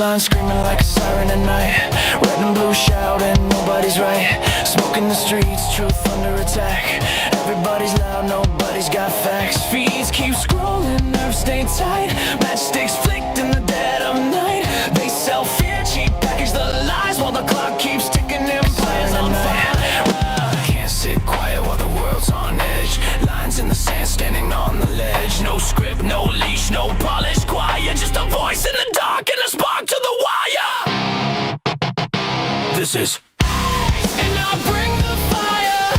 line screaming like a siren at night. Red and blue shouting, nobody's right. Smoke in the streets, truth under attack. Everybody's loud, nobody's got facts. Feeds keep scrolling, nerves stay tight. Matchsticks flicked in the dead of night. They sell fear, cheap package the lies, while the clock keeps ticking, empires on fire. Can't sit quiet while the world's on edge. Lines in the sand, standing on the ledge. No script, no leash, no polish, quiet. Just a voice in the dark and a spark to the wire. This is and I'll bring the fire.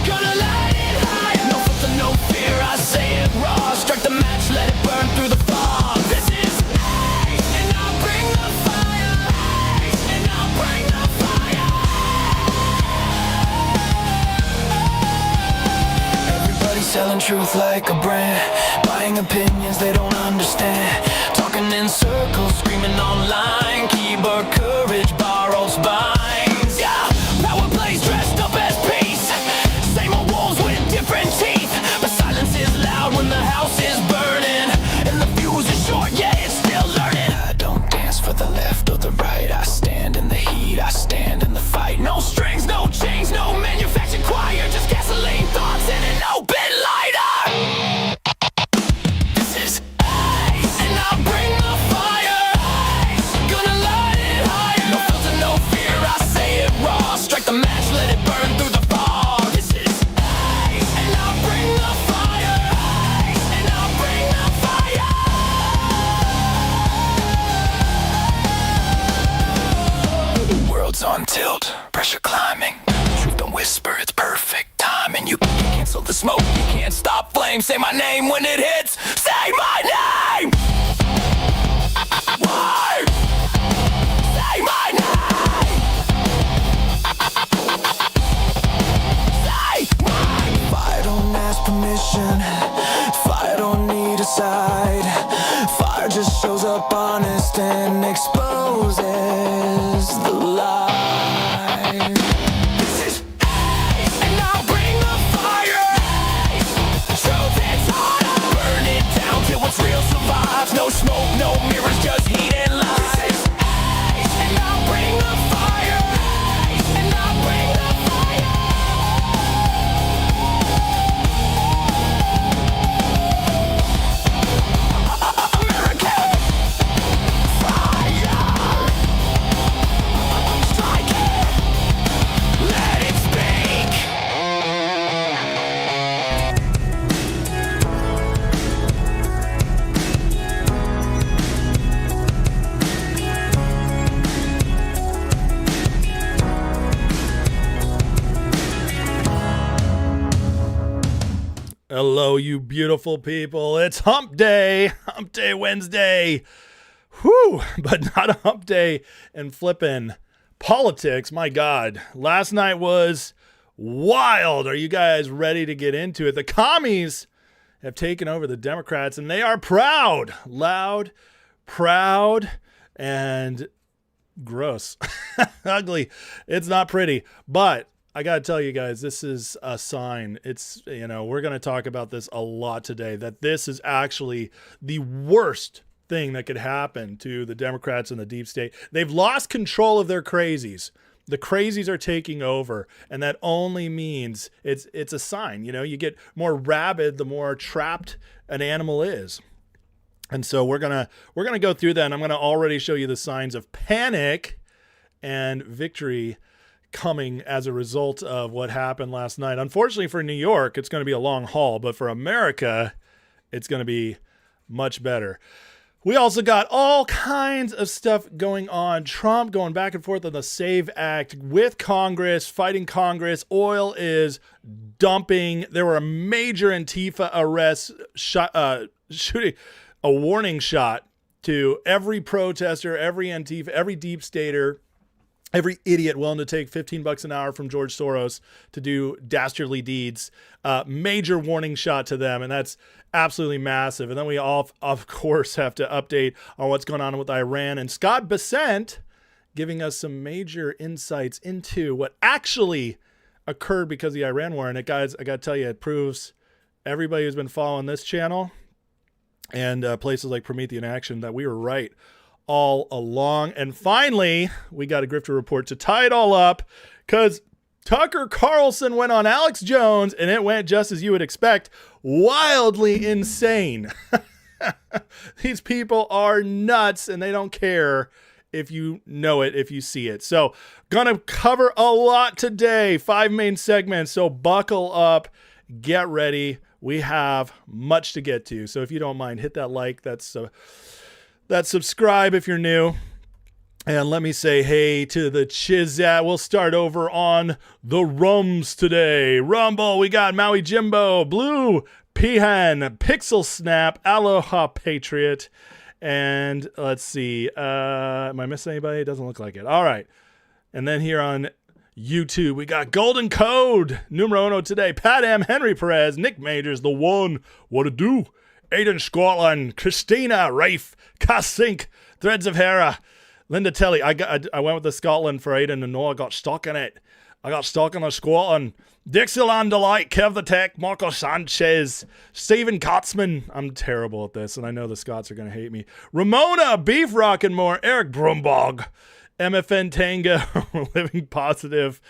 Gonna light it higher. No filter, no fear, I say it raw. Strike the match, let it burn through the fog. This is and I'll bring the fire. And I'll bring the fire. Everybody's selling truth like a brand, buying opinions they don't understand. Talking in circles, screaming online. Keyboard courage, borrowed spines. Yeah, power plays dressed up as peace. Same old wolves with different teeth. But silence is loud when the house is burning. And the fuse is short, yeah, it's still learning. I don't dance for the left or the right. I stand in the heat, I stand in the fight. No strings, no chains, no manufactured choir. Just gasoline thoughts and an open lighter. This is and I'll bring the fire. Gonna light it higher. No filter, no fear, I say it raw. Strike the match, let it burn through the fog. This is and I'll bring the fire. And I'll bring the fire. The world's on tilt, pressure climbing. Truth don't whisper, it's perfect timing. You can't cancel the smoke, you can't stop flame. Say my name when it hits, say my name. Why? Say my name. Say my name. Fire don't ask permission. Fire don't need a side. Fire just shows up honest and exposes the lie. This is and I'll bring the fire. Truth is harder. Burn it down till what's real survives. No smoke, no mirrors, just heat and lies. And I'll bring the fire. And I'll bring the fire. American fire. Strike it. Let it speak. Hello, you beautiful people. It's Hump Day Wednesday. Whew, but not a hump day and flippin' politics. My God, last night was wild. Are you guys ready to get into it? The commies have taken over the Democrats and they are proud, loud, proud, and gross, ugly. It's not pretty, but I got to tell you guys, this is a sign. It's, we're going to talk about this a lot today, that this is actually the worst thing that could happen to the Democrats and the deep state. They've lost control of their crazies. The crazies are taking over, and that only means it's a sign. You get more rabid the more trapped an animal is. And so we're going to go through that, and I'm going to already show you the signs of panic and victory coming as a result of what happened last night. Unfortunately for New York, it's going to be a long haul, but for America, it's going to be much better. We also got all kinds of stuff going on. Trump going back and forth on the SAVE Act with Congress, fighting Congress. Oil is dumping. There were major Antifa arrests, shooting a warning shot to every protester, every Antifa, every deep stater, every idiot willing to take $15 an hour from George Soros to do dastardly deeds. Major warning shot to them, and that's absolutely massive. And then we all, of course, have to update on what's going on with Iran. And Scott Bessent giving us some major insights into what actually occurred because of the Iran war. And it, guys, I got to tell you, it proves everybody who's been following this channel and places like Promethean Action that we were right all along. And finally, we got a Grifter report to tie it all up, because Tucker Carlson went on Alex Jones, and it went just as you would expect, wildly insane. These people are nuts, and they don't care if you know it, if you see it. So, gonna cover a lot today. 5 main segments, so buckle up, get ready. We have much to get to. So if you don't mind, hit that like, that's subscribe if you're new. And let me say hey to the Chizat. We'll start over on the Rums today. Rumble, we got Maui Jimbo, Blue Peahen, Pixel Snap, Aloha Patriot, and let's see. Am I missing anybody? It doesn't look like it. All right. And then here on YouTube, we got Golden Code, numero uno today. Pat M, Henry Perez, Nick Majors, The One, What to Do, Aiden Scotland, Christina, Rafe, Cassink, Threads of Hera, Linda Telly. I went with the Scotland for Aiden and Noah. Got stuck in it. I got stuck in the Scotland. Dixieland Delight, Kev the Tech, Marco Sanchez, Stephen Kotzman. I'm terrible at this, and I know the Scots are going to hate me. Ramona, Beef Rock and More, Eric Brumbog, MFN Tango, Living Positive.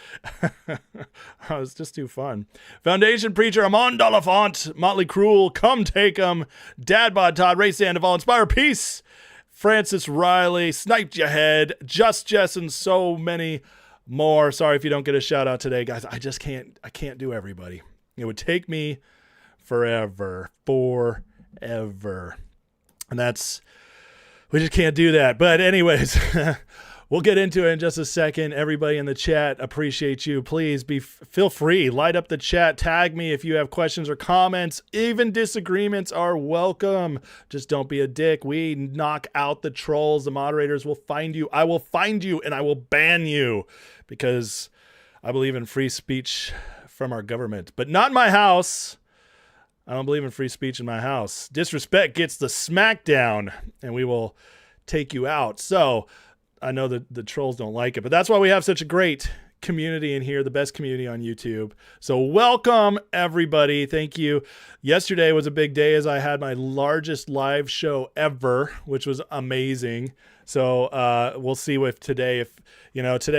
Oh, it's just too fun. Foundation Preacher, Amon Dolafont, Motley Cruel, Come Take 'em, Dad Bod Todd, Ray Sandoval, Inspire Peace, Francis Riley, Sniped Your Head, Just Jess, and so many more. Sorry if you don't get a shout out today, guys. I can't do everybody. It would take me forever. And we just can't do that. But anyways, we'll get into it in just a second. Everybody in the chat, appreciate you. Please feel free, light up the chat, tag me if you have questions or comments. Even disagreements are welcome. Just don't be a dick. We knock out the trolls. The moderators will find you. I will find you, and I will ban you, because I believe in free speech from our government, but not in my house. I don't believe in free speech in my house. Disrespect gets the smackdown, and we will take you out. So I know that the trolls don't like it, but that's why we have such a great community in here, the best community on YouTube. So welcome, everybody. Thank you. Yesterday was a big day, as I had my largest live show ever, which was amazing. So we'll see if today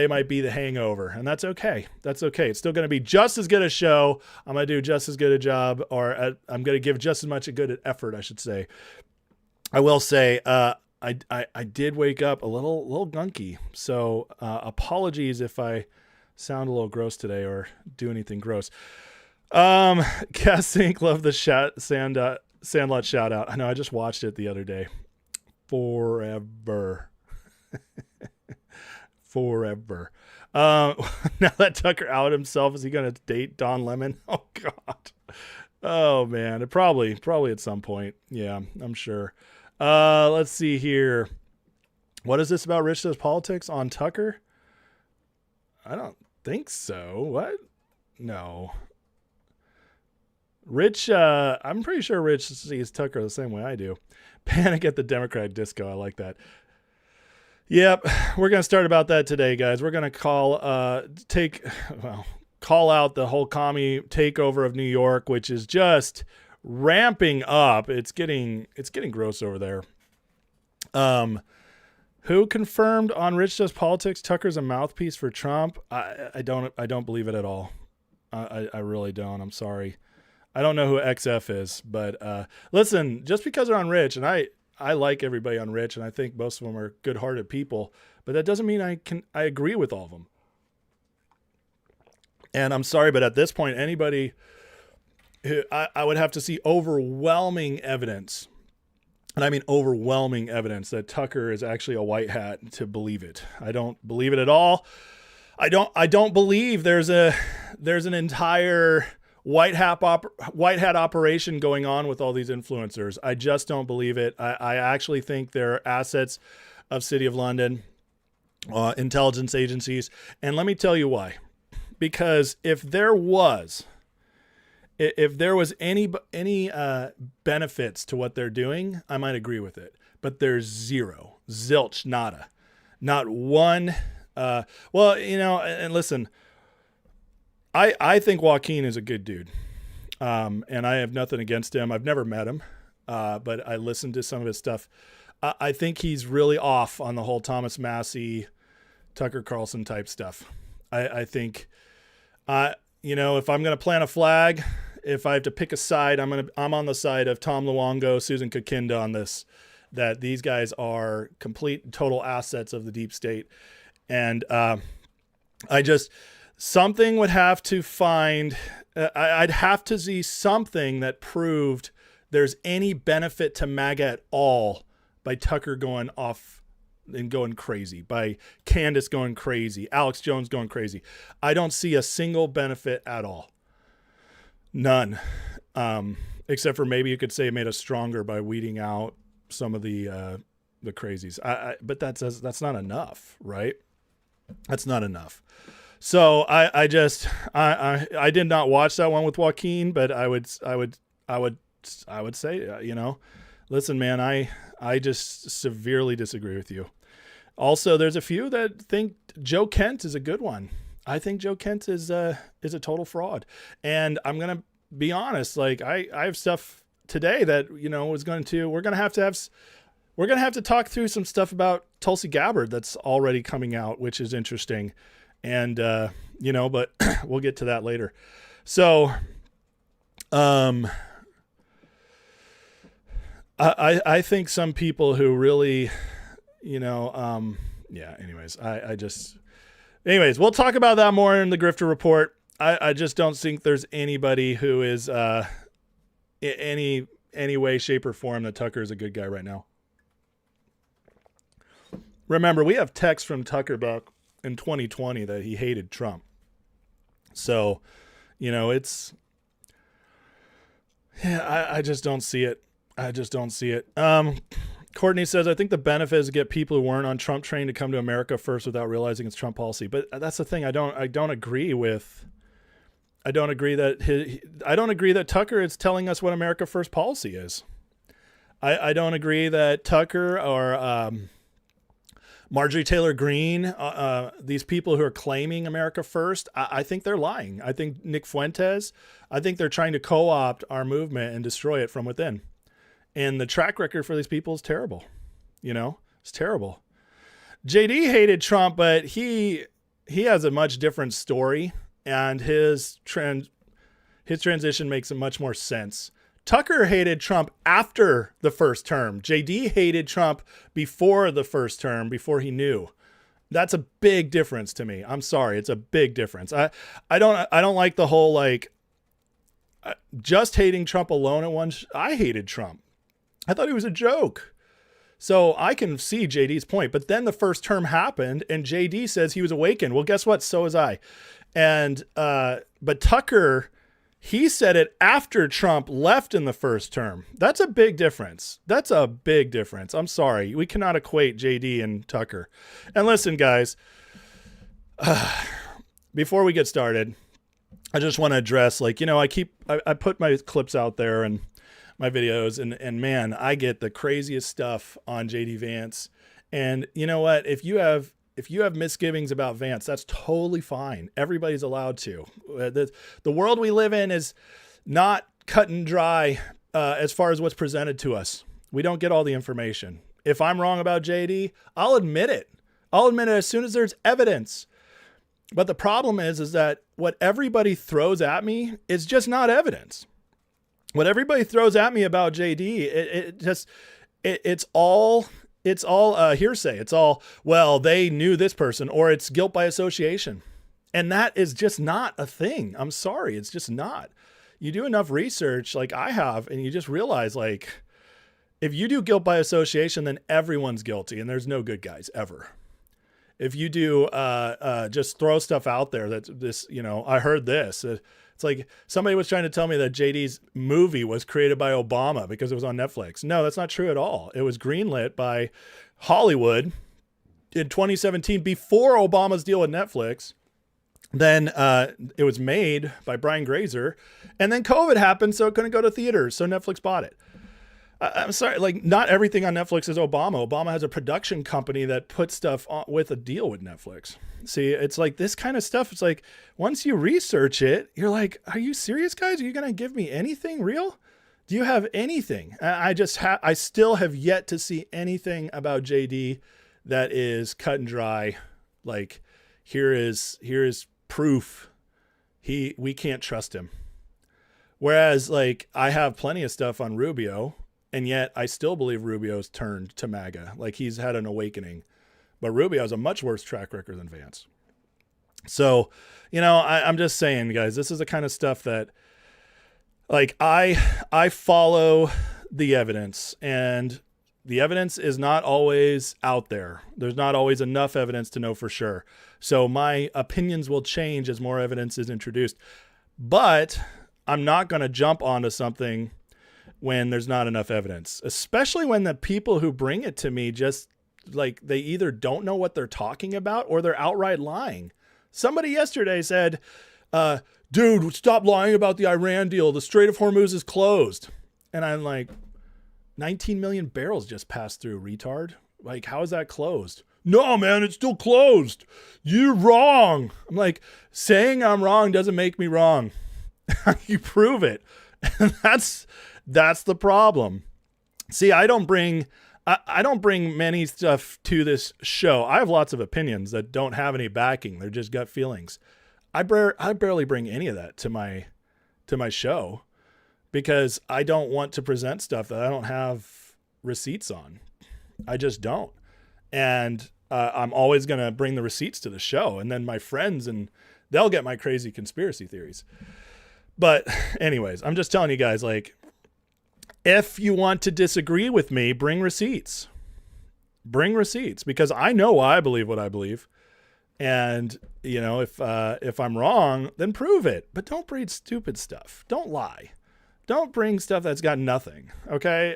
might be the hangover, and that's okay. That's okay. It's still going to be just as good a show. I'm going to do just as good a job, or I'm going to give just as much a good effort, I should say. I will say, I did wake up a little gunky, so apologies if I sound a little gross today or do anything gross. Cass Inc. love the Sandlot shout out. I know, I just watched it the other day. Forever. Now that Tucker outed himself, is he going to date Don Lemon? Oh God. Oh man, probably at some point. Yeah, I'm sure. Let's see here. What is this about Rich Does Politics on Tucker? I don't think so. What? No. Rich, I'm pretty sure Rich sees Tucker the same way I do. Panic at the Democrat Disco. I like that. Yep. We're going to start about that today, guys. We're going to call out the whole commie takeover of New York, which is just ramping up. It's getting gross over there. Who confirmed on Rich Does Politics Tucker's a mouthpiece for Trump? I don't believe it at all. I really don't. I'm sorry. I don't know who XF is, but listen, just because they're on Rich, and I like everybody on Rich, and I think most of them are good-hearted people, but that doesn't mean I agree with all of them. And I'm sorry, but at this point, anybody who I would have to see overwhelming evidence, and I mean overwhelming evidence, that Tucker is actually a white hat to believe it. I don't believe it at all. I don't believe there's an entire white hat operation going on with all these influencers. I just don't believe it. I actually think they're assets of City of London, intelligence agencies. And let me tell you why. Because if there was any benefits to what they're doing, I might agree with it. But there's zero, zilch, nada, not one. And listen, I think Joaquin is a good dude. And I have nothing against him. I've never met him, but I listened to some of his stuff. I think he's really off on the whole Thomas Massey, Tucker Carlson type stuff. I think, if I'm going to plant a flag, if I have to pick a side, I'm on the side of Tom Luongo, Susan Kakinda on this, that these guys are complete total assets of the deep state. And something would have to find, I'd have to see something that proved there's any benefit to MAGA at all by Tucker going off and going crazy, by Candace going crazy, Alex Jones going crazy. I don't see a single benefit at all. None. Except for maybe you could say it made us stronger by weeding out some of the crazies. But that's not enough, right? That's not enough. So I did not watch that one with Joaquin, but I would say, listen, man, I just severely disagree with you. Also, there's a few that think Joe Kent is a good one. I think Joe Kent is a total fraud. And I'm going to be honest, like I have stuff today that, we're going to have to talk through some stuff about Tulsi Gabbard that's already coming out, which is interesting. And, but we'll get to that later. So, I think some people who really, anyways, we'll talk about that more in the Grifter Report. I just don't think there's anybody who is, any way, shape or form that Tucker is a good guy right now. Remember, we have text from Tucker back in 2020 that he hated Trump. So, I just don't see it. Courtney says, I think the benefit is to get people who weren't on Trump train to come to America first without realizing it's Trump policy. But that's the thing. I don't agree that Tucker is telling us what America first policy is. I don't agree that Tucker or Marjorie Taylor Greene, these people who are claiming America first, I think they're lying. I think Nick Fuentes, I think they're trying to co-opt our movement and destroy it from within. And the track record for these people is terrible. It's terrible. JD hated Trump, but he has a much different story, and his transition makes much more sense. Tucker hated Trump after the first term. JD hated Trump before the first term, before he knew. That's a big difference to me. I'm sorry. It's a big difference. I don't like the whole, just hating Trump alone at once. I hated Trump. I thought he was a joke. So I can see JD's point, but then the first term happened and JD says he was awakened. Well, guess what? So was I. And, but Tucker, he said it after Trump left in the first term. That's a big difference. I'm sorry. We cannot equate JD and Tucker. And listen, guys, before we get started, I just want to address, I put my clips out there and my videos and man, I get the craziest stuff on JD Vance. And you know what? If you have misgivings about Vance, that's totally fine. Everybody's allowed to. The world we live in is not cut and dry as far as what's presented to us. We don't get all the information. If I'm wrong about JD, I'll admit it. As soon as there's evidence. But the problem is that what everybody throws at me is just not evidence. What everybody throws at me about JD, it's all hearsay. It's all, well, they knew this person, or it's guilt by association. And that is just not a thing. I'm sorry. It's just not. You do enough research like I have, and you just realize, if you do guilt by association, then everyone's guilty and there's no good guys ever. If you do just throw stuff out there that this, I heard this. It's like somebody was trying to tell me that JD's movie was created by Obama because it was on Netflix. No, that's not true at all. It was greenlit by Hollywood in 2017 before Obama's deal with Netflix. Then it was made by Brian Grazer, and then COVID happened, so it couldn't go to theaters. So Netflix bought it. I'm sorry, not everything on Netflix is Obama. Obama has a production company that puts stuff on with a deal with Netflix. See, it's like this kind of stuff. It's like, once you research it, you're like, are you serious, guys? Are you going to give me anything real? Do you have anything? I still have yet to see anything about JD that is cut and dry. Like, here is proof. We can't trust him. Whereas, like, I have plenty of stuff on Rubio, and yet I still believe Rubio's turned to MAGA. Like, he's had an awakening. But Rubio has a much worse track record than Vance. So, I'm just saying, guys, this is the kind of stuff that, like, I follow the evidence, and the evidence is not always out there. There's not always enough evidence to know for sure. So my opinions will change as more evidence is introduced. But I'm not going to jump onto something when there's not enough evidence, especially when the people who bring it to me just, like, they either don't know what they're talking about or they're outright lying. Somebody yesterday said, dude, stop lying about the Iran deal. The Strait of Hormuz is closed. And I'm like, 19 million barrels just passed through, retard. Like, how is that closed? No, man, it's still closed. You're wrong. I'm like, saying I'm wrong doesn't make me wrong. You prove it. And that's the problem. See, I don't bring many stuff to this show. I have lots of opinions that don't have any backing. They're just gut feelings. I barely bring any of that to my show because I don't want to present stuff that I don't have receipts on. I just don't. And I'm always going to bring the receipts to the show, and then my friends, and they'll get my crazy conspiracy theories. But anyways, I'm just telling you guys, like, if you want to disagree with me, bring receipts. Bring receipts, because I know why I believe what I believe. And, if I'm wrong, then prove it. But don't breed stupid stuff. Don't lie. Don't bring stuff that's got nothing. Okay?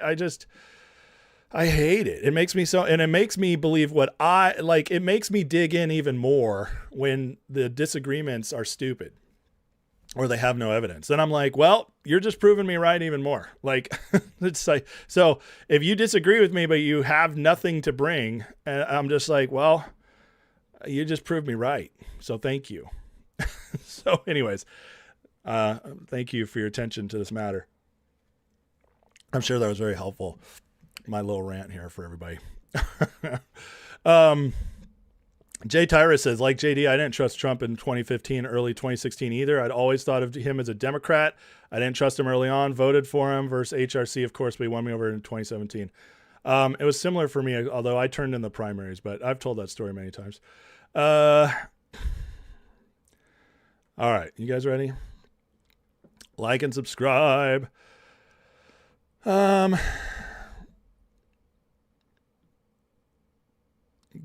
I hate it. It makes me and it makes me believe it makes me dig in even more when the disagreements are stupid or they have no evidence. Then I'm like, well, you're just proving me right even more. Like, it's like, so if you disagree with me, but you have nothing to bring, and I'm just like, well, you just proved me right. So thank you. So anyways, thank you for your attention to this matter. I'm sure that was very helpful. My little rant here for everybody. Jay Tyrus says, like JD, I didn't trust Trump in 2015, early 2016 either. I'd always thought of him as a Democrat. I didn't trust him early on, voted for him versus HRC, of course, but he won me over in 2017. It was similar for me, although I turned in the primaries, but I've told that story many times. All right, you guys ready? Like and subscribe.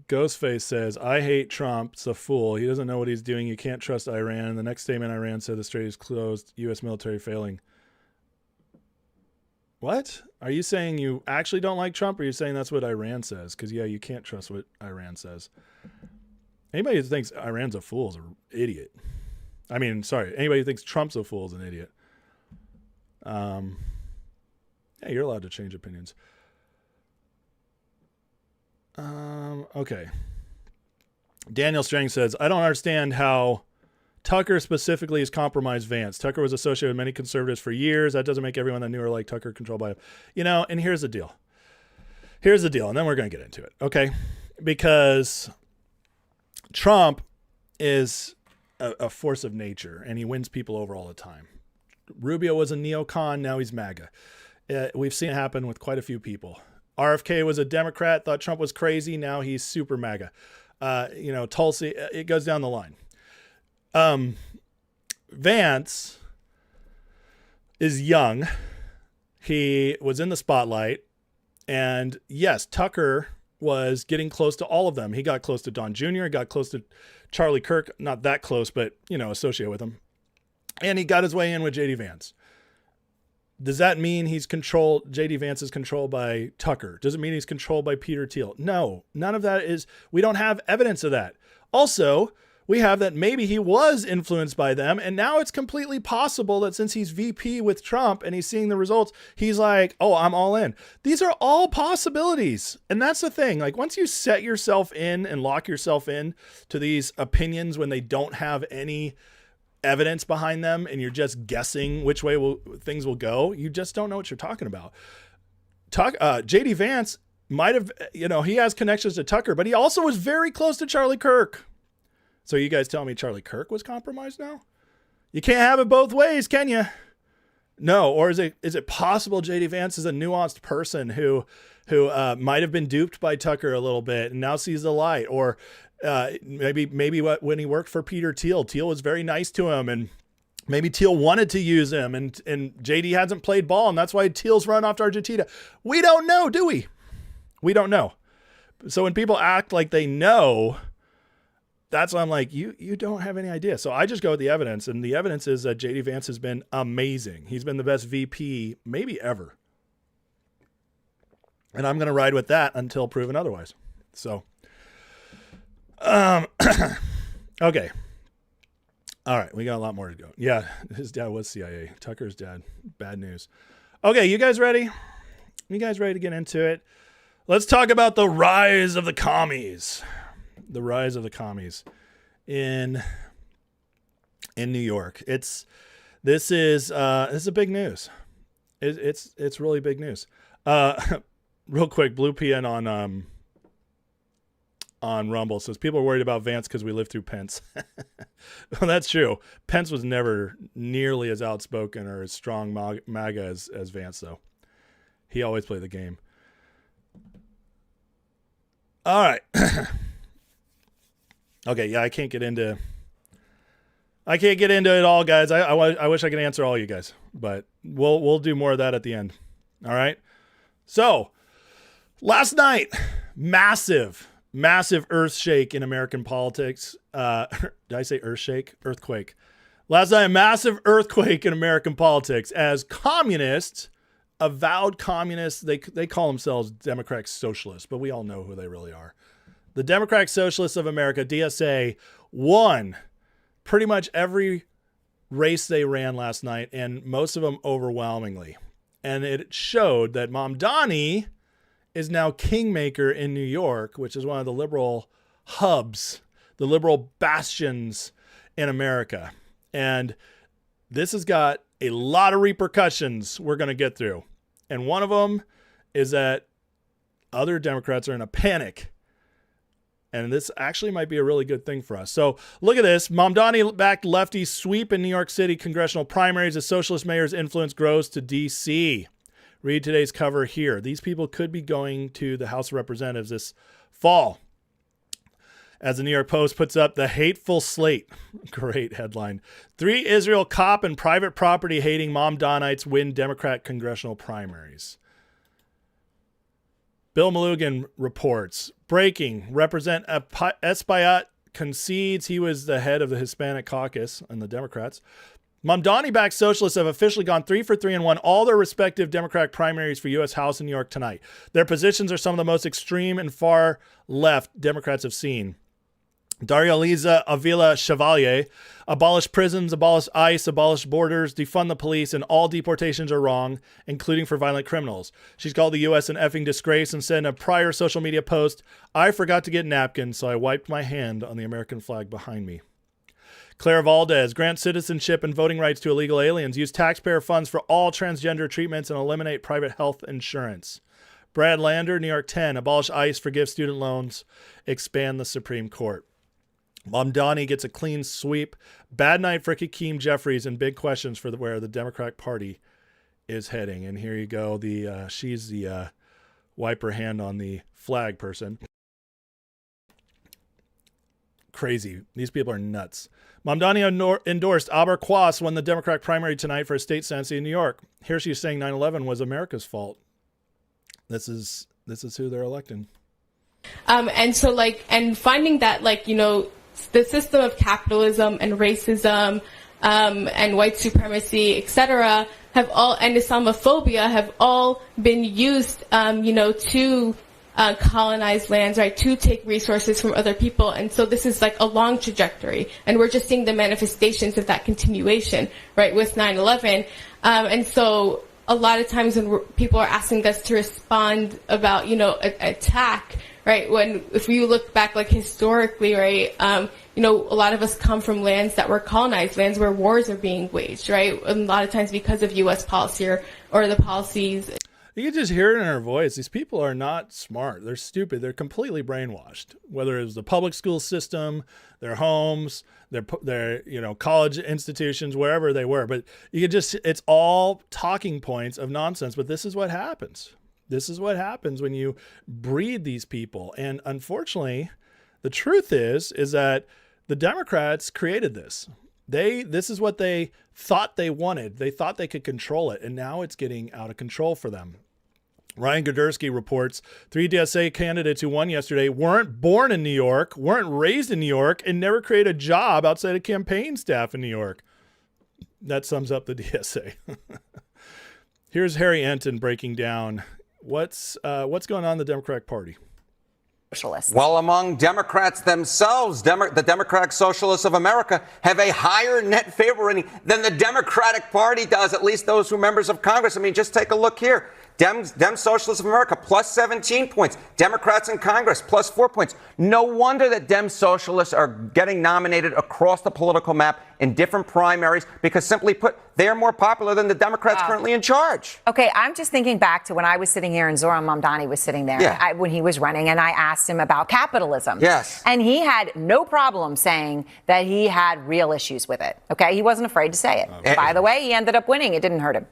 Ghostface says, I hate Trump. It's a fool. He doesn't know what he's doing. You can't trust Iran. And the next statement, Iran said the strait is closed. U.S. military failing. What? Are you saying you actually don't like Trump, or are you saying that's what Iran says? Because, yeah, you can't trust what Iran says. Anybody who thinks Iran's a fool is an idiot. I mean, sorry. Anybody who thinks Trump's a fool is an idiot. Yeah, you're allowed to change opinions. Okay. Daniel Strang says, I don't understand how Tucker specifically has compromised Vance. Tucker was associated with many conservatives for years. That doesn't make everyone that knew or like Tucker controlled by him. And here's the deal. And then we're going to get into it. Okay. Because Trump is a force of nature, and he wins people over all the time. Rubio was a neocon. Now he's MAGA. We've seen it happen with quite a few people. RFK was a Democrat, thought Trump was crazy. Now he's super MAGA. Tulsi, it goes down the line. Vance is young. He was in the spotlight. And yes, Tucker was getting close to all of them. He got close to Don Jr., got close to Charlie Kirk, not that close, but, associated with him. And he got his way in with JD Vance. Does that mean JD Vance is controlled by Tucker? Does it mean he's controlled by Peter Thiel? No, none of that we don't have evidence of that. Also, we have that maybe he was influenced by them, and now it's completely possible that since he's VP with Trump and he's seeing the results, he's like, oh, I'm all in. These are all possibilities. And that's the thing. Like, once you set yourself in and lock yourself in to these opinions when they don't have any evidence behind them and you're just guessing which way things will go, you just don't know what you're talking about. JD Vance might have, he has connections to Tucker, but he also was very close to Charlie Kirk. So you guys tell me Charlie Kirk was compromised now? You can't have it both ways, can you? No. Or is it possible JD Vance is a nuanced person who might have been duped by Tucker a little bit and now sees the light? Or maybe when he worked for Peter Thiel was very nice to him, and maybe Thiel wanted to use him, and JD hasn't played ball, and that's why Thiel's run off to Argentina. We don't know, do we? We don't know. So when people act like they know, that's why I'm like, you don't have any idea. So I just go with the evidence, and the evidence is that JD Vance has been amazing. He's been the best VP maybe ever. And I'm going to ride with that until proven otherwise. So, okay. All right. We got a lot more to go. Yeah. His dad was CIA. Tucker's dad. Bad news. Okay. You guys ready? You guys ready to get into it? Let's talk about the rise of the commies. The rise of the commies in New York. This is big news. It's really big news. Real quick, Blue PN on Rumble says people are worried about Vance because we lived through Pence. Well, that's true. Pence was never nearly as outspoken or as strong MAGA as Vance, though. He always played the game. All right. Okay, yeah, I can't get into it all, guys. I wish I could answer all you guys, but we'll do more of that at the end. All right. So last night, massive earth shake in American politics. Did I say earth shake? Earthquake. Last night, a massive earthquake in American politics as communists, avowed communists, they call themselves Democratic Socialists, but we all know who they really are. The Democratic Socialists of America, DSA, won pretty much every race they ran last night, and most of them overwhelmingly. And it showed that Mamdani is now kingmaker in New York, which is one of the liberal hubs, the liberal bastions in America. And this has got a lot of repercussions we're going to get through. And one of them is that other Democrats are in a panic. And this actually might be a really good thing for us. So look at this. Mamdani-backed lefty sweep in New York City congressional primaries as socialist mayor's influence grows to D.C. Read today's cover here. These people could be going to the House of Representatives this fall. As the New York Post puts up, the hateful slate. Great headline. 3 Israel cop and private property hating Mamdanites win Democrat congressional primaries. Bill Malugin reports, breaking, Represent Espaillat concedes he was the head of the Hispanic caucus and the Democrats. Mamdani-backed socialists have officially gone 3 for 3 and won all their respective Democratic primaries for U.S. House in New York tonight. Their positions are some of the most extreme and far left Democrats have seen. Daria Liza Avila Chevalier, abolish prisons, abolish ICE, abolish borders, defund the police, and all deportations are wrong, including for violent criminals. She's called the U.S. an effing disgrace and said in a prior social media post, I forgot to get napkins, so I wiped my hand on the American flag behind me. Claire Valdez, grant citizenship and voting rights to illegal aliens, use taxpayer funds for all transgender treatments, and eliminate private health insurance. Brad Lander, New York 10, abolish ICE, forgive student loans, expand the Supreme Court. Mamdani gets a clean sweep. Bad night for Hakeem Jeffries and big questions for where the Democratic Party is heading. And here you go. She's the wipe her hand on the flag person. Crazy. These people are nuts. Mamdani endorsed Aber Quas won the Democratic primary tonight for a state Senate in New York. Here she's saying 9/11 was America's fault. This is who they're electing. And so and finding that the system of capitalism and racism and white supremacy, etc., have all, and Islamophobia have all been used, to colonize lands, right, to take resources from other people. And so this is a long trajectory, and we're just seeing the manifestations of that continuation, right, with 9/11. And so a lot of times when people are asking us to respond about, attack, right? If you look back, like historically, right, you know, a lot of us come from lands that were colonized, lands where wars are being waged, right? A lot of times because of U.S. policy or the policies. You can just hear it in her voice. These people are not smart. They're stupid. They're completely brainwashed. Whether it was the public school system, their homes, their you know, college institutions, wherever they were. But you could just, it's all talking points of nonsense. But this is what happens. This is what happens when you breed these people. And unfortunately, the truth is that the Democrats created this. This is what they thought they wanted. They thought they could control it. And now it's getting out of control for them. Ryan Godersky reports 3 DSA candidates who won yesterday weren't born in New York, weren't raised in New York, and never created a job outside of campaign staff in New York. That sums up the DSA. Here's Harry Enton breaking down what's going on in the Democratic Party. Well, among Democrats themselves, the Democratic Socialists of America have a higher net favor rating than the Democratic Party does, at least those who are members of Congress. I mean, just take a look here. Dem Socialists of America, plus 17 points. Democrats in Congress, plus 4 points. No wonder that Dem Socialists are getting nominated across the political map in different primaries because, simply put, they are more popular than the Democrats currently in charge. Okay, I'm just thinking back to when I was sitting here and Zoran Mamdani was sitting there when he was running, and I asked him about capitalism. Yes. And he had no problem saying that he had real issues with it. Okay, he wasn't afraid to say it. By the way, he ended up winning. It didn't hurt him.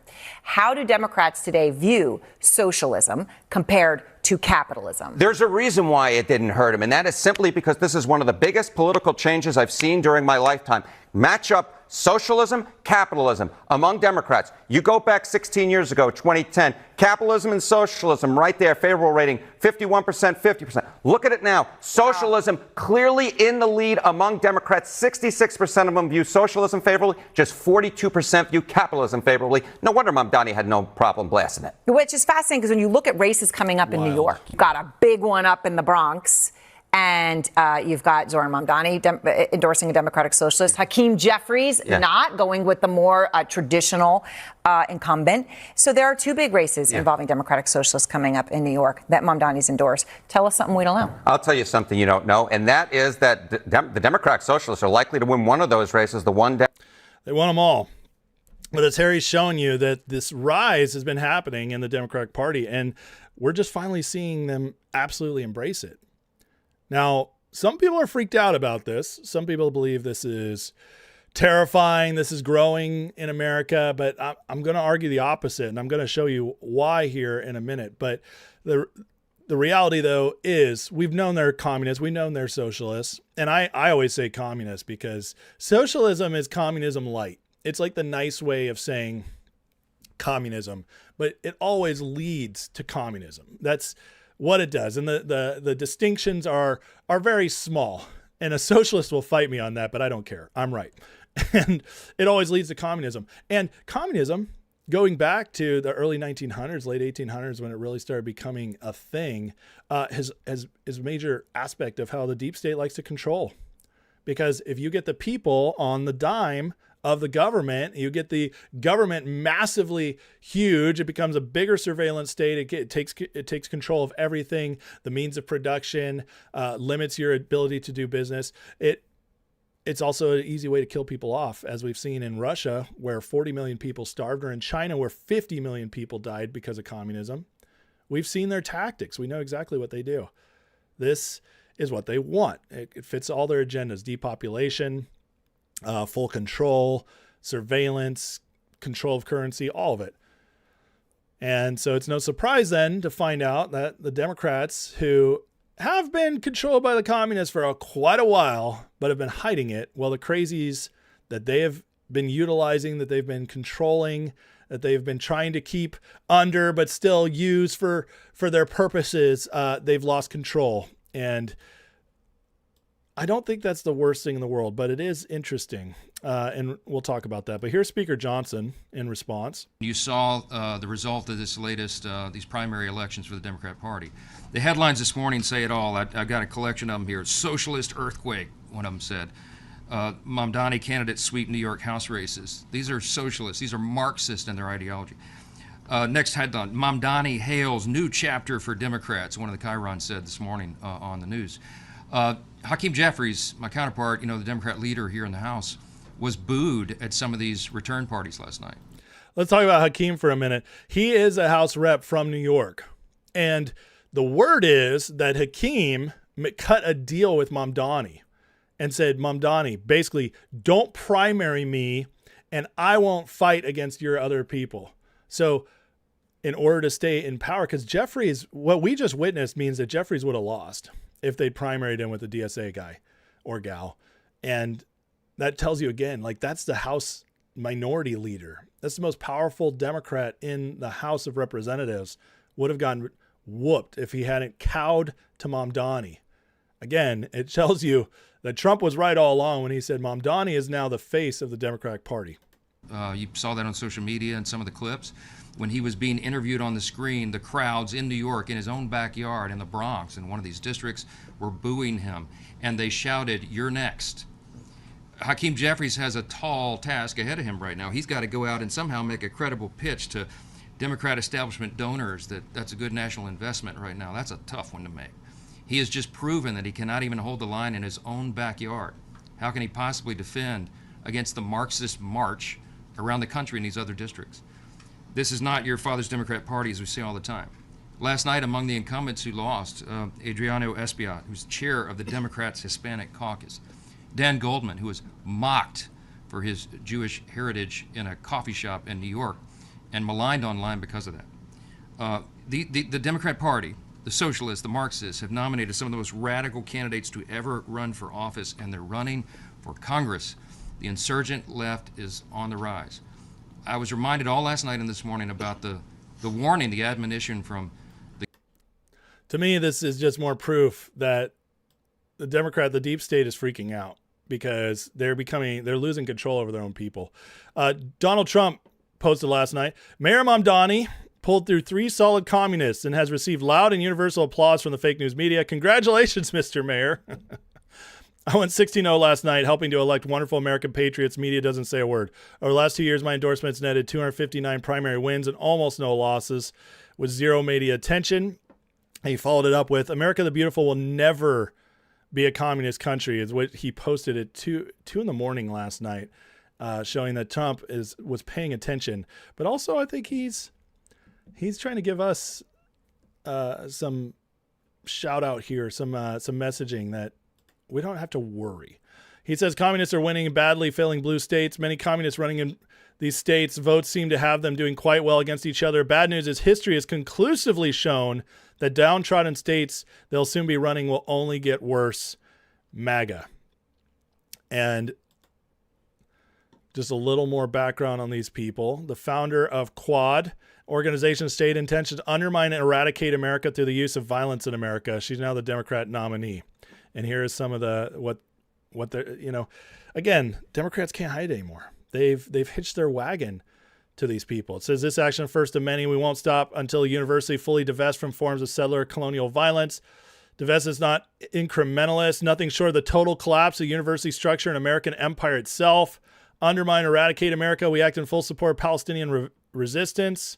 How do Democrats today view socialism compared to capitalism? There's a reason why it didn't hurt him, and that is simply because this is one of the biggest political changes I've seen during my lifetime. Match up socialism, capitalism among Democrats. You go back 16 years ago, 2010, capitalism and socialism right there, favorable rating, 51%, 50%. Look at it now. Socialism clearly in the lead among Democrats. 66% of them view socialism favorably, just 42% view capitalism favorably. No wonder Mamdani had no problem blasting it. Which is fascinating because when you look at races coming up in New York, you've got a big one up in the Bronx. And you've got Zoran Mamdani endorsing a Democratic Socialist. Hakeem Jeffries not going with the more traditional incumbent. So there are two big races involving Democratic Socialists coming up in New York that Mamdani's endorsed. Tell us something we don't know. I'll tell you something you don't know, and that is that the Democratic Socialists are likely to win one of those races. They won them all. But as Harry's showing you, that this rise has been happening in the Democratic Party, and we're just finally seeing them absolutely embrace it. Now, some people are freaked out about this. Some people believe this is terrifying. This is growing in America, but I'm going to argue the opposite, and I'm going to show you why here in a minute. But the reality, though, is we've known they're communists. We've known they're socialists. And I always say communists because socialism is communism light. It's like the nice way of saying communism, but it always leads to communism. That's what it does. And the distinctions are very small. And a socialist will fight me on that, but I don't care. I'm right. And it always leads to communism. And communism, going back to the early 1900s, late 1800s, when it really started becoming a thing, is a major aspect of how the deep state likes to control. Because if you get the people on the dime of the government, you get the government massively huge, it becomes a bigger surveillance state. It takes control of everything, the means of production, limits your ability to do business. It's also an easy way to kill people off, as we've seen in Russia, where 40 million people starved, or in China, where 50 million people died because of communism. We've seen their tactics. We know exactly what they do. This is what they want. It fits all their agendas: depopulation, full control, surveillance, control of currency, all of it. And so it's no surprise then to find out that the Democrats, who have been controlled by the communists for quite a while, but have been hiding it, well, the crazies that they have been utilizing, that they've been controlling, that they've been trying to keep under but still use for their purposes, they've lost control. And I don't think that's the worst thing in the world, but it is interesting, and we'll talk about that. But here's Speaker Johnson in response. You saw the result of this latest, these primary elections for the Democrat Party. The headlines this morning say it all. I've got a collection of them here. Socialist earthquake, one of them said. Mamdani candidates sweep New York House races. These are socialists. These are Marxist in their ideology. Next headline, Mamdani hails new chapter for Democrats, one of the Chiron said this morning on the news. Hakeem Jeffries, my counterpart, the Democrat leader here in the House, was booed at some of these return parties last night. Let's talk about Hakeem for a minute. He is a House rep from New York. And the word is that Hakeem cut a deal with Mamdani and said, Mamdani, basically, don't primary me and I won't fight against your other people. So in order to stay in power, because Jeffries, what we just witnessed means that Jeffries would have lost if they primaried him with the DSA guy or gal. And that tells you again, like, that's the House minority leader. That's the most powerful Democrat in the House of Representatives. Would have gotten whooped if he hadn't cowed to Mamdani. Again, it tells you that Trump was right all along when he said Mamdani is now the face of the Democratic Party. You saw that on social media and some of the clips. When he was being interviewed on the screen, the crowds in New York, in his own backyard, in the Bronx, in one of these districts, were booing him. And they shouted, "You're next." Hakeem Jeffries has a tall task ahead of him right now. He's got to go out and somehow make a credible pitch to Democrat establishment donors that that's a good national investment right now. That's a tough one to make. He has just proven that he cannot even hold the line in his own backyard. How can he possibly defend against the Marxist march around the country in these other districts? This is not your father's Democrat Party, as we say all the time. Last night, among the incumbents who lost, Adriano Espaillat, who's chair of the Democrats' Hispanic Caucus, Dan Goldman, who was mocked for his Jewish heritage in a coffee shop in New York and maligned online because of that. The Democrat Party, the socialists, the Marxists, have nominated some of the most radical candidates to ever run for office, and they're running for Congress. The insurgent left is on the rise. I was reminded all last night and this morning about the warning, the admonition from the... To me, this is just more proof that the deep state is freaking out because they're losing control over their own people. Donald Trump posted last night, Mayor Mamdani pulled through 3 solid communists and has received loud and universal applause from the fake news media. Congratulations, Mr. Mayor. I went 16-0 last night, helping to elect wonderful American patriots. Media doesn't say a word. Over the last 2 years, my endorsements netted 259 primary wins and almost no losses with zero media attention. And he followed it up with, America the Beautiful will never be a communist country, is what he posted at 2 in the morning last night, showing that Trump was paying attention. But also, I think he's trying to give us some shout out here, some messaging that we don't have to worry. He says communists are winning in badly failing blue states. Many communists running in these states, votes seem to have them doing quite well against each other. Bad news is history has conclusively shown that downtrodden states they'll soon be running will only get worse. MAGA. And just a little more background on these people. The founder of Quad organization stated intention to undermine and eradicate America through the use of violence in America. She's now the Democrat nominee. And here is some of what they're, again, Democrats can't hide anymore. They've hitched their wagon to these people. It says this action, first of many, we won't stop until the university fully divests from forms of settler colonial violence. Divest is not incrementalist, nothing short of the total collapse of university structure and American empire itself. Undermine, eradicate America. We act in full support of Palestinian resistance.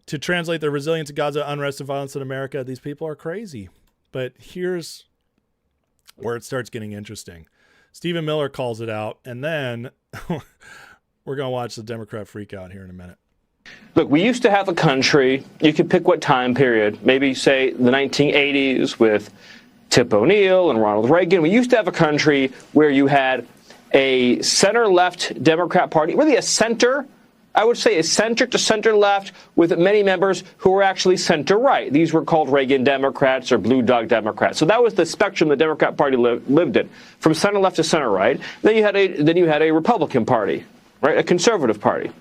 To translate the resilience of Gaza, unrest and violence in America, these people are crazy. But here's where it starts getting interesting. Stephen Miller calls it out, and then we're going to watch the Democrat freak out here in a minute. Look, we used to have a country, you could pick what time period, maybe say the 1980s with Tip O'Neill and Ronald Reagan. We used to have a country where you had a center-left Democrat Party, really a center, I would say a center to center-left with many members who were actually center-right. These were called Reagan Democrats or Blue Dog Democrats. So that was the spectrum the Democrat Party lived in, from center-left to center-right. Then you had a Republican Party, right, a conservative party.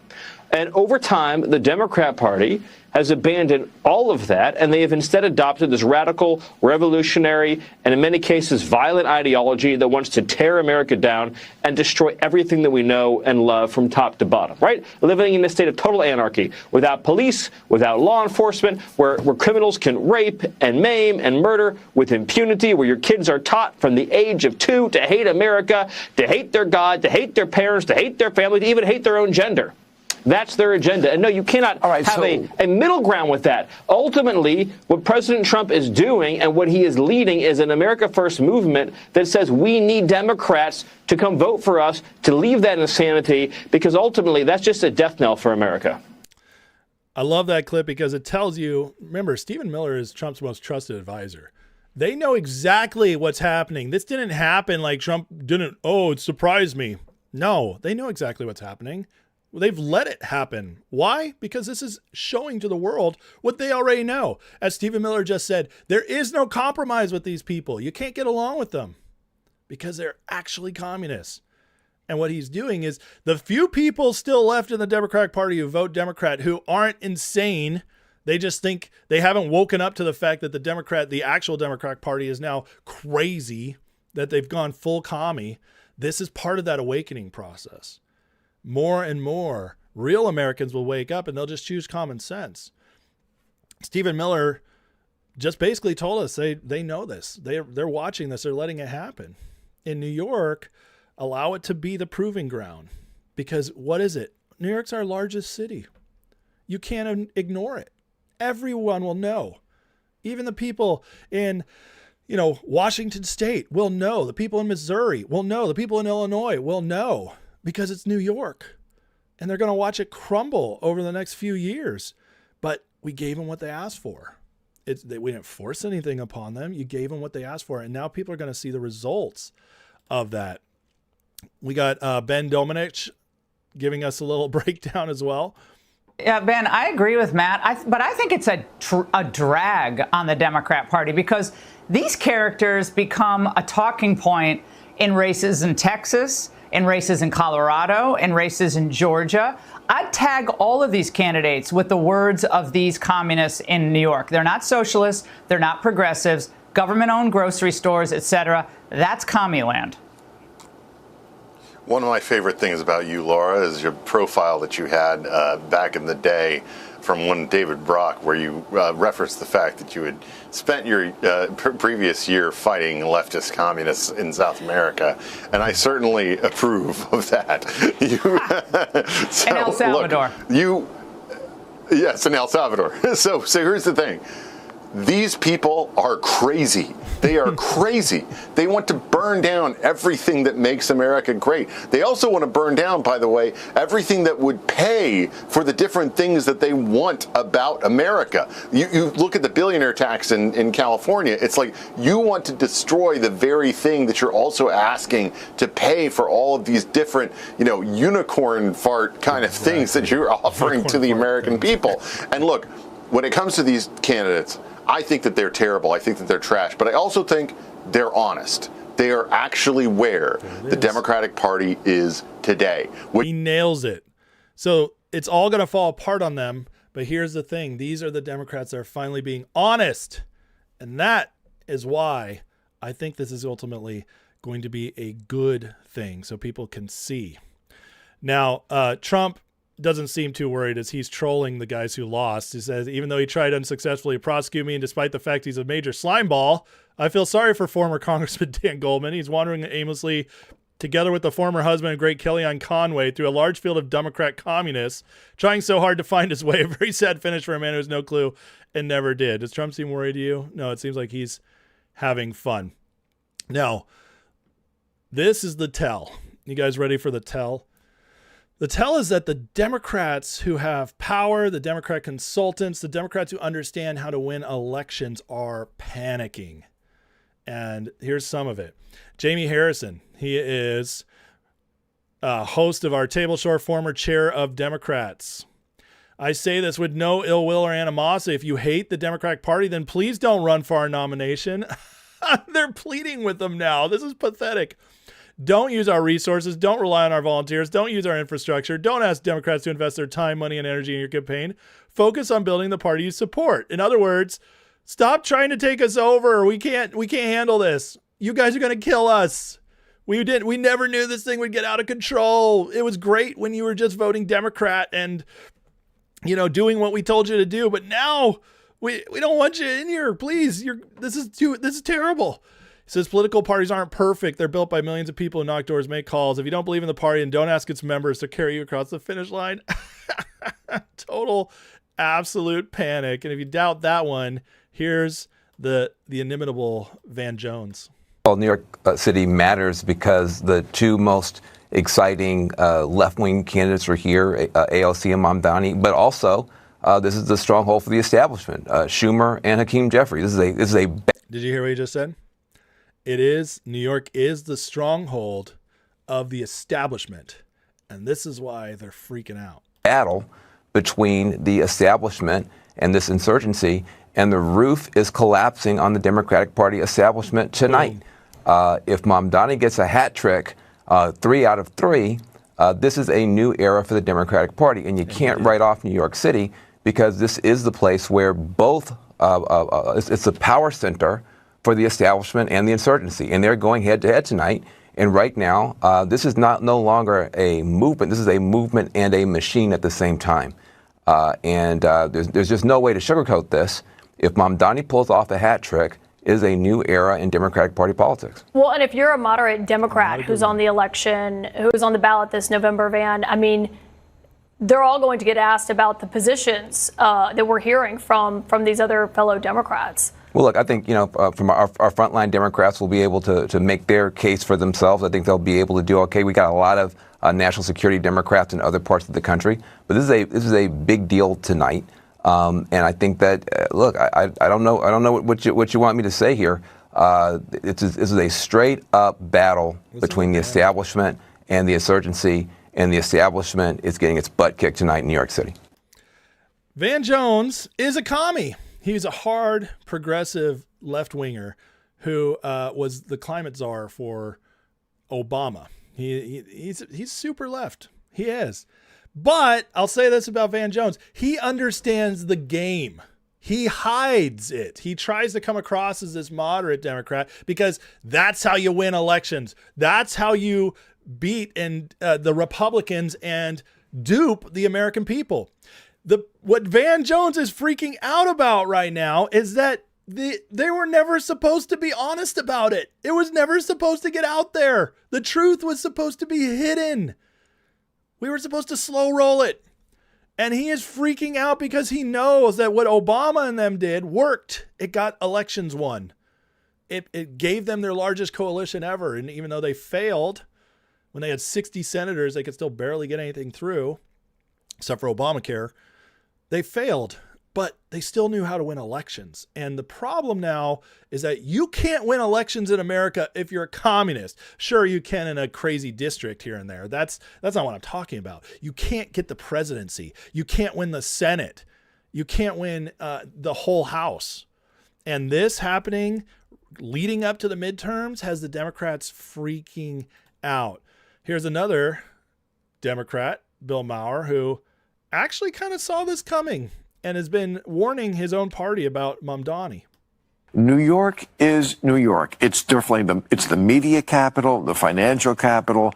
And over time, the Democrat Party has abandoned all of that, and they have instead adopted this radical, revolutionary, and in many cases violent ideology that wants to tear America down and destroy everything that we know and love from top to bottom, right? Living in a state of total anarchy, without police, without law enforcement, where criminals can rape and maim and murder with impunity, where your kids are taught from the age of 2 to hate America, to hate their God, to hate their parents, to hate their family, to even hate their own gender. That's their agenda. And no, you cannot have a middle ground with that. Ultimately, what President Trump is doing and what he is leading is an America First movement that says we need Democrats to come vote for us to leave that insanity, because ultimately that's just a death knell for America. I love that clip because it tells you, remember, Stephen Miller is Trump's most trusted advisor. They know exactly what's happening. This didn't happen like Trump didn't, it surprised me. No, they know exactly what's happening. They've let it happen. Why? Because this is showing to the world what they already know. As Stephen Miller just said, there is no compromise with these people. You can't get along with them because they're actually communists. And what he's doing is the few people still left in the Democratic Party who vote Democrat who aren't insane. They just think they haven't woken up to the fact that the actual Democratic Party is now crazy, that they've gone full commie. This is part of that awakening process. More and more real Americans will wake up and they'll just choose common sense. Stephen Miller just basically told us they know this. They're watching this. They're letting it happen. In New York, allow it to be the proving ground, because what is it? New York's our largest city. You can't ignore it. Everyone will know. Even the people in, Washington State will know. The people in Missouri will know. The people in Illinois will know, because it's New York, and they're going to watch it crumble over the next few years. But we gave them what they asked for. We didn't force anything upon them. You gave them what they asked for, and now people are going to see the results of that. We got Ben Domenech giving us a little breakdown as well. Yeah, Ben, I agree with Matt, but I think it's a drag on the Democrat Party, because these characters become a talking point in races in Texas, in races in Colorado, in races in Georgia. I'd tag all of these candidates with the words of these communists in New York. They're not socialists. They're not progressives. Government-owned grocery stores, etc. That's Commieland. One of my favorite things about you, Laura, is your profile that you had back in the day from one David Brock, where you referenced the fact that you had spent your previous year fighting leftist communists in South America. And I certainly approve of that. In El Salvador. Yes, in El Salvador. So here's the thing. These people are crazy. They are crazy. They want to burn down everything that makes America great. They also want to burn down, by the way, everything that would pay for the different things that they want about America. You look at the billionaire tax in California. It's like you want to destroy the very thing that you're also asking to pay for all of these different, unicorn fart kind of things that you're offering to the American people. And look, when it comes to these candidates, I think that they're terrible. I think that they're trash. But I also think they're honest. They are actually where the Democratic Party is today. He nails it. So it's all going to fall apart on them. But here's the thing. These are the Democrats that are finally being honest. And that is why I think this is ultimately going to be a good thing, so people can see. Now, Trump doesn't seem too worried as he's trolling the guys who lost. He says, even though he tried unsuccessfully to prosecute me, and despite the fact he's a major slimeball, I feel sorry for former Congressman Dan Goldman. He's wandering aimlessly together with the former husband of great Kellyanne Conway through a large field of Democrat communists, trying so hard to find his way. A very sad finish for a man who has no clue and never did. Does Trump seem worried to you? No, it seems like he's having fun. Now, this is the tell. You guys ready for the tell? The tell is that the Democrats who have power, the Democrat consultants, the Democrats who understand how to win elections are panicking. And here's some of it. Jamie Harrison, he is a host of our Table Shore, former chair of Democrats. I say this with no ill will or animosity. If you hate the Democratic Party, then please don't run for our nomination. They're pleading with them now. This is pathetic. Don't use our resources. Don't rely on our volunteers. Don't use our infrastructure. Don't ask Democrats to invest their time, money, and energy in your campaign. Focus on building the party you support. In other words, stop trying to take us over. We can't handle this. You guys are going to kill us. We never knew this thing would get out of control. It was great when you were just voting Democrat and, doing what we told you to do. But now we don't want you in here. Please. This is terrible. He says political parties aren't perfect. They're built by millions of people who knock doors, make calls. If you don't believe in the party, and don't ask its members to carry you across the finish line. Total, absolute panic. And if you doubt that one, here's the inimitable Van Jones. Well, New York City matters because the two most exciting left-wing candidates are here, AOC and Mamdani, but also this is the stronghold for the establishment, Schumer and Hakeem Jeffries. This is a. Did you hear what he just said? New York is the stronghold of the establishment. And this is why they're freaking out. Battle between the establishment and this insurgency, and the roof is collapsing on the Democratic Party establishment tonight. If Mamdani gets a hat trick, 3 out of 3, this is a new era for the Democratic Party. And you can't write off New York City because this is the place where both, it's the power center for the establishment and the insurgency. And they're going head to head tonight. And right now, this is no longer a movement. This is a movement and a machine at the same time. There's just no way to sugarcoat this. If Mamdani pulls off a hat trick, it is a new era in Democratic Party politics. Well, and if you're a moderate Democrat who's on the election, who's on the ballot this November, Van, I mean, they're all going to get asked about the positions that we're hearing from these other fellow Democrats. Well, look, I think, from our frontline Democrats will be able to make their case for themselves. I think they'll be able to do okay. We got a lot of national security Democrats in other parts of the country, but this is a big deal tonight. And I think that look, I don't know what you want me to say here. This is a straight up battle between the establishment and the insurgency, and the establishment is getting its butt kicked tonight in New York City. Van Jones is a commie. He's a hard, progressive left-winger who was the climate czar for Obama. He's super left. He is. But I'll say this about Van Jones. He understands the game. He hides it. He tries to come across as this moderate Democrat because that's how you win elections. That's how you beat the Republicans and dupe the American people. What Van Jones is freaking out about right now is that they were never supposed to be honest about it. It was never supposed to get out there. The truth was supposed to be hidden. We were supposed to slow roll it. And he is freaking out because he knows that what Obama and them did worked. It got elections won. It gave them their largest coalition ever. And even though they failed, when they had 60 senators, they could still barely get anything through, except for Obamacare. They failed, but they still knew how to win elections. And the problem now is that you can't win elections in America if you're a communist. Sure, you can in a crazy district here and there. That's not what I'm talking about. You can't get the presidency. You can't win the Senate. You can't win the whole House. And this happening leading up to the midterms has the Democrats freaking out. Here's another Democrat, Bill Maher, who actually kind of saw this coming and has been warning his own party about Mamdani. New York is New York. It's definitely it's the media capital, the financial capital.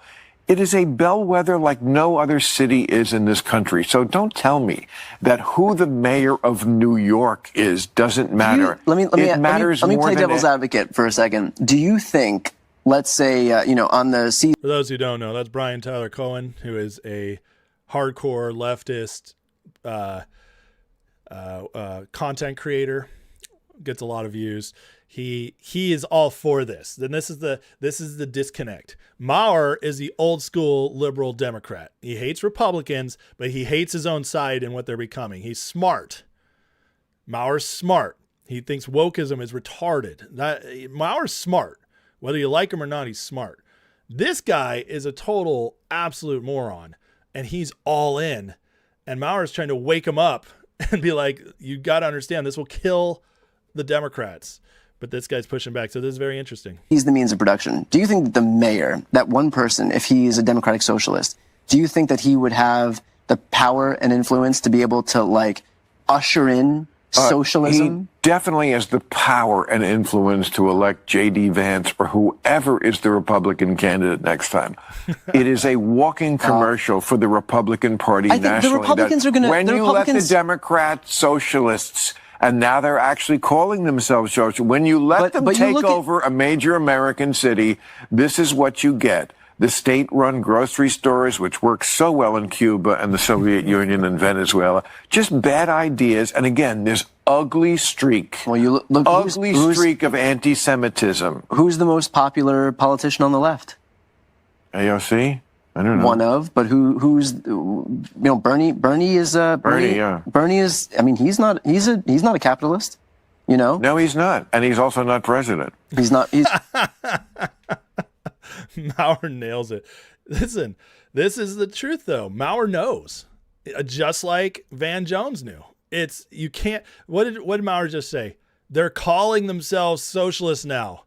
It is a bellwether like no other city is in this country. So don't tell me that who the mayor of New York is doesn't matter. Let me play devil's advocate for a second. Do you think, let's say, on the season? For those who don't know, that's Brian Tyler Cohen, who is a hardcore leftist content creator, gets a lot of views. He is all for this. Then this is the disconnect. Maher is the old school liberal Democrat. He hates Republicans, but he hates his own side and what they're becoming. He's smart. Maher's smart. He thinks wokeism is retarded. Maher's smart. Whether you like him or not, he's smart. This guy is a total absolute moron. And he's all in. And Maher's trying to wake him up and be like, you got to understand, this will kill the Democrats. But this guy's pushing back. So this is very interesting. He's the means of production. Do you think that the mayor, that one person, if he is a democratic socialist, do you think that he would have the power and influence to be able to, usher in socialism? He definitely has the power and influence to elect J.D. Vance or whoever is the Republican candidate next time. It is a walking commercial for the Republican Party nationally. The Republicans are going to... When you let the Democrat socialists And now they're actually calling themselves socialists. When you let them take over a major American city, this is what you get. The state-run grocery stores, which work so well in Cuba and the Soviet Union and Venezuela, just bad ideas. And again, this ugly streak, streak of anti-Semitism. Who's the most popular politician on the left? AOC? I don't know. One of, but who's Bernie? Bernie is Bernie is. I mean, he's not a capitalist. No, he's not, and he's also not president. He's not. He's Maurer nails it. Listen, this is the truth, though. Maurer knows, just like Van Jones knew. You can't. What did Maurer just say? They're calling themselves socialists now.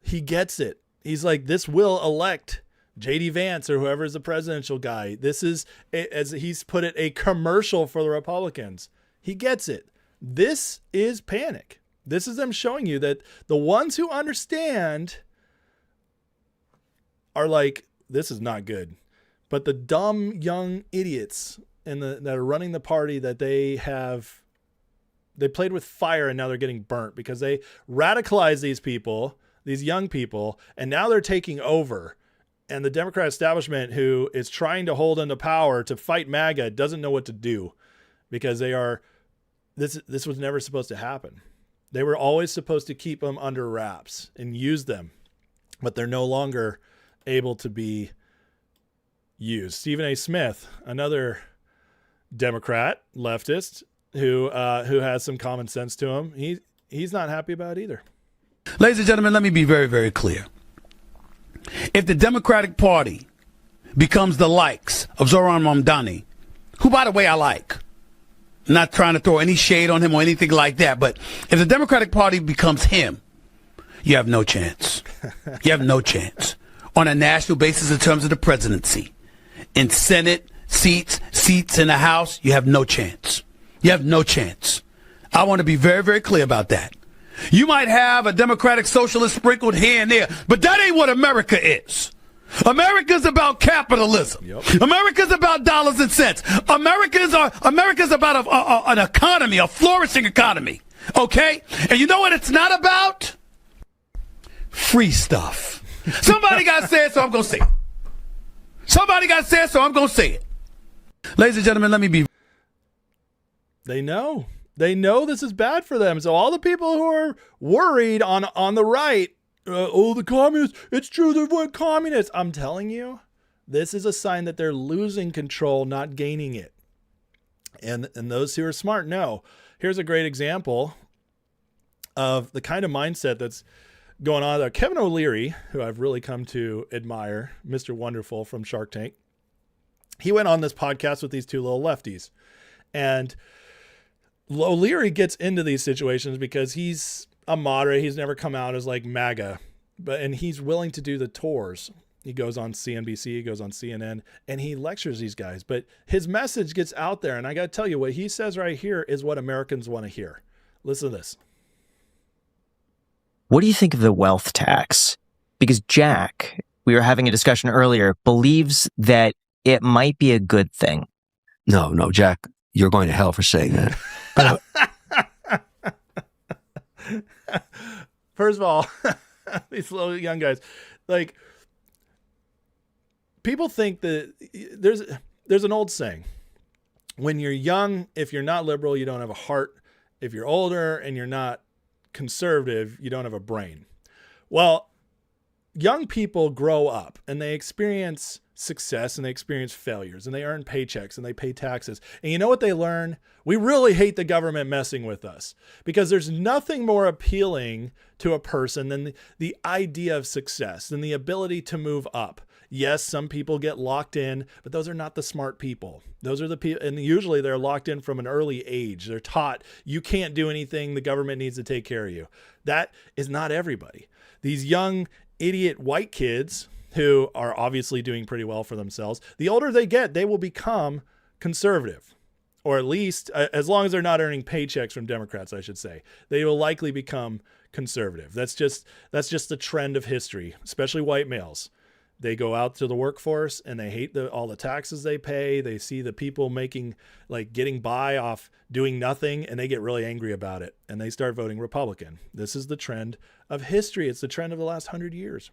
He gets it. He's like, this will elect J.D. Vance or whoever is the presidential guy. This is, as he's put it, a commercial for the Republicans. He gets it. This is panic. This is them showing you that the ones who understand are like, this is not good. But the dumb young idiots that are running the party, that they played with fire and now they're getting burnt because they radicalized these people, these young people, and now they're taking over. And the Democrat establishment, who is trying to hold into power to fight MAGA, doesn't know what to do because this was never supposed to happen. They were always supposed to keep them under wraps and use them, but they're no longer able to be used. Stephen A. Smith, another Democrat leftist who has some common sense to him, he's not happy about it either. Ladies and gentlemen, let me be very, very clear. If the Democratic Party becomes the likes of Zoran Mamdani, who, by the way, I like, I'm not trying to throw any shade on him or anything like that, but if the Democratic Party becomes him, you have no chance. You have no chance. On a national basis in terms of the presidency. In Senate seats in the House, you have no chance. You have no chance. I want to be very, very clear about that. You might have a Democratic socialist sprinkled here and there, but that ain't what America is. America's about capitalism. Yep. America's about dollars and cents. America's about an economy, a flourishing economy. Okay? And you know what it's not about? Free stuff. Somebody got to say it, so I'm going to say it. Somebody got to say it, so I'm going to say it. Ladies and gentlemen, let me be. They know. They know this is bad for them. So all the people who are worried on the right, the communists, it's true, they're communists. I'm telling you, this is a sign that they're losing control, not gaining it. And those who are smart know. Here's a great example of the kind of mindset that's going on there. Kevin O'Leary, who I've really come to admire, Mr. Wonderful from Shark Tank, he went on this podcast with these two little lefties. And O'Leary gets into these situations because he's a moderate. He's never come out as like MAGA, and he's willing to do the tours. He goes on CNBC, he goes on CNN, and he lectures these guys. But his message gets out there, and I got to tell you, what he says right here is what Americans want to hear. Listen to this. What do you think of the wealth tax? Because Jack, we were having a discussion earlier, believes that it might be a good thing. No, Jack, you're going to hell for saying that. First of all, these little young guys, like, people think that there's an old saying. When you're young, if you're not liberal, you don't have a heart. If you're older and you're not conservative, you don't have a brain. Well, young people grow up and they experience success and they experience failures and they earn paychecks and they pay taxes. And you know what they learn? We really hate the government messing with us, because there's nothing more appealing to a person than the idea of success and the ability to move up. Yes, some people get locked in, but those are not the smart people. Those are the people, and usually they're locked in from an early age. They're taught you can't do anything. The government needs to take care of you. That is not everybody. These young idiot white kids who are obviously doing pretty well for themselves, the older they get, they will become conservative, or at least as long as they're not earning paychecks from Democrats, I should say, they will likely become conservative. That's just the trend of history, especially white males. They go out to the workforce and they hate all the taxes they pay. They see the people getting by off doing nothing, and they get really angry about it. And they start voting Republican. This is the trend of history. It's the trend of the last 100 years.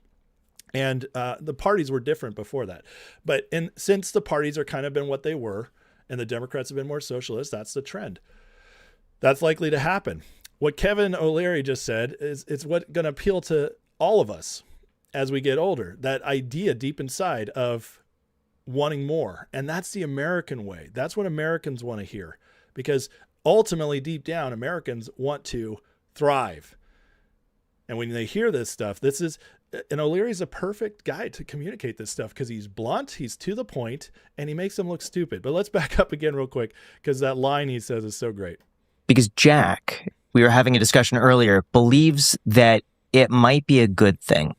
And the parties were different before that. But since the parties are kind of been what they were, and the Democrats have been more socialist, that's the trend. That's likely to happen. What Kevin O'Leary just said is it's what's going to appeal to all of us as we get older, that idea deep inside of wanting more. And that's the American way. That's what Americans want to hear, because ultimately, deep down, Americans want to thrive. And when they hear this stuff, and O'Leary's a perfect guy to communicate this stuff because he's blunt, he's to the point, and he makes them look stupid. But let's back up again real quick, because that line he says is so great. Because Jack, we were having a discussion earlier, believes that it might be a good thing.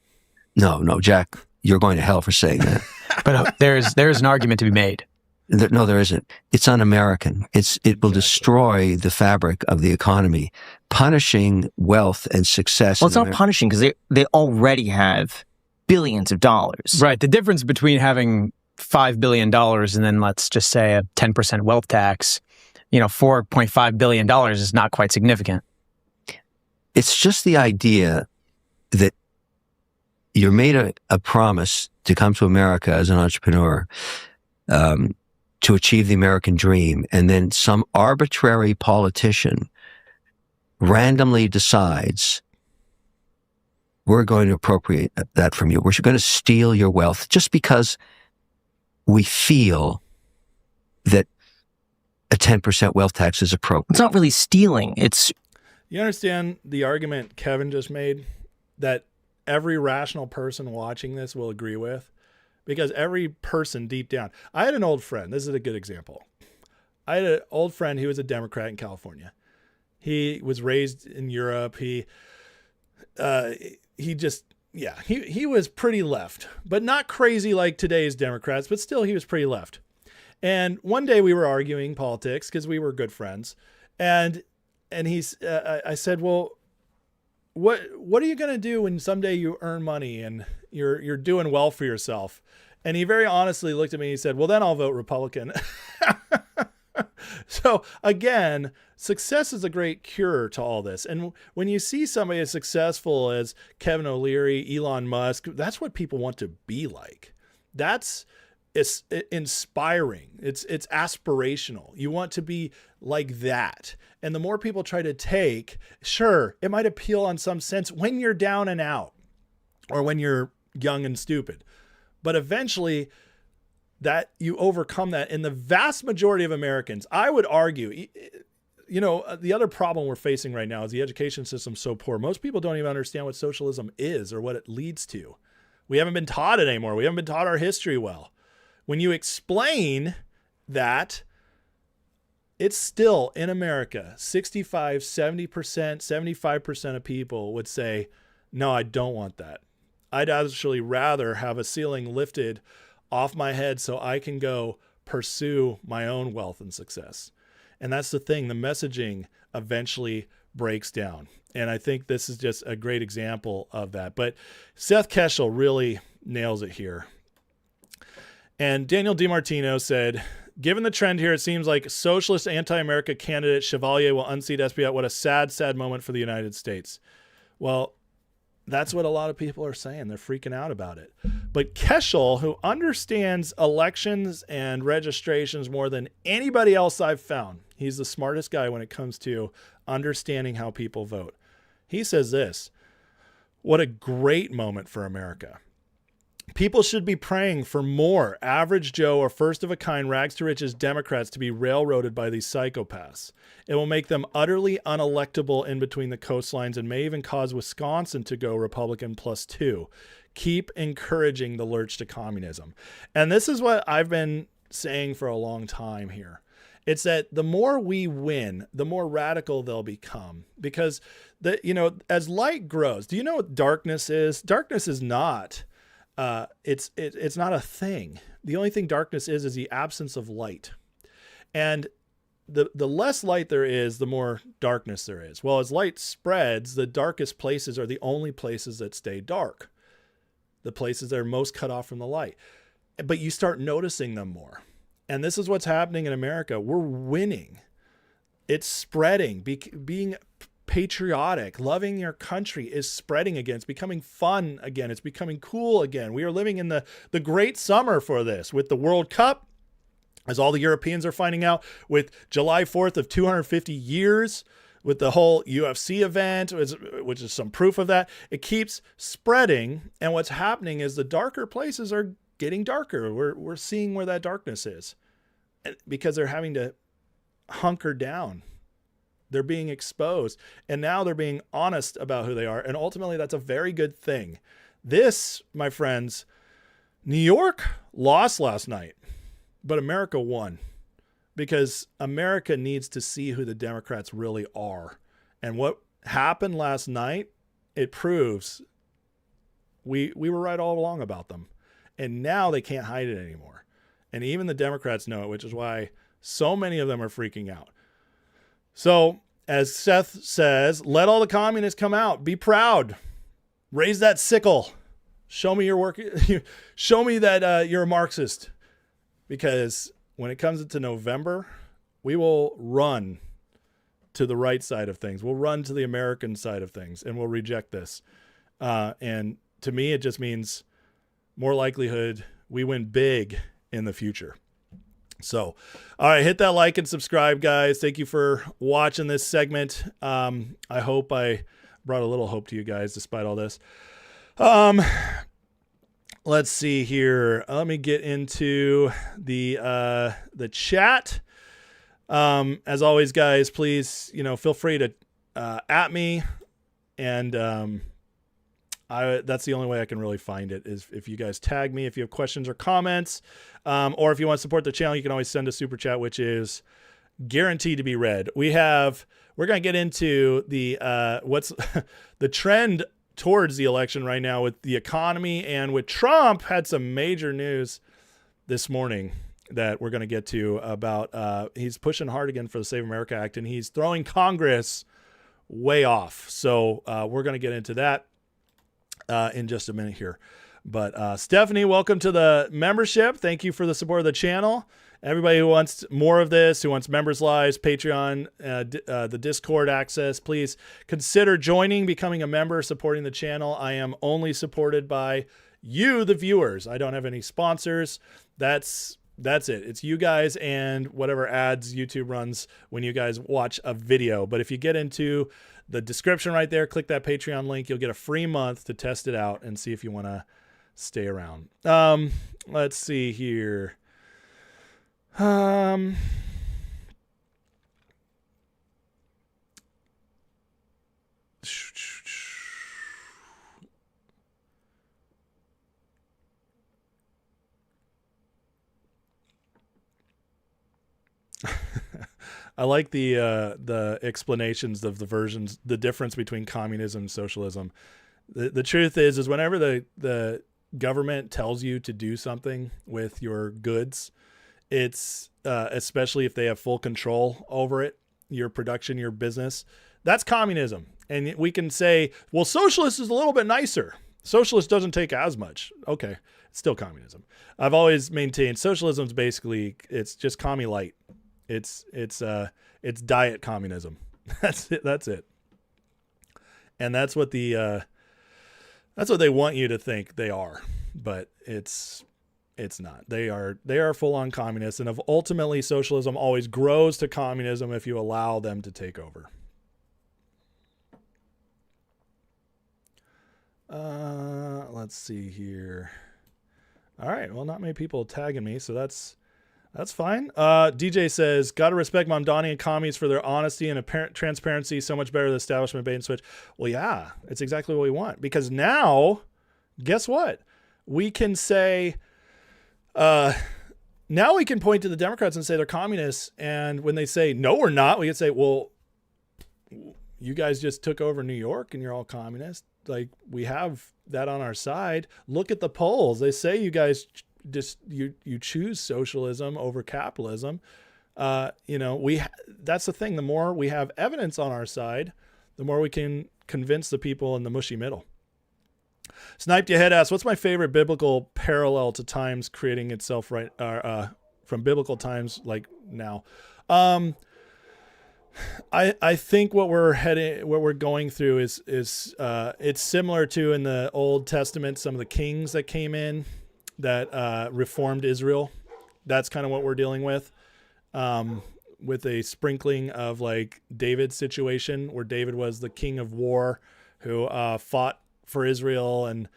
No, Jack, you're going to hell for saying that. But there's an argument to be made. No, there isn't. It's un-American. It will destroy the fabric of the economy, punishing wealth and success. Well, it's not punishing, because they already have billions of dollars. Right. The difference between having $5 billion and then, let's just say, a 10% wealth tax, $4.5 billion is not quite significant. It's just the idea that you're made a promise to come to America as an entrepreneur, to achieve the American dream, and then some arbitrary politician randomly decides, we're going to appropriate that from you. We're going to steal your wealth just because we feel that a 10% wealth tax is appropriate. It's not really stealing. You understand the argument Kevin just made that every rational person watching this will agree with? Because every person deep down, I had an old friend. This is a good example. I had an old friend who was a Democrat in California. He was raised in Europe. He was pretty left, but not crazy like today's Democrats, but still he was pretty left. And one day we were arguing politics because we were good friends. And I said, well, what are you going to do when someday you earn money and you're doing well for yourself? And he very honestly looked at me and he said, well, then I'll vote Republican. So again, success is a great cure to all this. And when you see somebody as successful as Kevin O'Leary, Elon Musk, that's what people want to be like. It's inspiring. It's aspirational. You want to be like that. And the more people try to take, sure, it might appeal in some sense when you're down and out or when you're young and stupid. But eventually that you overcome that. And the vast majority of Americans, I would argue, the other problem we're facing right now is the education system's so poor. Most people don't even understand what socialism is or what it leads to. We haven't been taught it anymore. We haven't been taught our history well. When you explain that, it's still in America, 65, 70%, 75% of people would say, no, I don't want that. I'd actually rather have a ceiling lifted off my head so I can go pursue my own wealth and success. And that's the thing. The messaging eventually breaks down. And I think this is just a great example of that. But Seth Keshel really nails it here. And Daniel DiMartino said, given the trend here, it seems like socialist anti-America candidate Chevalier will unseat Espaillat. What a sad, sad moment for the United States. Well, that's what a lot of people are saying. They're freaking out about it. But Keshel, who understands elections and registrations more than anybody else I've found, he's the smartest guy when it comes to understanding how people vote. He says this, what a great moment for America. People should be praying for more average Joe or first-of-a-kind rags-to-riches Democrats to be railroaded by these psychopaths. It will make them utterly unelectable in between the coastlines and may even cause Wisconsin to go Republican +2. Keep encouraging the lurch to communism. And this is what I've been saying for a long time here. It's that the more we win, the more radical they'll become. Because, as light grows, do you know what darkness is? Darkness is not... It's not a thing. The only thing darkness is the absence of light. And the less light there is, the more darkness there is. Well, as light spreads, the darkest places are the only places that stay dark. the places that are most cut off from the light. But you start noticing them more. And this is what's happening in America. We're winning. It's spreading. Being patriotic, loving your country is spreading again. It's becoming fun again. It's becoming cool again. We are living in the great summer for this with the World Cup, as all the Europeans are finding out, with July 4th of 250 years, with the whole UFC event, which is some proof of that. It keeps spreading. And what's happening is the darker places are getting darker. We're seeing where that darkness is, because they're having to hunker down. They're being exposed, and now they're being honest about who they are. And ultimately, that's a very good thing. This, my friends, New York lost last night, but America won, because America needs to see who the Democrats really are. And what happened last night, it proves we were right all along about them. And now they can't hide it anymore. And even the Democrats know it, which is why so many of them are freaking out. So, as Seth says, let all the communists come out. Be proud. Raise that sickle. Show me your work. Show me that you're a Marxist. Because when it comes into November, we will run to the right side of things. We'll run to the American side of things, and we'll reject this. And to me, it just means more likelihood we win big in the future. So, all right, hit that like and subscribe, guys. Thank you for watching this segment. I hope I brought a little hope to you guys despite all this. Let's see here. Let me get into the chat. As always, guys, please, feel free to at me, and that's the only way I can really find it, is if you guys tag me, if you have questions or comments, or if you want to support the channel, you can always send a super chat, which is guaranteed to be read. We're going to get into the what's the trend towards the election right now with the economy, and with Trump had some major news this morning that we're going to get to about he's pushing hard again for the Save America Act, and he's throwing Congress way off. So we're going to get into that in just a minute here. But Stephanie, welcome to the membership. Thank you for the support of the channel. Everybody who wants more of this, who wants members lives, Patreon, the Discord access, please consider joining, becoming a member, supporting the channel. I am only supported by you, the viewers. I don't have any sponsors. That's it. It's you guys and whatever ads YouTube runs when you guys watch a video. But if you get into the description right there, click that Patreon link. You'll get a free month to test it out and see if you want to stay around. Let's see here. I like the explanations of the versions, the difference between communism and socialism. The truth is whenever the government tells you to do something with your goods, it's especially if they have full control over it, your production, your business, that's communism. And we can say, well, socialist is a little bit nicer. Socialist doesn't take as much. Okay, it's still communism. I've always maintained socialism is basically, it's just commie light. It's diet communism. That's it. And that's what they want you to think they are, but it's not. They are full on communists, and ultimately socialism always grows to communism if you allow them to take over. Let's see here. All right. Well, not many people tagging me, so that's fine. DJ says, gotta respect Mamdani and commies for their honesty and apparent transparency. So much better than establishment bait and switch. Well, yeah, it's exactly what we want, because now, guess what? We can say, now we can point to the Democrats and say they're communists. And when they say, no, we're not, we can say, well, you guys just took over New York and you're all communist. Like, we have that on our side. Look at the polls. They say you guys you choose socialism over capitalism. That's the thing. The more we have evidence on our side, the more we can convince the people in the mushy middle. Sniped Your Head asks, what's my favorite biblical parallel to times creating itself from biblical times like now? I think what we're going through is it's similar to in the Old Testament, some of the kings that came in that reformed Israel. That's kind of what we're dealing with a sprinkling of like David's situation, where David was the king of war who fought for Israel, and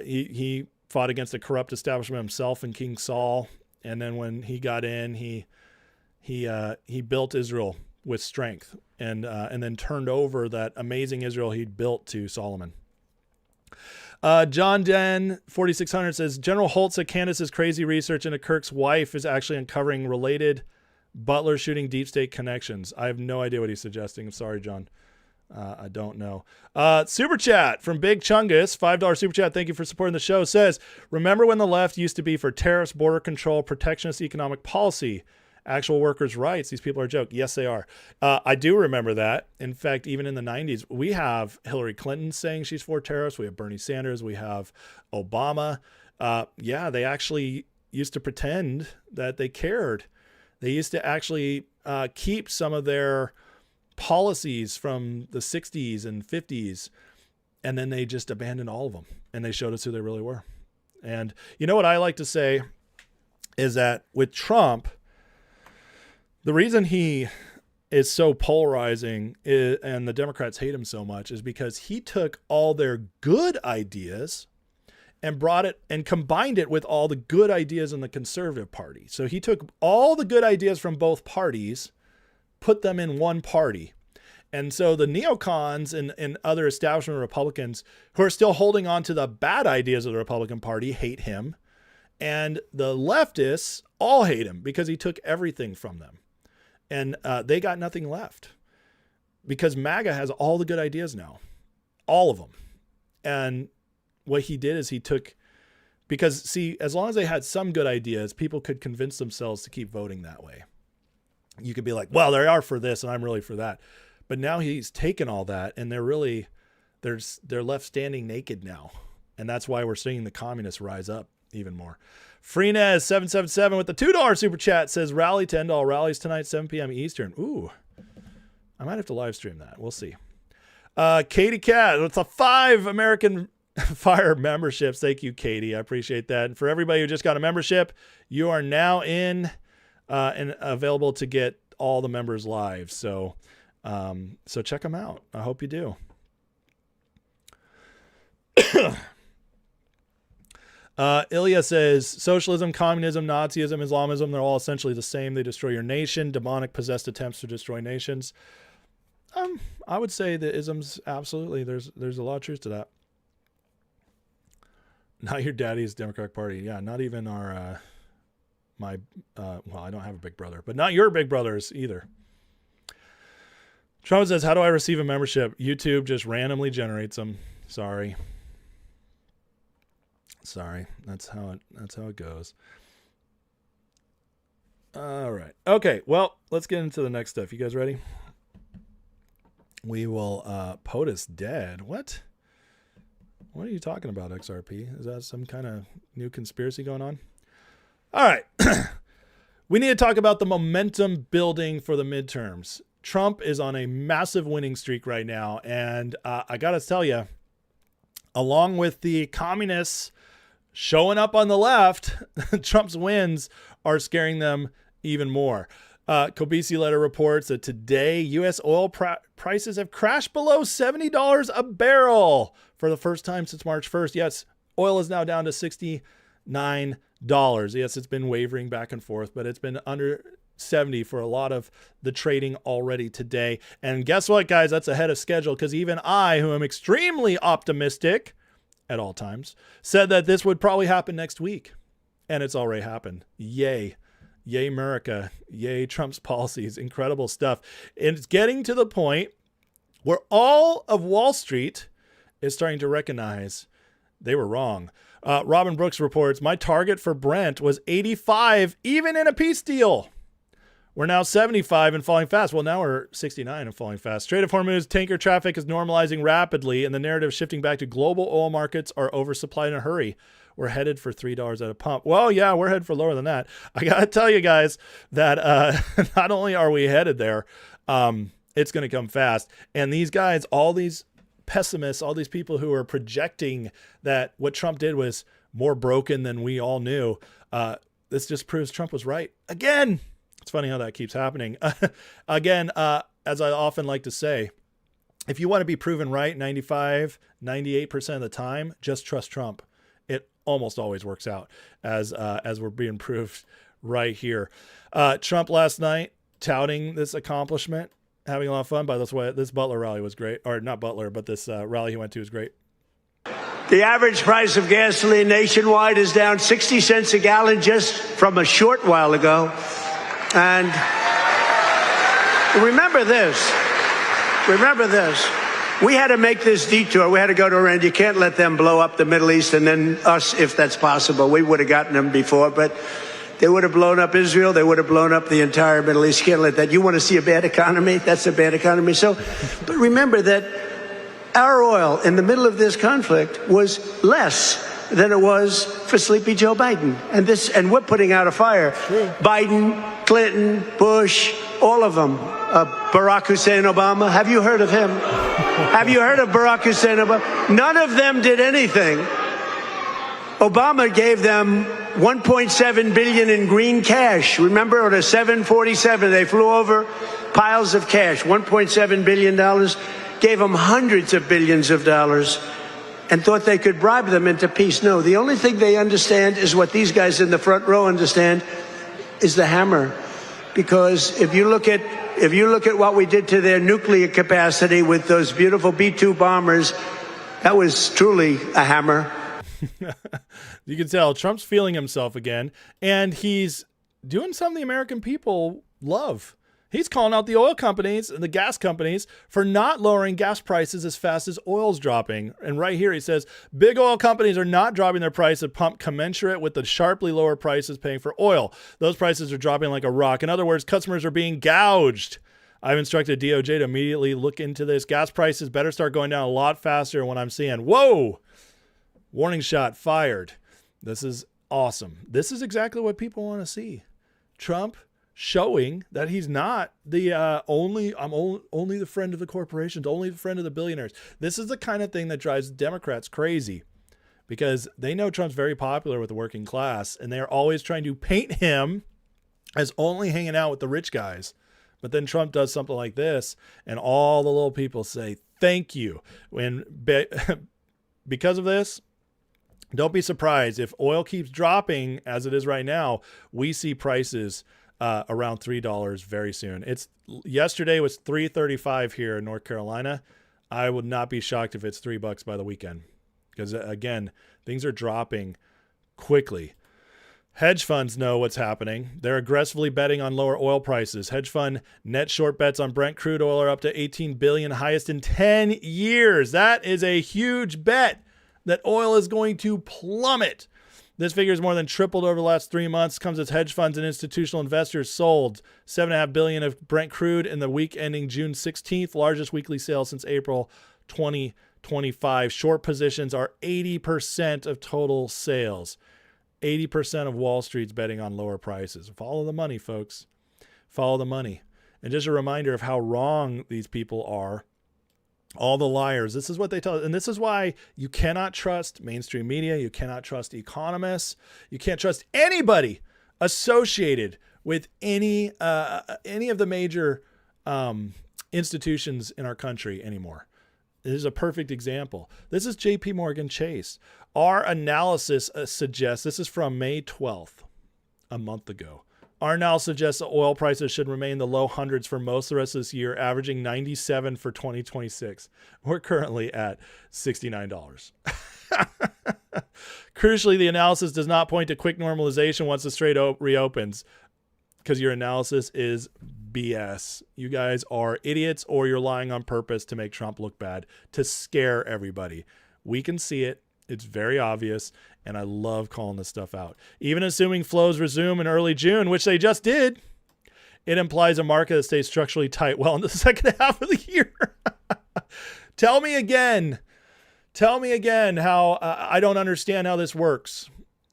he fought against a corrupt establishment himself and King Saul. And then when he got in, he built Israel with strength, and then turned over that amazing Israel he'd built to Solomon. John Den 4600 says, General Holt said Candace's crazy research into Kirk's wife is actually uncovering related Butler shooting deep state connections. I have no idea what he's suggesting. I'm sorry, John. I don't know. Super chat from Big Chungus, $5 super chat. Thank you for supporting the show. Says, remember when the left used to be for tariffs, border control, protectionist economic policy, actual workers' rights? These people are a joke. Yes, they are. I do remember that. In fact, even in the 90s, we have Hillary Clinton saying she's for tariffs. We have Bernie Sanders. We have Obama. Yeah, they actually used to pretend that they cared. They used to actually keep some of their policies from the 60s and 50s, and then they just abandoned all of them, and they showed us who they really were. And you know what I like to say is that with Trump, the reason he is so polarizing and the Democrats hate him so much is because he took all their good ideas and brought it and combined it with all the good ideas in the conservative party. So he took all the good ideas from both parties, put them in one party. And so the neocons and other establishment Republicans who are still holding on to the bad ideas of the Republican Party hate him. And the leftists all hate him because he took everything from them. And they got nothing left because MAGA has all the good ideas now, all of them. And what he did is he took, because see, as long as they had some good ideas, people could convince themselves to keep voting that way. You could be like, well, they are for this and I'm really for that. But now he's taken all that and they're left standing naked now. And that's why we're seeing the communists rise up even more. Freenez 777 with the $2 super chat says, rally to end all rallies tonight, 7 p.m. Eastern. Ooh, I might have to live stream that. We'll see. Katie Cat with the 5 American Fire memberships. Thank you, Katie. I appreciate that. And for everybody who just got a membership, you are now in and available to get all the members live. So check them out. I hope you do. Ilya says, socialism, communism, Nazism, Islamism, they're all essentially the same. They destroy your nation. Demonic possessed attempts to destroy nations. I would say the isms, absolutely. There's a lot of truth to that. Not your daddy's Democratic Party. Yeah, not even our, well, I don't have a big brother, but not your big brothers either. Trump says, how do I receive a membership? YouTube just randomly generates them. Sorry. That's how it goes. All right. Okay. Well, let's get into the next stuff. You guys ready? We will, POTUS dead. What are you talking about, XRP? Is that some kind of new conspiracy going on? All right. We need to talk about the momentum building for the midterms. Trump is on a massive winning streak right now. And I got to tell you, along with the communists showing up on the left, Trump's wins are scaring them even more. Kobisi letter reports that today U.S. oil prices have crashed below $70 a barrel for the first time since March 1st. Yes, oil is now down to $69. Yes, it's been wavering back and forth, but it's been under 70 for a lot of the trading already today. And guess what, guys? That's ahead of schedule because even I, who am extremely optimistic at all times, said that this would probably happen next week. And it's already happened. Yay. Yay, America. Yay, Trump's policies. Incredible stuff. And it's getting to the point where all of Wall Street is starting to recognize they were wrong. Robin Brooks reports, my target for Brent was 85, even in a peace deal. We're now 75 and falling fast. Well, now we're 69 and falling fast. Strait of Hormuz tanker traffic is normalizing rapidly, and the narrative shifting back to global oil markets are oversupplied in a hurry. We're headed for $3 at a pump. Well, yeah, we're headed for lower than that. I got to tell you guys that not only are we headed there, it's going to come fast. And these guys, all these pessimists, all these people who are projecting that what Trump did was more broken than we all knew, this just proves Trump was right. Again, it's funny how that keeps happening. Again, as I often like to say, if you want to be proven right 95, 98% of the time, just trust Trump. It almost always works out, as we're being proved right here. Trump last night touting this accomplishment, having a lot of fun. By the way, this Butler rally was great. Or not Butler, but this rally he went to was great. The average price of gasoline nationwide is down 60 cents a gallon just from a short while ago. And remember this. We had to make this detour. We had to go to Iran. You can't let them blow up the Middle East and then us, if that's possible. We would have gotten them before, but they would have blown up Israel. They would have blown up the entire Middle East. You can't let that. You want to see a bad economy? That's a bad economy. So, but remember that our oil in the middle of this conflict was less than it was for sleepy Joe Biden. And we're putting out a fire. Biden, Clinton, Bush, all of them. Barack Hussein Obama. Have you heard of him? Have you heard of Barack Hussein Obama? None of them did anything. Obama gave them $1.7 billion in green cash. Remember, on a 747, they flew over piles of cash, $1.7 billion, gave them hundreds of billions of dollars, and thought they could bribe them into peace. No, the only thing they understand is what these guys in the front row understand, is the hammer. Because if you look at what we did to their nuclear capacity with those beautiful B-2 bombers, that was truly a hammer. You can tell Trump's feeling himself again, and he's doing something the American people love. He's calling out the oil companies and the gas companies for not lowering gas prices as fast as oil's dropping. And right here he says, big oil companies are not dropping their price at pump commensurate with the sharply lower prices paying for oil. Those prices are dropping like a rock. In other words, customers are being gouged. I've instructed DOJ to immediately look into this. Gas prices better start going down a lot faster than what I'm seeing. Whoa! Warning shot fired. This is awesome. This is exactly what people want to see. Trump showing that he's not the only the friend of the corporations, only the friend of the billionaires. This is the kind of thing that drives Democrats crazy, because they know Trump's very popular with the working class, and they're always trying to paint him as only hanging out with the rich guys. But then Trump does something like this, and all the little people say, thank you. Because of this, don't be surprised if oil keeps dropping as it is right now. We see prices around $3 very soon. Yesterday was $3.35 here in North Carolina. I would not be shocked if it's $3 by the weekend, because again, things are dropping quickly. Hedge funds know what's happening. They're aggressively betting on lower oil prices. Hedge fund net short bets on Brent crude oil are up to 18 billion, highest in 10 years. That is a huge bet that oil is going to plummet. This figure has more than tripled over the last 3 months. Comes as hedge funds and institutional investors sold $7.5 billion of Brent crude in the week ending June 16th, largest weekly sale since April 2025. Short positions are 80% of total sales. 80% of Wall Street's betting on lower prices. Follow the money, folks. Follow the money. And just a reminder of how wrong these people are. All the liars. This is what they tell us. And this is why you cannot trust mainstream media. You cannot trust economists. You can't trust anybody associated with any of the major institutions in our country anymore. This is a perfect example. This is JP Morgan Chase. Our analysis suggests, this is from May 12th, a month ago. Our analysis suggests that oil prices should remain in the low hundreds for most of the rest of this year, averaging 97 for 2026. We're currently at $69. Crucially, the analysis does not point to quick normalization once the strait reopens, because your analysis is BS. You guys are idiots, or you're lying on purpose to make Trump look bad, to scare everybody. We can see it. It's very obvious, and I love calling this stuff out. Even assuming flows resume in early June, which they just did, it implies a market that stays structurally tight well in the second half of the year. Tell me again how I don't understand how this works.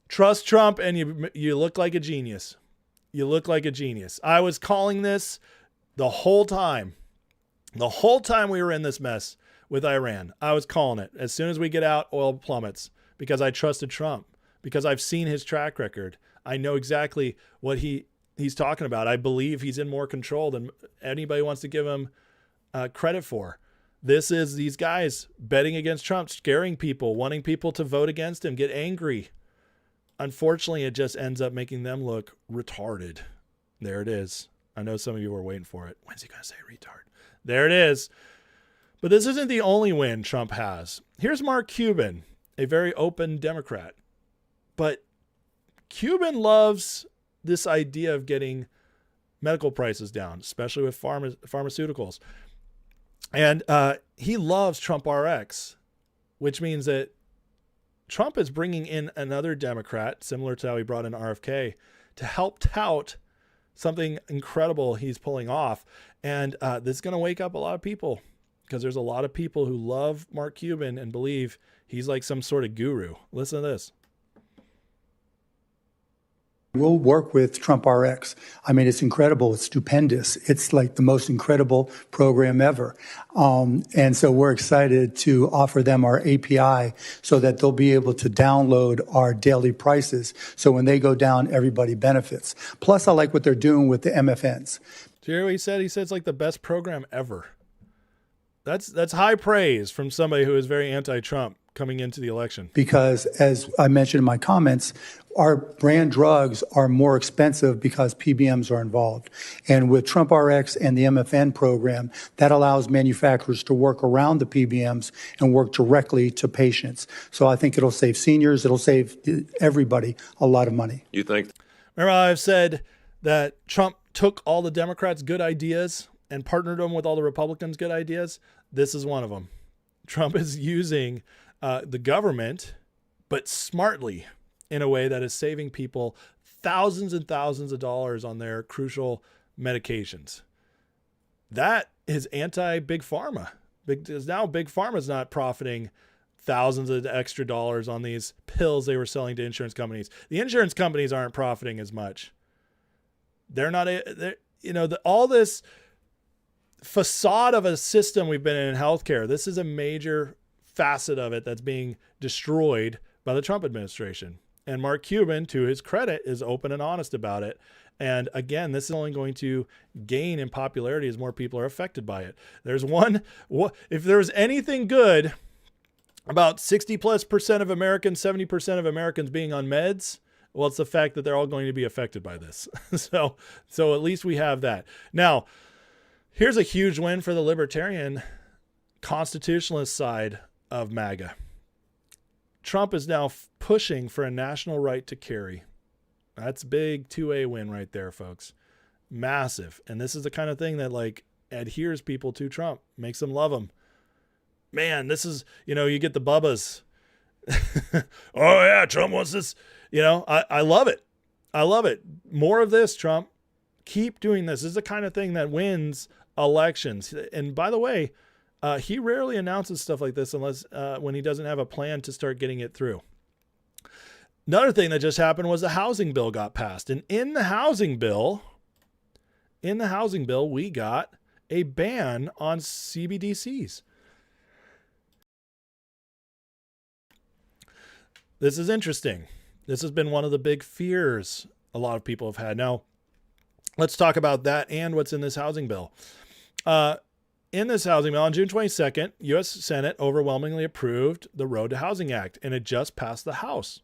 Trust Trump and you look like a genius. You look like a genius. I was calling this the whole time. The whole time we were in this mess with Iran, I was calling it. As soon as we get out, oil plummets, because I trusted Trump, because I've seen his track record. I know exactly what he's talking about. I believe he's in more control than anybody wants to give him credit for. This is these guys betting against Trump, scaring people, wanting people to vote against him, get angry. Unfortunately, it just ends up making them look retarded. There it is. I know some of you were waiting for it. When's he going to say retard? There it is. But this isn't the only win Trump has. Here's Mark Cuban, a very open Democrat. But Cuban loves this idea of getting medical prices down, especially with pharmaceuticals. And he loves Trump RX, which means that Trump is bringing in another Democrat, similar to how he brought in RFK, to help tout something incredible he's pulling off. And this is going to wake up a lot of people, because there's a lot of people who love Mark Cuban and believe he's like some sort of guru. Listen to this. We'll work with Trump RX. I mean, it's incredible. It's stupendous. It's like the most incredible program ever. And so we're excited to offer them our API so that they'll be able to download our daily prices. So when they go down, everybody benefits. Plus, I like what they're doing with the MFNs. Do you hear what he said? He said it's like the best program ever. That's high praise from somebody who is very anti-Trump coming into the election. Because as I mentioned in my comments, our brand drugs are more expensive because PBMs are involved. And with Trump RX and the MFN program, that allows manufacturers to work around the PBMs and work directly to patients. So I think it'll save seniors, it'll save everybody a lot of money. You think? Remember how I've said that Trump took all the Democrats' good ideas and partnered them with all the Republicans' good ideas? This is one of them. Trump is using the government, but smartly, in a way that is saving people thousands and thousands of dollars on their crucial medications. That is anti-Big Pharma. Because now Big Pharma is not profiting thousands of extra dollars on these pills they were selling to insurance companies. The insurance companies aren't profiting as much. They're not, all this facade of a system we've been in healthcare. This is a major facet of it that's being destroyed by the Trump administration. And Mark Cuban, to his credit, is open and honest about it. And again, this is only going to gain in popularity as more people are affected by it. If there was anything good about 60+% of Americans, 70% of Americans being on meds, well, it's the fact that they're all going to be affected by this. So at least we have that. Now, here's a huge win for the libertarian constitutionalist side of MAGA. Trump is now pushing for a national right to carry. That's big 2A win right there, folks. Massive. And this is the kind of thing that adheres people to Trump, makes them love him. Man, this is, you get the bubbas. Oh yeah, Trump wants this. I love it. I love it. More of this, Trump. Keep doing this. This is the kind of thing that wins elections. And by the way, he rarely announces stuff like this unless when he doesn't have a plan to start getting it through. Another thing that just happened was the housing bill got passed. And in the housing bill, we got a ban on CBDCs. This is interesting. This has been one of the big fears a lot of people have had. Now, let's talk about that and what's in this housing bill. In this housing bill, on June 22nd, U.S. Senate overwhelmingly approved the Road to Housing Act, and it just passed the House.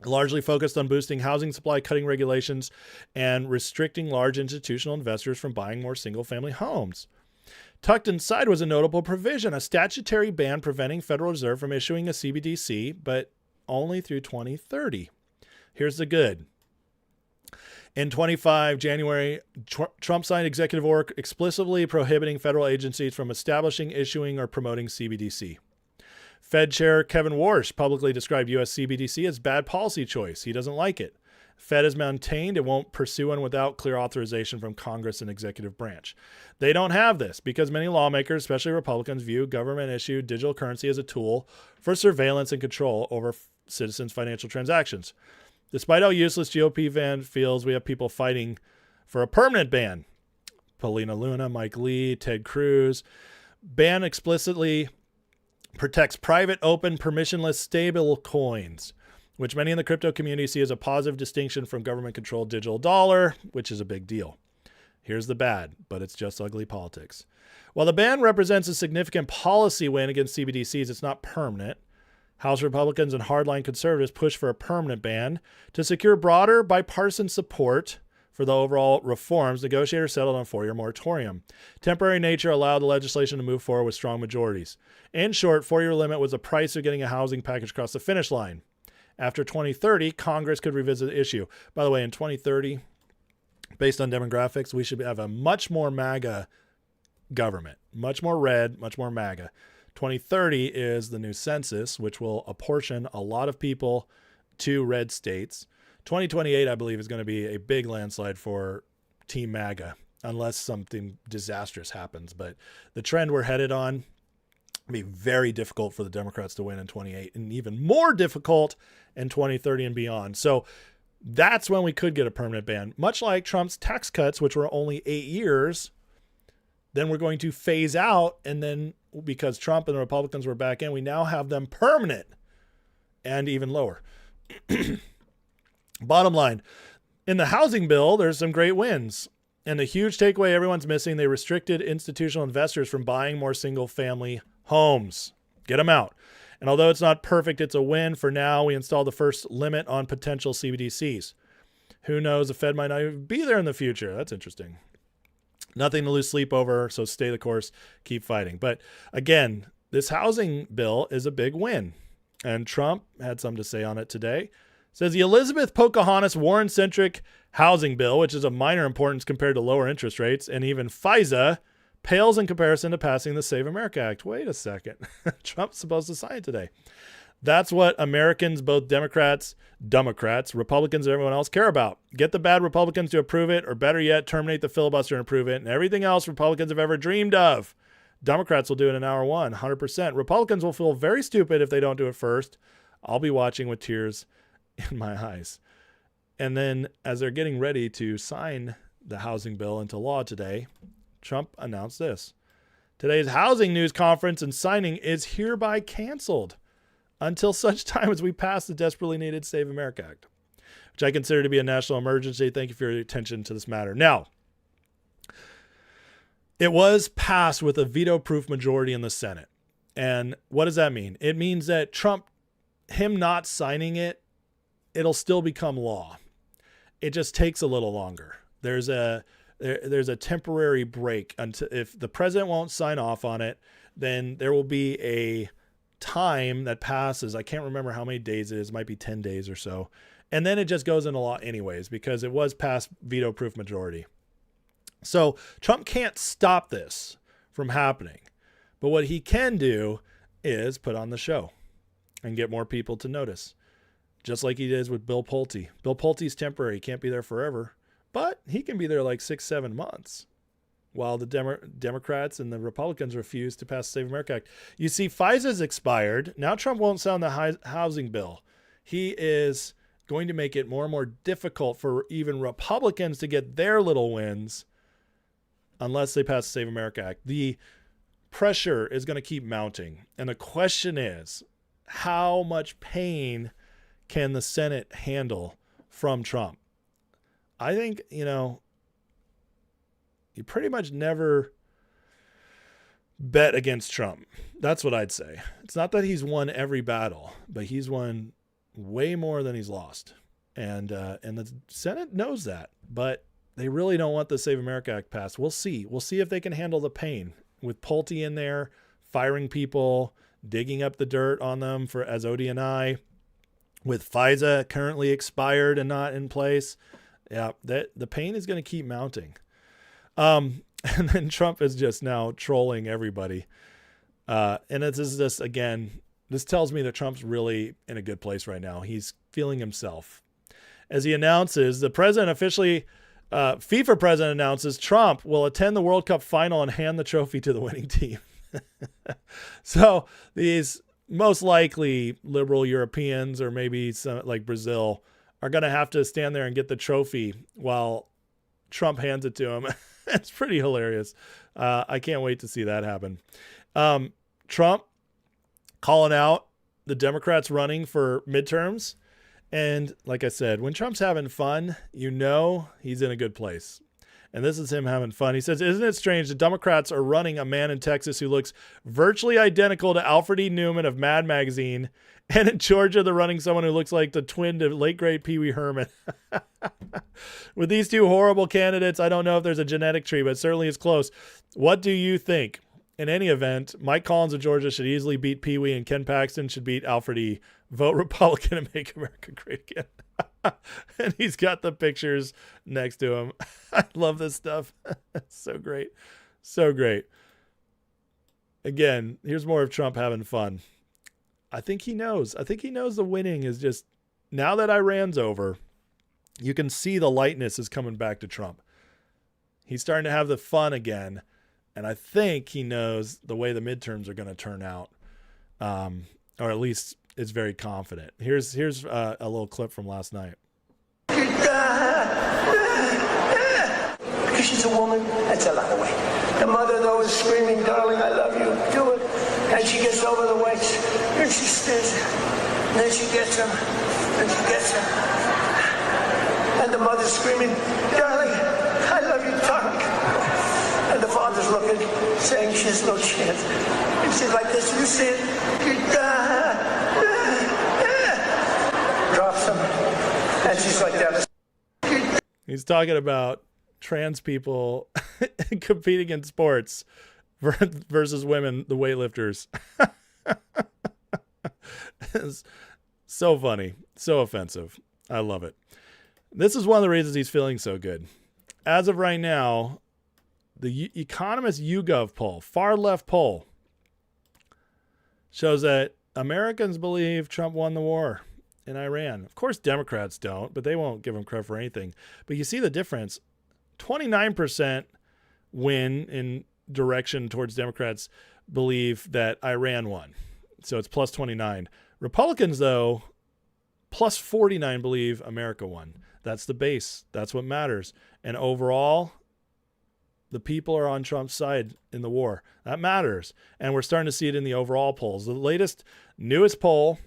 Largely focused on boosting housing supply, cutting regulations, and restricting large institutional investors from buying more single-family homes. Tucked inside was a notable provision, a statutory ban preventing Federal Reserve from issuing a CBDC, but only through 2030. Here's the good. In 25 January, Trump signed executive order explicitly prohibiting federal agencies from establishing, issuing, or promoting CBDC. Fed Chair Kevin Warsh publicly described U.S. CBDC as bad policy choice. He doesn't like it. Fed has maintained it won't pursue one without clear authorization from Congress and executive branch. They don't have this because many lawmakers, especially Republicans, view government-issued digital currency as a tool for surveillance and control over citizens' financial transactions. Despite how useless GOP van feels, we have people fighting for a permanent ban. Paulina Luna, Mike Lee, Ted Cruz. Ban explicitly protects private, open, permissionless stable coins, which many in the crypto community see as a positive distinction from government-controlled digital dollar, which is a big deal. Here's the bad, but it's just ugly politics. While the ban represents a significant policy win against CBDCs, it's not permanent. House Republicans and hardline conservatives push for a permanent ban to secure broader bipartisan support for the overall reforms. Negotiators settled on a 4-year moratorium. Temporary nature allowed the legislation to move forward with strong majorities. In short, 4-year limit was the price of getting a housing package across the finish line. After 2030, Congress could revisit the issue. By the way, in 2030, based on demographics, we should have a much more MAGA government, much more red, much more MAGA. 2030 is the new census, which will apportion a lot of people to red states. 2028, I believe, is going to be a big landslide for Team MAGA, unless something disastrous happens. But the trend we're headed on will be very difficult for the Democrats to win in 28, and even more difficult in 2030 and beyond. So that's when we could get a permanent ban, much like Trump's tax cuts, which were only 8 years. Then we're going to phase out, and then because Trump and the Republicans were back in, we now have them permanent and even lower. Bottom line, in the housing bill, there's some great wins. And the huge takeaway everyone's missing, they restricted institutional investors from buying more single-family homes. Get them out. And although it's not perfect, it's a win. For now, we installed the first limit on potential CBDCs. Who knows, the Fed might not even be there in the future. That's interesting. Nothing to lose sleep over, so stay the course, keep fighting. But again, this housing bill is a big win. And Trump had something to say on it today. Says the Elizabeth Pocahontas Warren-centric housing bill, which is of minor importance compared to lower interest rates, and even FISA, pales in comparison to passing the Save America Act. Wait a second. Trump's supposed to sign it today. That's what Americans, both Democrats, Republicans, and everyone else care about. Get the bad Republicans to approve it, or better yet, terminate the filibuster and approve it, and everything else Republicans have ever dreamed of. Democrats will do it in hour one, 100%. Republicans will feel very stupid if they don't do it first. I'll be watching with tears in my eyes. And then as they're getting ready to sign the housing bill into law today, Trump announced this. Today's housing news conference and signing is hereby canceled until such time as we pass the desperately needed Save America Act, which I consider to be a national emergency. Thank you for your attention to this matter. Now, it was passed with a veto-proof majority in the Senate. And what does that mean? It means that Trump, him not signing it, it'll still become law. It just takes a little longer. There's a temporary break until if the president won't sign off on it, then there will be a time that passes. I can't remember how many days it is. It might be 10 days or so. And then it just goes into law anyways, because it was passed veto-proof majority. So Trump can't stop this from happening. But what he can do is put on the show and get more people to notice. Just like he did with Bill Pulte. Bill Pulte's temporary. He can't be there forever. But he can be there like 6-7 months while the Democrats and the Republicans refuse to pass the Save America Act. You see, FISA's expired. Now Trump won't sign the housing bill. He is going to make it more and more difficult for even Republicans to get their little wins unless they pass the Save America Act. The pressure is going to keep mounting. And the question is, how much pain can the Senate handle from Trump? I think, you pretty much never bet against Trump. That's what I'd say. It's not that he's won every battle, but he's won way more than he's lost. And the Senate knows that, but they really don't want the Save America Act passed. We'll see. We'll see if they can handle the pain with Pulte in there, firing people, digging up the dirt on them as ODNI, with FISA currently expired and not in place. Yeah, the pain is going to keep mounting. And then Trump is just now trolling everybody. And this is just, again, this tells me that Trump's really in a good place right now. He's feeling himself. as he announces the president officially, FIFA president announces Trump will attend the World Cup final and hand the trophy to the winning team. So these most likely liberal Europeans or maybe some like Brazil are going to have to stand there and get the trophy while Trump hands it to him. It's pretty hilarious. I can't wait to see that happen. Trump calling out the Democrats running for midterms. And like I said, when Trump's having fun, you know he's in a good place. And this is him having fun. He says, isn't it strange the Democrats are running a man in Texas who looks virtually identical to Alfred E. Newman of Mad Magazine, and in Georgia they're running someone who looks like the twin to late great Pee Wee Herman. With these two horrible candidates, I don't know if there's a genetic tree, but certainly it's close. What do you think? In any event, Mike Collins of Georgia should easily beat Pee Wee, and Ken Paxton should beet Alfred E. Vote Republican and make America great again. And he's got the pictures next to him. I love this stuff. It's so great. So great. Again, here's more of Trump having fun. I think he knows. I think he knows the winning is just, now that Iran's over, you can see the lightness is coming back to Trump. He's starting to have the fun again. And I think he knows the way the midterms are going to turn out. Or at least is very confident. Here's a little clip from last night. Because she's a woman, that's a lot of weight. The mother, though, is screaming, darling, I love you, do it. And she gets over the weights, and she stays there. And then she gets him, and she gets him. And the mother's screaming, darling, I love you, darling. And the father's looking, saying she has no chance. And she's like this, you see it? Drops him, and she's like that. He's talking about trans people competing in sports versus women, the weightlifters. It's so funny, so offensive. I love it. This is one of the reasons he's feeling so good. As of right now, the Economist YouGov poll, far left poll, shows that Americans believe Trump won the war in Iran. Of course, Democrats don't, but they won't give him credit for anything. But you see the difference. 29% win in direction towards Democrats believe that Iran won. So it's plus 29. Republicans, though, plus 49 believe America won. That's the base. That's what matters. And overall, the people are on Trump's side in the war. That matters. And we're starting to see it in the overall polls. The latest, newest poll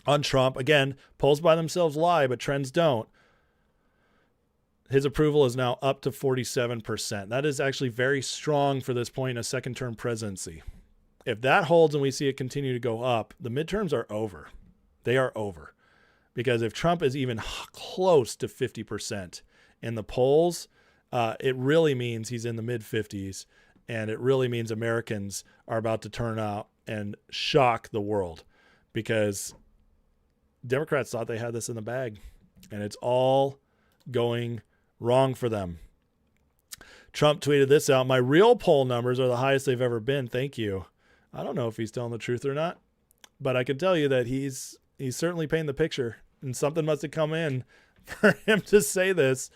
on Trump, again, polls by themselves lie, but trends don't. His approval is now up to 47%. That is actually very strong for this point in a second-term presidency. If that holds and we see it continue to go up, the midterms are over. They are over. Because if Trump is even close to 50% in the polls, it really means he's in the mid-50s, and it really means Americans are about to turn out and shock the world, because Democrats thought they had this in the bag, and it's all going wrong for them. Trump tweeted this out: "My real poll numbers are the highest they've ever been. Thank you." I don't know if he's telling the truth or not, but I can tell you that he's certainly painting the picture, and something must have come in for him to say this.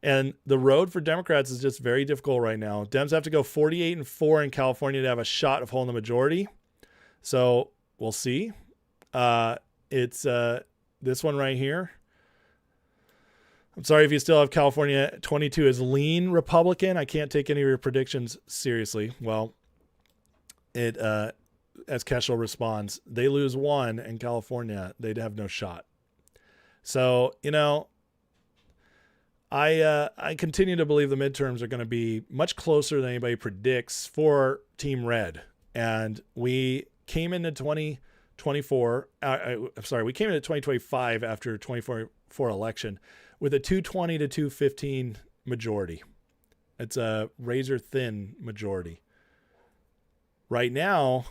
And the road for Democrats is just very difficult right now. Dems have to go 48-4 in California to have a shot of holding the majority. So we'll see. It's this one right here. I'm sorry if you still have California 22 as lean Republican. I can't take any of your predictions seriously. Well, as Keschel responds, they lose one in California, they'd have no shot. So, I continue to believe the midterms are going to be much closer than anybody predicts for Team Red. And we came into 2024. We came into 2025 after 2024 election with a 220 to 215 majority. It's a razor thin majority. Right now,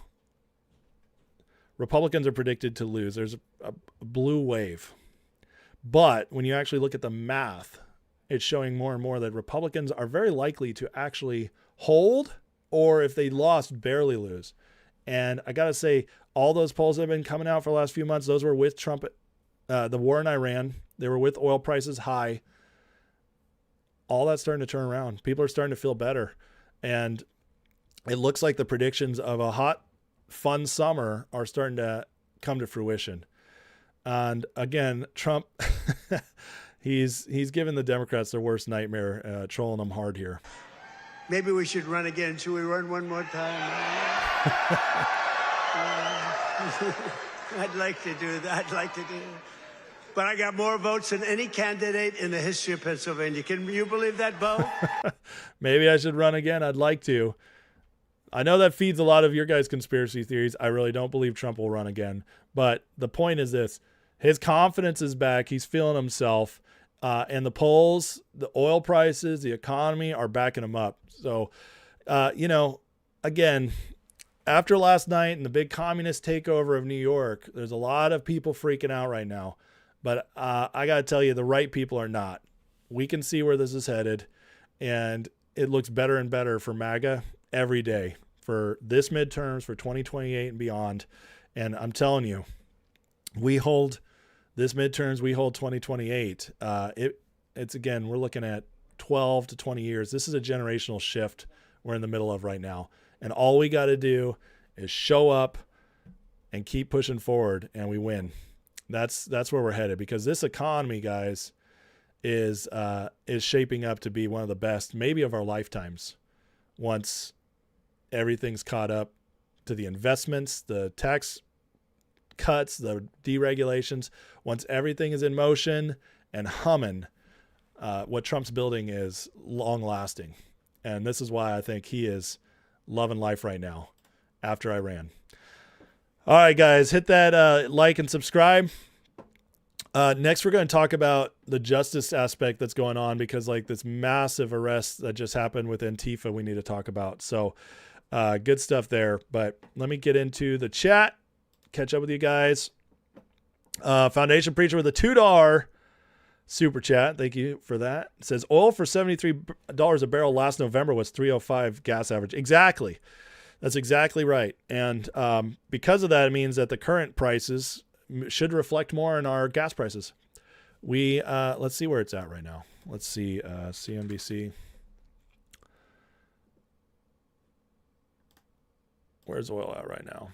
Republicans are predicted to lose. There's a blue wave. But when you actually look at the math, it's showing more and more that Republicans are very likely to actually hold, or if they lost, barely lose. And I got to say, all those polls that have been coming out for the last few months, those were with Trump the war in Iran. They were with oil prices high. All that's starting to turn around. People are starting to feel better. And it looks like the predictions of a hot, fun summer are starting to come to fruition. And again, Trump, he's given the Democrats their worst nightmare, trolling them hard here. Maybe we should run again. Should we run one more time? I'd like to do that. But I got more votes than any candidate in the history of Pennsylvania. Can you believe that, Bo? Maybe I should run again. I'd like to. I know that feeds a lot of your guys' conspiracy theories. I really don't believe Trump will run again. But the point is this. His confidence is back. He's feeling himself. And the polls, the oil prices, the economy are backing him up. So, again, after last night and the big communist takeover of New York, there's a lot of people freaking out right now. But I got to tell you, the right people are not. We can see where this is headed. And it looks better and better for MAGA every day for this midterms, for 2028 and beyond. And I'm telling you, we hold this midterms, we hold 2028. It's again, we're looking at 12 to 20 years. This is a generational shift we're in the middle of right now. And all we got to do is show up and keep pushing forward, and we win. That's where we're headed, because this economy, guys, is shaping up to be one of the best, maybe of our lifetimes, once everything's caught up to the investments, the tax cuts, the deregulations. Once everything is in motion and humming, what Trump's building is long lasting. And this is why I think he is loving life right now after Iran. All right, guys, hit that like and subscribe. Next, we're going to talk about the justice aspect that's going on, because like this massive arrest that just happened with Antifa, we need to talk about. So good stuff there. But let me get into the chat. Catch up with you guys. Foundation Preacher with a $2 super chat. Thank you for that. It says oil for $73 a barrel last November was $3.05 gas average. Exactly. That's exactly right. And because of that, it means that the current prices should reflect more in our gas prices. We let's see where it's at right now. Let's see CNBC. Where's oil at right now?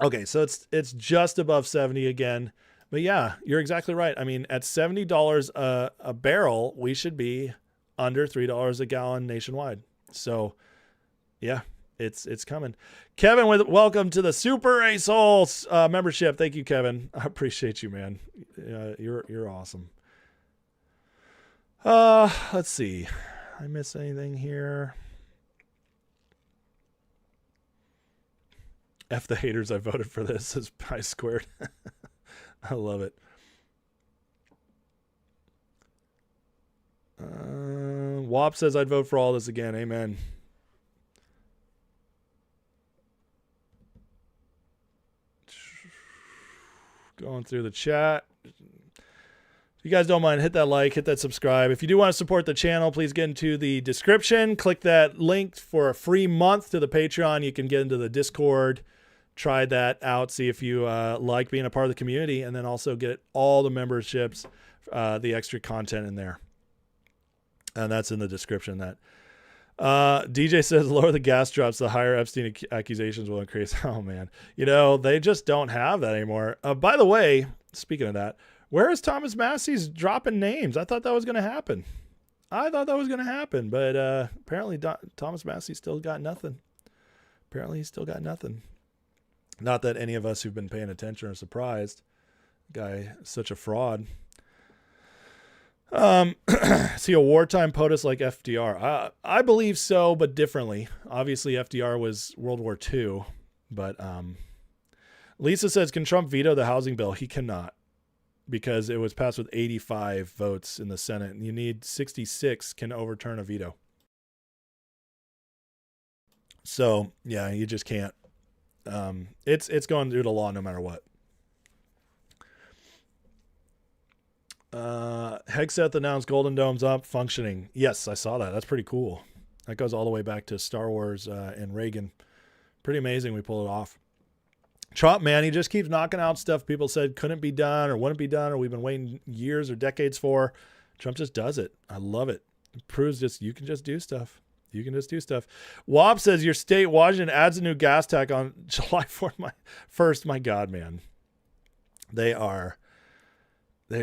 Okay, so it's just above 70 again. But yeah, you're exactly right. I mean, at $70 a barrel, we should be under $3 a gallon nationwide. So yeah, it's coming. Kevin, welcome to the Super A Soul membership. Thank you, Kevin. I appreciate you, man. You're awesome. Let's see. I miss anything here? F the haters, I voted for this as pi squared. I love it. WAP says I'd vote for all this again. Amen. Going through the chat. If you guys don't mind, hit that like, hit that subscribe. If you do want to support the channel, please get into the description. Click that link for a free month to the Patreon. You can get into the Discord. Try that out. See if you like being a part of the community, and then also get all the memberships, the extra content in there. And that's in the description. That DJ says lower the gas drops, the higher Epstein accusations will increase. Oh man, they just don't have that anymore. By the way, speaking of that, where is Thomas Massey's dropping names? I thought that was going to happen. But apparently Thomas Massey still got nothing. Apparently he's still got nothing. Not that any of us who've been paying attention are surprised. Guy, such a fraud. Is he a wartime POTUS like FDR? I believe so, but differently. Obviously, FDR was World War II. But Lisa says, can Trump veto the housing bill? He cannot, because it was passed with 85 votes in the Senate. And you need 66 can overturn a veto. So, yeah, you just can't. It's going through the law no matter what. Hegseth announced Golden Dome's up, functioning. Yes, I saw that. That's pretty cool. That goes all the way back to Star Wars and Reagan. Pretty amazing we pulled it off. Trump, man, he just keeps knocking out stuff people said couldn't be done or wouldn't be done or we've been waiting years or decades for. Trump just does it. I love it. It proves just you can just do stuff. You can just do stuff. WAP says your state, Washington, adds a new gas tax on July 1st. My God, man. They're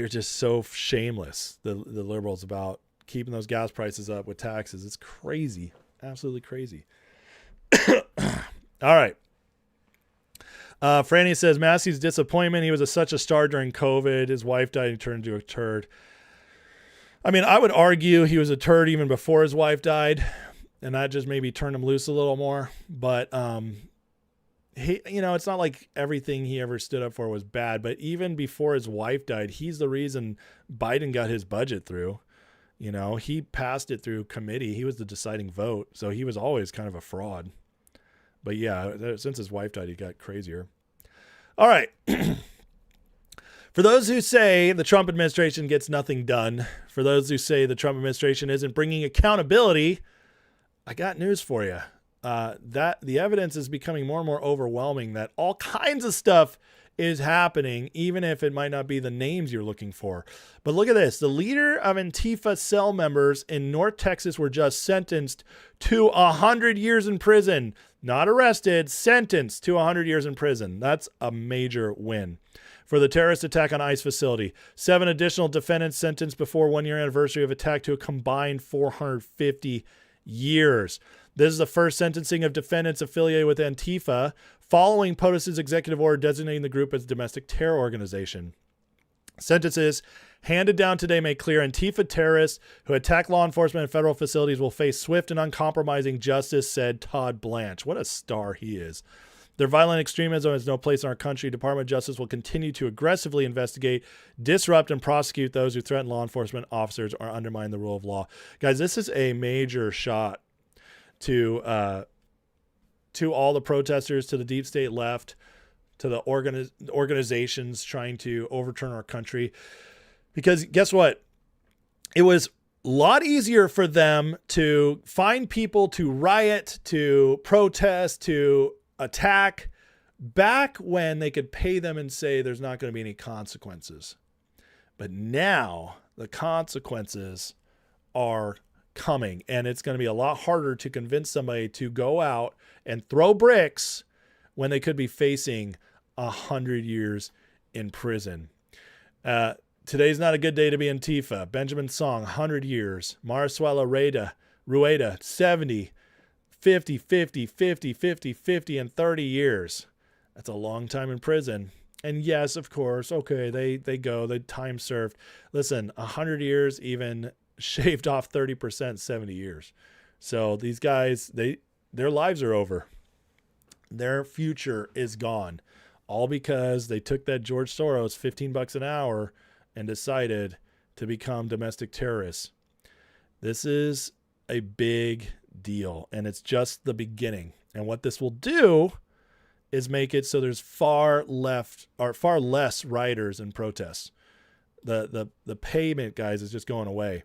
just so shameless, the liberals, about keeping those gas prices up with taxes. It's crazy. Absolutely crazy. All right. Franny says, Massey's disappointment. He was such a star during COVID. His wife died and he turned into a turd. I mean, I would argue he was a turd even before his wife died, and that just maybe turned him loose a little more. But, it's not like everything he ever stood up for was bad, but even before his wife died, he's the reason Biden got his budget through. He passed it through committee. He was the deciding vote. So he was always kind of a fraud. But yeah, since his wife died, he got crazier. All right. For those who say the Trump administration gets nothing done, for those who say the Trump administration isn't bringing accountability, I got news for you. That the evidence is becoming more and more overwhelming that all kinds of stuff is happening, even if it might not be the names you're looking for. But look at this. The leader of Antifa cell members in North Texas were just sentenced to 100 years in prison. Not arrested, sentenced to 100 years in prison. That's a major win. For the terrorist attack on ICE facility, 7 additional defendants sentenced before 1 year anniversary of attack to a combined 450 years. This is the first sentencing of defendants affiliated with Antifa following POTUS's executive order designating the group as a domestic terror organization. Sentences handed down today make clear Antifa terrorists who attack law enforcement and federal facilities will face swift and uncompromising justice, said Todd Blanche. What a star he is. Their violent extremism has no place in our country. Department of Justice will continue to aggressively investigate, disrupt, and prosecute those who threaten law enforcement officers or undermine the rule of law. Guys, this is a major shot to all the protesters, to the deep state left, to the organizations trying to overturn our country. Because guess what? It was a lot easier for them to find people to riot, to protest, to attack back when they could pay them and say there's not going to be any consequences. But now the consequences are coming, and it's going to be a lot harder to convince somebody to go out and throw bricks when they could be facing 100 years in prison. Today's not a good day to be Antifa. Benjamin Song, 100 years. Marisuela Rueda, 70, 50, 50, 50, 50, 50, and 30 years. That's a long time in prison. And yes, of course, okay, they go, the time served. Listen, 100 years, even shaved off 30%, 70 years. So these guys, their lives are over. Their future is gone. All because they took that George Soros $15 an hour and decided to become domestic terrorists. This is a big deal, and it's just the beginning. And what this will do is make it so there's far less rioters and protests. The payment, guys, is just going away.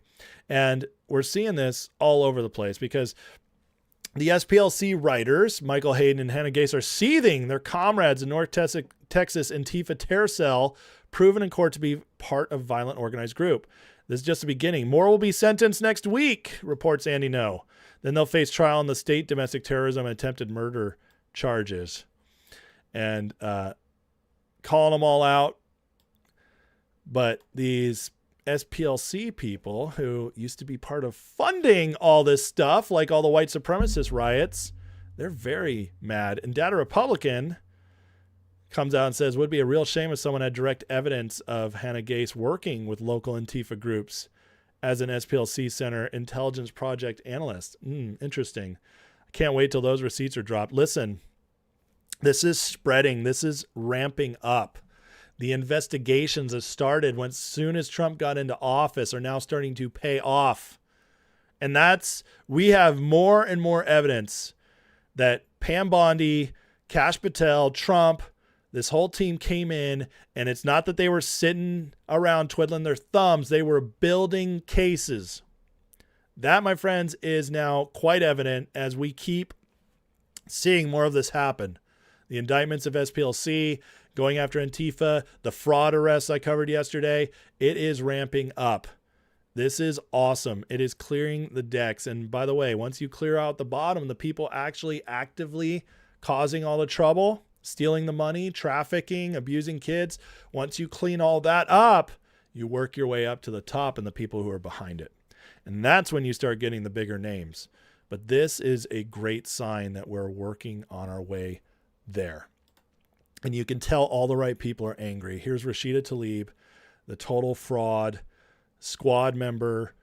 And we're seeing this all over the place because the SPLC writers, Michael Hayden and Hannah Gase, are seething their comrades in North Texas Antifa terror cell, proven in court to be part of violent organized group. This is just the beginning. More will be sentenced next week, reports Andy No. Then they'll face trial on the state domestic terrorism and attempted murder charges. And calling them all out. But these SPLC people who used to be part of funding all this stuff, like all the white supremacist riots, they're very mad. And Data Republican comes out and says, would be a real shame if someone had direct evidence of Hannah Gase working with local Antifa groups as an SPLC Center Intelligence Project analyst. Interesting. I can't wait till those receipts are dropped. Listen, this is spreading. This is ramping up. The investigations that started as soon as Trump got into office are now starting to pay off. And we have more and more evidence that Pam Bondi, Kash Patel, Trump, this whole team came in, and it's not that they were sitting around twiddling their thumbs. They were building cases. That, my friends, is now quite evident as we keep seeing more of this happen. The indictments of SPLC, going after Antifa, the fraud arrests I covered yesterday, it is ramping up. This is awesome. It is clearing the decks. And by the way, once you clear out the bottom, the people actually actively causing all the trouble, stealing the money, trafficking, abusing kids, once you clean all that up, you work your way up to the top and the people who are behind it. And that's when you start getting the bigger names. But this is a great sign that we're working on our way there. And you can tell all the right people are angry. Here's Rashida Tlaib, the total fraud, squad member,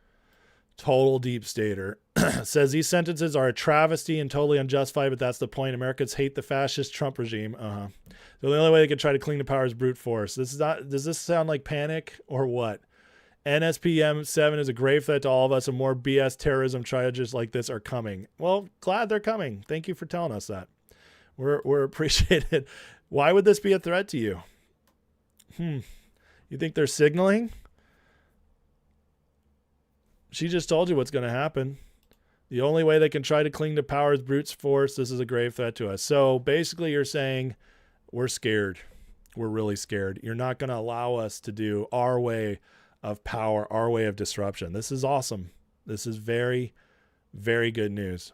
total deep stater, says these sentences are a travesty and totally unjustified, but that's the point. Americans hate the fascist Trump regime. So the only way they could try to clean the power is brute force. This is not. Does this sound like panic or what? NSPM 7 is a grave threat to all of us, and more BS terrorism charges like this are coming. Well, glad they're coming. Thank you for telling us that. We're appreciated. Why would this be a threat to you? You think they're signaling? She just told you what's going to happen. The only way they can try to cling to power is brute force. This is a grave threat to us. So basically you're saying we're scared. We're really scared. You're not going to allow us to do our way of power, our way of disruption. This is awesome. This is very, very good news.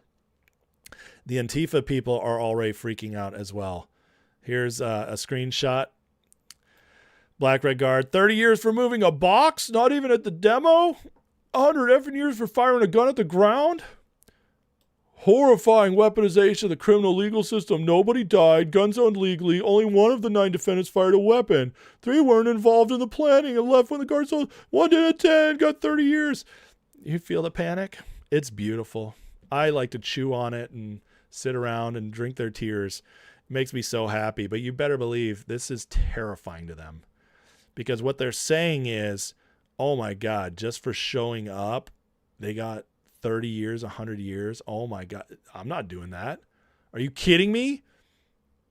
The Antifa people are already freaking out as well. Here's a screenshot. Black Red Guard, 30 years for moving a box? Not even at the demo? 100 effing years for firing a gun at the ground? Horrifying weaponization of the criminal legal system. Nobody died. Guns owned legally. Only one of the 9 defendants fired a weapon. 3 weren't involved in the planning and left when the guards told 1 did at 10, got 30 years. You feel the panic? It's beautiful. I like to chew on it and sit around and drink their tears. It makes me so happy. But you better believe this is terrifying to them. Because what they're saying is, oh my God, just for showing up, they got 30 years, 100 years. Oh my God, I'm not doing that. Are you kidding me?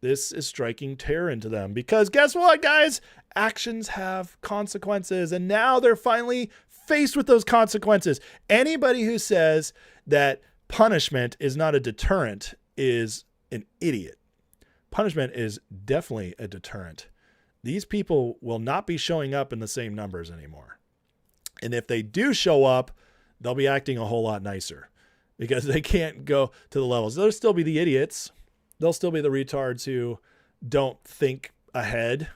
This is striking terror into them because guess what, guys? Actions have consequences, and now they're finally faced with those consequences. Anybody who says that punishment is not a deterrent is an idiot. Punishment is definitely a deterrent. These people will not be showing up in the same numbers anymore. And if they do show up, they'll be acting a whole lot nicer because they can't go to the levels. There'll still be the idiots. They'll still be the retards who don't think ahead,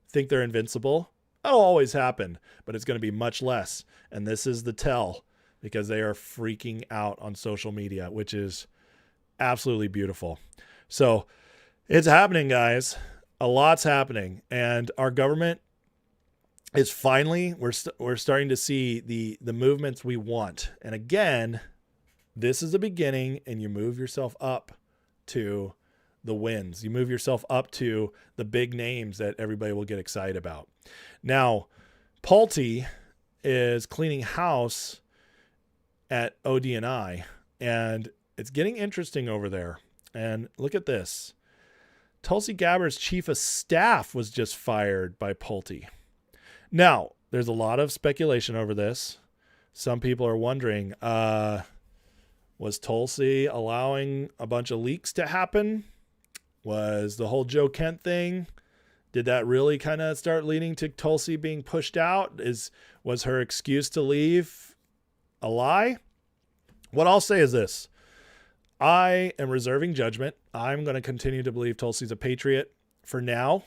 think they're invincible. That'll always happen, but it's going to be much less. And this is the tell because they are freaking out on social media, which is absolutely beautiful. So it's happening, guys. A lot's happening. And our government is finally, we're starting to see the movements we want. And again, this is the beginning, and you move yourself up to the wins. You move yourself up to the big names that everybody will get excited about. Now, Pulte is cleaning house at ODNI, and it's getting interesting over there. And look at this. Tulsi Gabbard's chief of staff was just fired by Pulte. Now, there's a lot of speculation over this. Some people are wondering, was Tulsi allowing a bunch of leaks to happen? Was the whole Joe Kent thing, did that really kind of start leading to Tulsi being pushed out? Was her excuse to leave a lie? What I'll say is this. I am reserving judgment. I'm going to continue to believe Tulsi's a patriot for now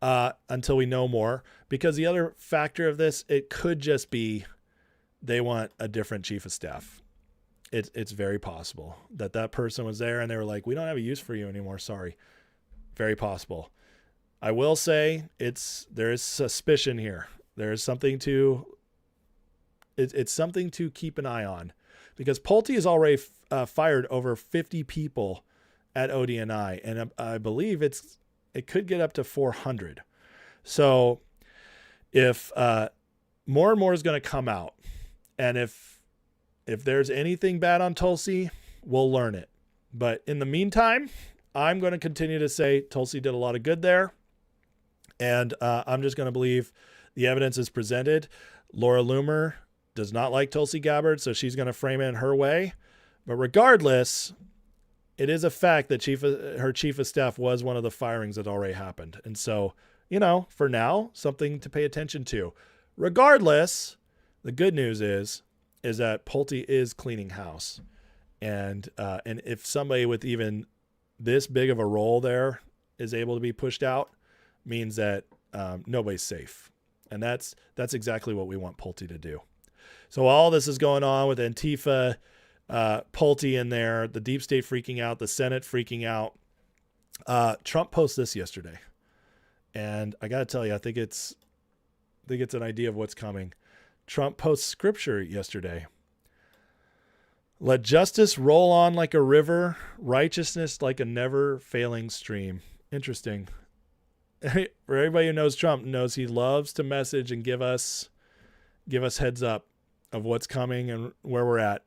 until we know more. Because the other factor of this, it could just be they want a different chief of staff. It's very possible that person was there and they were like, we don't have a use for you anymore. Sorry. Very possible. I will say there is suspicion here. There is something it's something to keep an eye on because Pulte has already fired over 50 people at ODNI. And I believe it could get up to 400. So if more and more is going to come out, and if there's anything bad on Tulsi, we'll learn it. But in the meantime, I'm going to continue to say Tulsi did a lot of good there. And I'm just going to believe the evidence is presented. Laura Loomer does not like Tulsi Gabbard, so she's going to frame it in her way. But regardless, it is a fact that her chief of staff was one of the firings that already happened. And so, for now, something to pay attention to. Regardless, the good news is that Pulte is cleaning house. And if somebody with even this big of a role there is able to be pushed out, means that nobody's safe. And that's exactly what we want Pulte to do. So all this is going on with Antifa, Pulte in there, the deep state freaking out, the Senate freaking out. Trump posted this yesterday, and I got to tell you, I think it's an idea of what's coming. Trump posts scripture yesterday. Let justice roll on like a river, righteousness like a never failing stream. Interesting. For everybody who knows Trump knows he loves to message and give us heads up of what's coming and where we're at.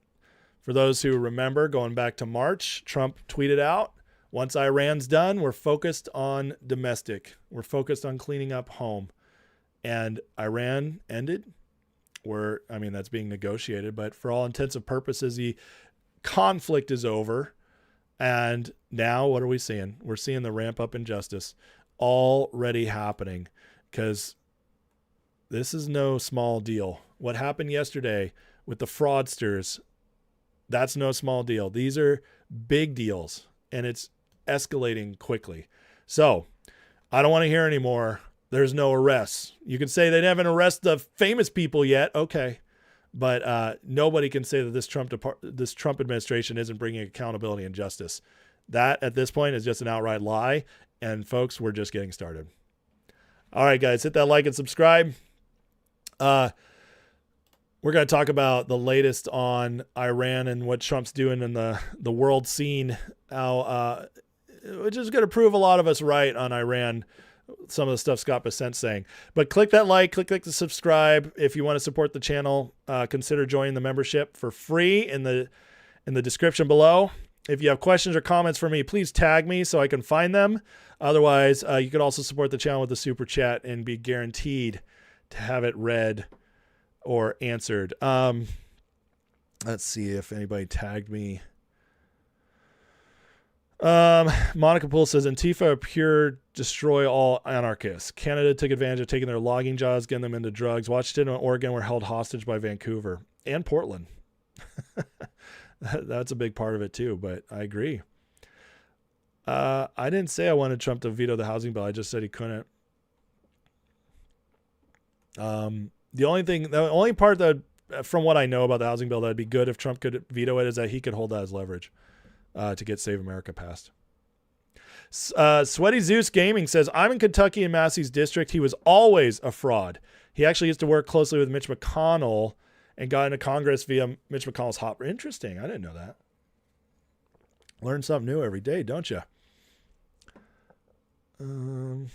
For those who remember, going back to March, Trump tweeted out, once Iran's done, we're focused on domestic. We're focused on cleaning up home. And Iran ended. That's being negotiated, but for all intents and purposes, the conflict is over. And now what are we seeing? We're seeing the ramp up in justice already happening, because this is no small deal. What happened yesterday with the fraudsters, that's no small deal. These are big deals, and it's escalating quickly. So I don't want to hear anymore. There's no arrests. You can say they haven't arrested the famous people yet. Okay. But nobody can say that this Trump administration isn't bringing accountability and justice. That at this point is just an outright lie. And folks, we're just getting started. All right, guys, hit that like and subscribe. We're going to talk about the latest on Iran and what Trump's doing in the world scene. Which is going to prove a lot of us right on Iran. Some of the stuff Scott Bessent's saying. But click that like, click the subscribe. If you want to support the channel, consider joining the membership for free in the description below. If you have questions or comments for me, please tag me so I can find them. Otherwise, you can also support the channel with a super chat and be guaranteed to have it read or answered. Let's see if anybody tagged me. Monica Poole says, Antifa are pure destroy all anarchists. Canada took advantage of taking their logging jobs, getting them into drugs. Washington and Oregon were held hostage by Vancouver and Portland. That's a big part of it too, but I agree. I didn't say I wanted Trump to veto the housing bill. I just said he couldn't. The only part that, from what I know about the housing bill, that'd be good if Trump could veto it is that he could hold that as leverage. To get Save America passed. Sweaty Zeus Gaming says, I'm in Kentucky in Massey's district. He was always a fraud. He actually used to work closely with Mitch McConnell and got into Congress via Mitch McConnell's hopper. Interesting. I didn't know that. Learn something new every day, don't you? A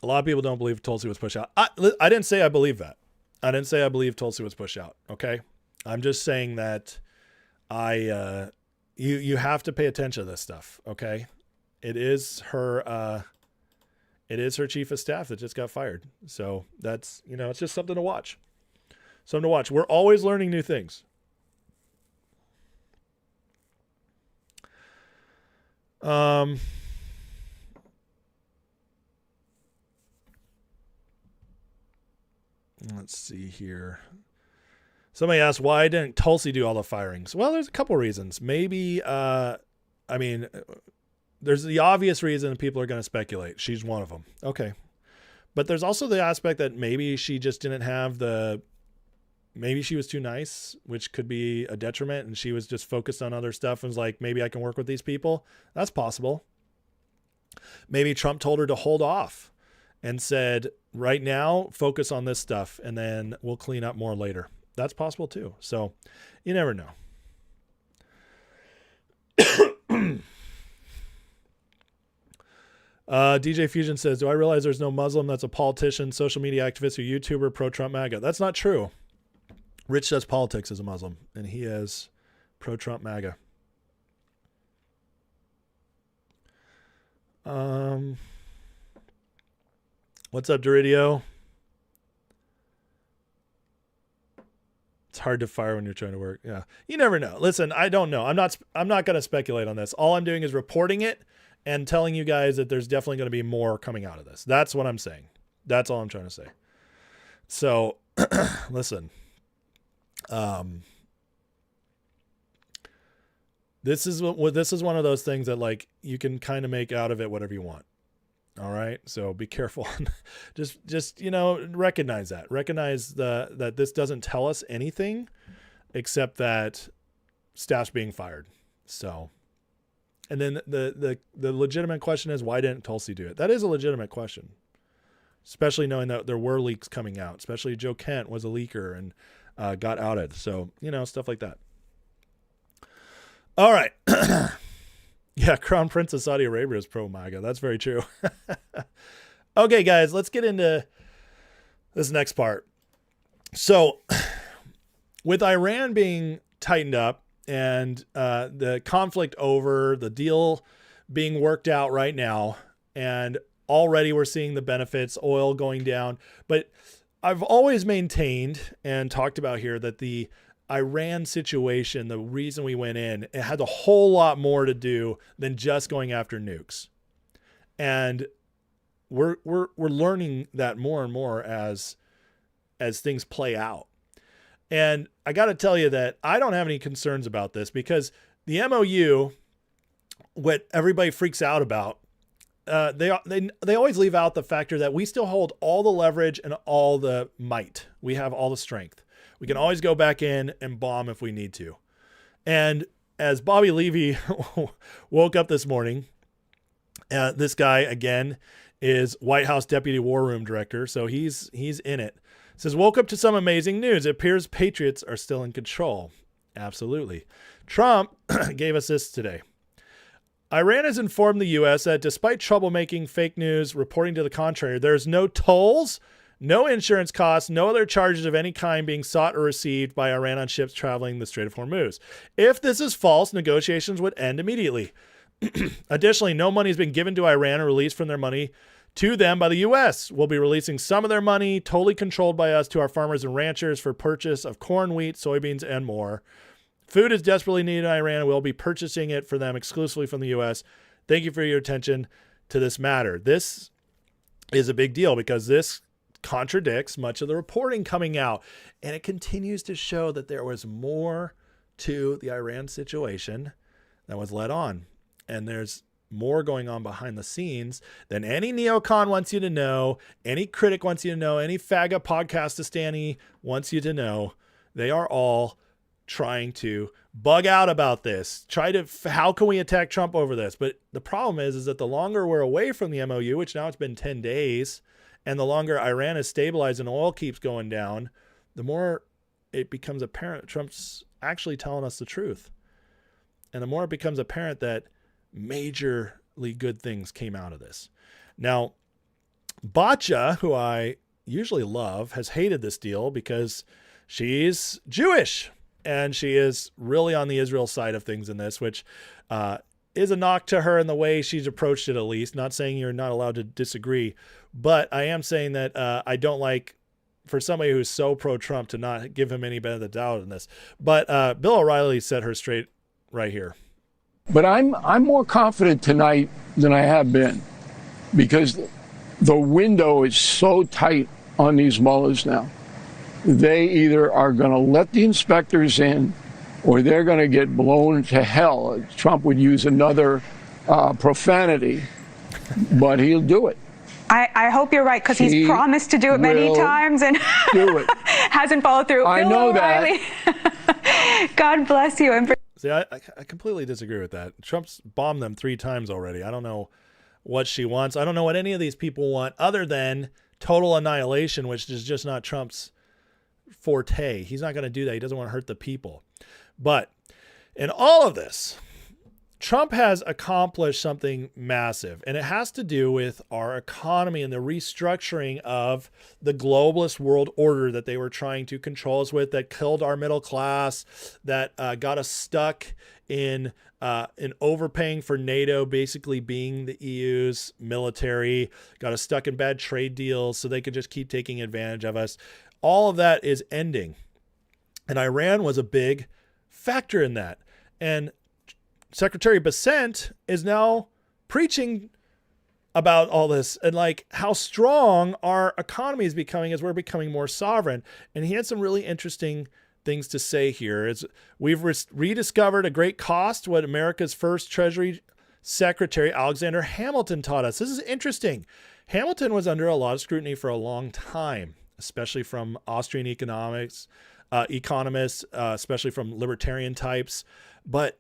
lot of people don't believe Tulsi was pushed out. I didn't say I believe that. I didn't say I believe Tulsi was pushed out. Okay. I'm just saying that you have to pay attention to this stuff. Okay. It is her chief of staff that just got fired. So that's, it's just something to watch. Something to watch. We're always learning new things. Let's see here. Somebody asked, why didn't Tulsi do all the firings? Well, there's a couple reasons. Maybe, there's the obvious reason people are going to speculate. She's one of them. Okay. But there's also the aspect that maybe she just didn't have maybe she was too nice, which could be a detriment. And she was just focused on other stuff and was like, maybe I can work with these people. That's possible. Maybe Trump told her to hold off and said, right now, focus on this stuff, and then we'll clean up more later. That's possible too. So you never know. DJ Fusion says, do I realize there's no Muslim that's a politician, social media activist, or YouTuber pro-Trump MAGA? That's not true. Rich Does Politics is a Muslim, and he is pro-Trump MAGA. What's up, Doridio? It's hard to fire when you're trying to work. Yeah. You never know. Listen, I don't know. I'm not going to speculate on this. All I'm doing is reporting it and telling you guys that there's definitely going to be more coming out of this. That's what I'm saying. That's all I'm trying to say. So, listen. This is one of those things that like you can kind of make out of it whatever you want. All right. So be careful. just, recognize that. Recognize that this doesn't tell us anything except that staff's being fired. So, and then the legitimate question is, why didn't Tulsi do it? That is a legitimate question, especially knowing that there were leaks coming out, especially Joe Kent was a leaker and got outed. So, stuff like that. All right. Yeah, Crown Prince of Saudi Arabia is pro-MAGA. That's very true. Okay, guys, let's get into this next part. So, with Iran being tightened up and the conflict over, the deal being worked out right now, and already we're seeing the benefits, oil going down. But I've always maintained and talked about here that the Iran situation, the reason we went in, it had a whole lot more to do than just going after nukes. And we're learning that more and more as things play out. And I got to tell you that I don't have any concerns about this, because the MOU, what everybody freaks out about, they always leave out the factor that we still hold all the leverage and all the might. We have all the strength. We can always go back in and bomb if we need to. And as Bobby Levy woke up this morning, this guy, again, is White House Deputy War Room Director, so he's in it. Says, woke up to some amazing news. It appears patriots are still in control. Absolutely. Trump gave us this today. Iran has informed the U.S. that despite troublemaking fake news reporting to the contrary, there's no tolls, no insurance costs, no other charges of any kind being sought or received by Iran on ships traveling the Strait of Hormuz. If this is false, negotiations would end immediately. Additionally, no money has been given to Iran or released from their money to them by the U.S. We'll be releasing some of their money, totally controlled by us, to our farmers and ranchers for purchase of corn, wheat, soybeans, and more. Food is desperately needed in Iran, and we'll be purchasing it for them exclusively from the U.S. Thank you for your attention to this matter. This is a big deal because this contradicts much of the reporting coming out, and it continues to show that there was more to the Iran situation that was let on, and there's more going on behind the scenes than any neocon wants you to know, any critic wants you to know, any faggot podcastistani wants you to know. They are all trying to bug out about this, how can we attack Trump over this? But the problem is that the longer we're away from the MOU, which now it's been 10 days, and the longer Iran is stabilized and oil keeps going down, the more it becomes apparent Trump's actually telling us the truth. And the more it becomes apparent that majorly good things came out of this. Now, Batya, who I usually love, has hated this deal because she's Jewish and she is really on the Israel side of things in this, which is a knock to her in the way she's approached it, at least. Not saying you're not allowed to disagree, but I am saying that I don't like, for somebody who's so pro-Trump, to not give him any benefit of the doubt in this. But Bill O'Reilly set her straight right here. But I'm more confident tonight than I have been, because the window is so tight on these mullahs now. They either are going to let the inspectors in, or they're going to get blown to hell. Trump would use another profanity, but he'll do it. I hope you're right, because he's promised to do it many times and do it. hasn't followed through. I Bill know O'Reilly. that. God bless you. See, I completely disagree with that. Trump's bombed them 3 times already. I don't know what she wants. I don't know what any of these people want other than total annihilation, which is just not Trump's forte. He's not going to do that. He doesn't want to hurt the people. But in all of this, Trump has accomplished something massive, and it has to do with our economy and the restructuring of the globalist world order that they were trying to control us with, that killed our middle class, that got us stuck in overpaying for NATO, basically being the EU's military, got us stuck in bad trade deals so they could just keep taking advantage of us. All of that is ending. And Iran was a big factor in that. And Secretary Bessent is now preaching about all this and like how strong our economy is becoming as we're becoming more sovereign. And he had some really interesting things to say here. We've rediscovered at great cost what America's first Treasury Secretary Alexander Hamilton taught us. This is interesting. Hamilton was under a lot of scrutiny for a long time, especially from Austrian economists, especially from libertarian types. But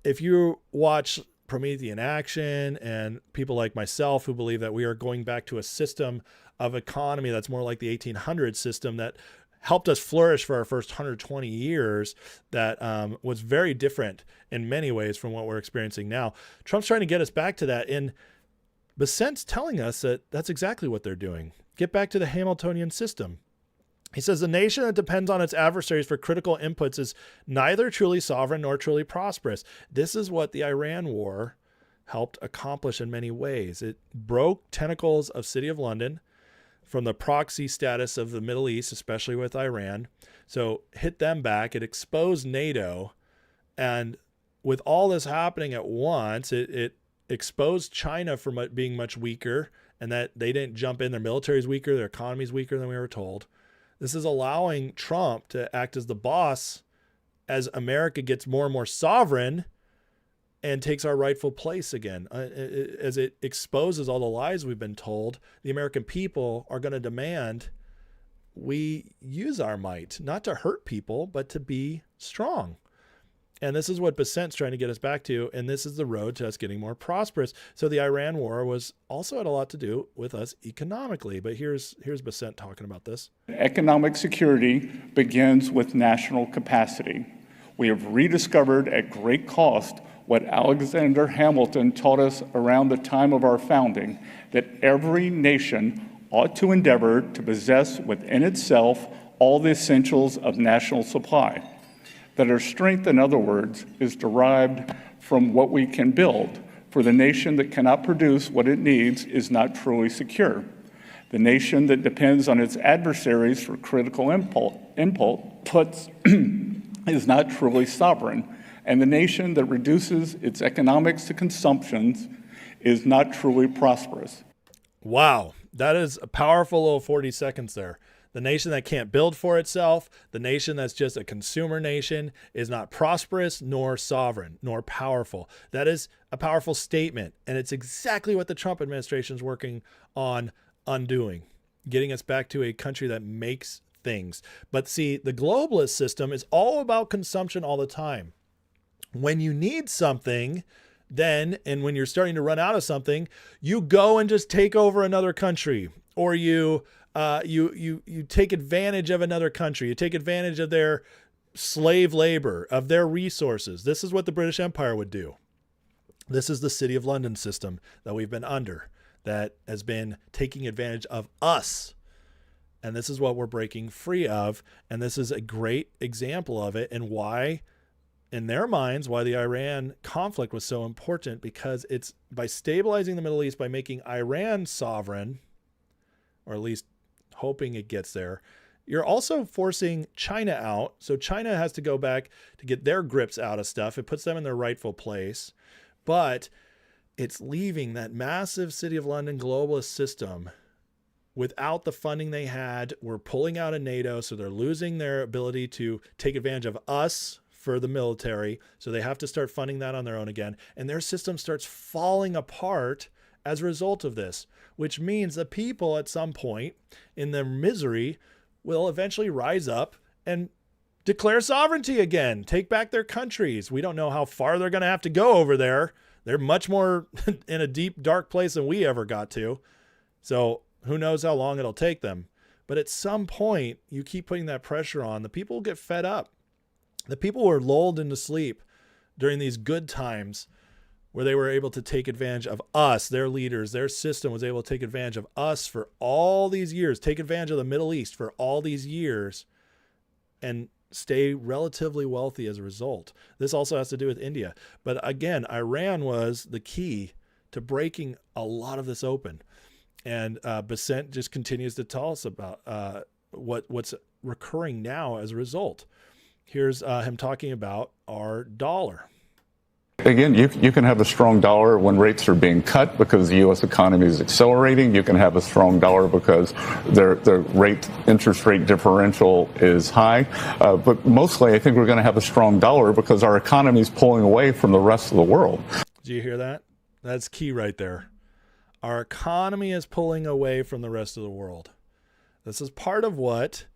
if you watch Promethean Action and people like myself who believe that we are going back to a system of economy that's more like the 1800s system that helped us flourish for our first 120 years, that was very different in many ways from what we're experiencing now. Trump's trying to get us back to that. And Bessent's telling us that that's exactly what they're doing. Get back to the Hamiltonian system. He says the nation that depends on its adversaries for critical inputs is neither truly sovereign nor truly prosperous. This is what the Iran war helped accomplish in many ways. It broke tentacles of City of London from the proxy status of the Middle East, especially with Iran. So hit them back. It exposed NATO. And with all this happening at once, it exposed China for being much weaker and that they didn't jump in. Their military is weaker. Their economy is weaker than we were told. This is allowing Trump to act as the boss as America gets more and more sovereign and takes our rightful place again. As it exposes all the lies we've been told, the American people are going to demand we use our might, not to hurt people, but to be strong. And this is what Bessent's trying to get us back to, and this is the road to us getting more prosperous. So the Iran war was also had a lot to do with us economically. But here's Bessent talking about this. Economic security begins with national capacity. We have rediscovered at great cost what Alexander Hamilton taught us around the time of our founding, that every nation ought to endeavor to possess within itself all the essentials of national supply. That our strength, in other words, is derived from what we can build, for the nation that cannot produce what it needs is not truly secure. The nation that depends on its adversaries for critical inputs is not truly sovereign, and the nation that reduces its economics to consumption is not truly prosperous. Wow, that is a powerful little 40 seconds there. The nation that can't build for itself, the nation that's just a consumer nation, is not prosperous nor sovereign nor powerful. That is a powerful statement. And it's exactly what the Trump administration is working on undoing, getting us back to a country that makes things. But see, the globalist system is all about consumption all the time. When you need something, then, and when you're starting to run out of something, you go and just take over another country, or you take advantage of another country. You take advantage of their slave labor, of their resources. This is what the British Empire would do. This is the City of London system that we've been under, that has been taking advantage of us. And this is what we're breaking free of. And this is a great example of it, and why, in their minds, why the Iran conflict was so important, because it's by stabilizing the Middle East, by making Iran sovereign, or at least hoping it gets there, you're also forcing China out. So China has to go back to get their grips out of stuff. It puts them in their rightful place, but it's leaving that massive City of London globalist system without the funding they had. We're pulling out of NATO, so they're losing their ability to take advantage of us for the military. So they have to start funding that on their own again. And their system starts falling apart as a result of this, which means the people at some point in their misery will eventually rise up and declare sovereignty again, take back their countries. We don't know how far they're going to have to go over there. They're much more in a deep, dark place than we ever got to. So who knows how long it'll take them. But at some point, you keep putting that pressure on, the people will get fed up. The people were lulled into sleep during these good times where they were able to take advantage of us, their leaders, their system was able to take advantage of us for all these years, take advantage of the Middle East for all these years, and stay relatively wealthy as a result. This also has to do with India. But again, Iran was the key to breaking a lot of this open. And Bessent just continues to tell us about what's recurring now as a result. Here's him talking about our dollar. Again, you can have a strong dollar when rates are being cut because the U.S. economy is accelerating. You can have a strong dollar because the interest rate differential is high. But mostly, I think we're going to have a strong dollar because our economy is pulling away from the rest of the world. Do you hear that? That's key right there. Our economy is pulling away from the rest of the world. This is part of what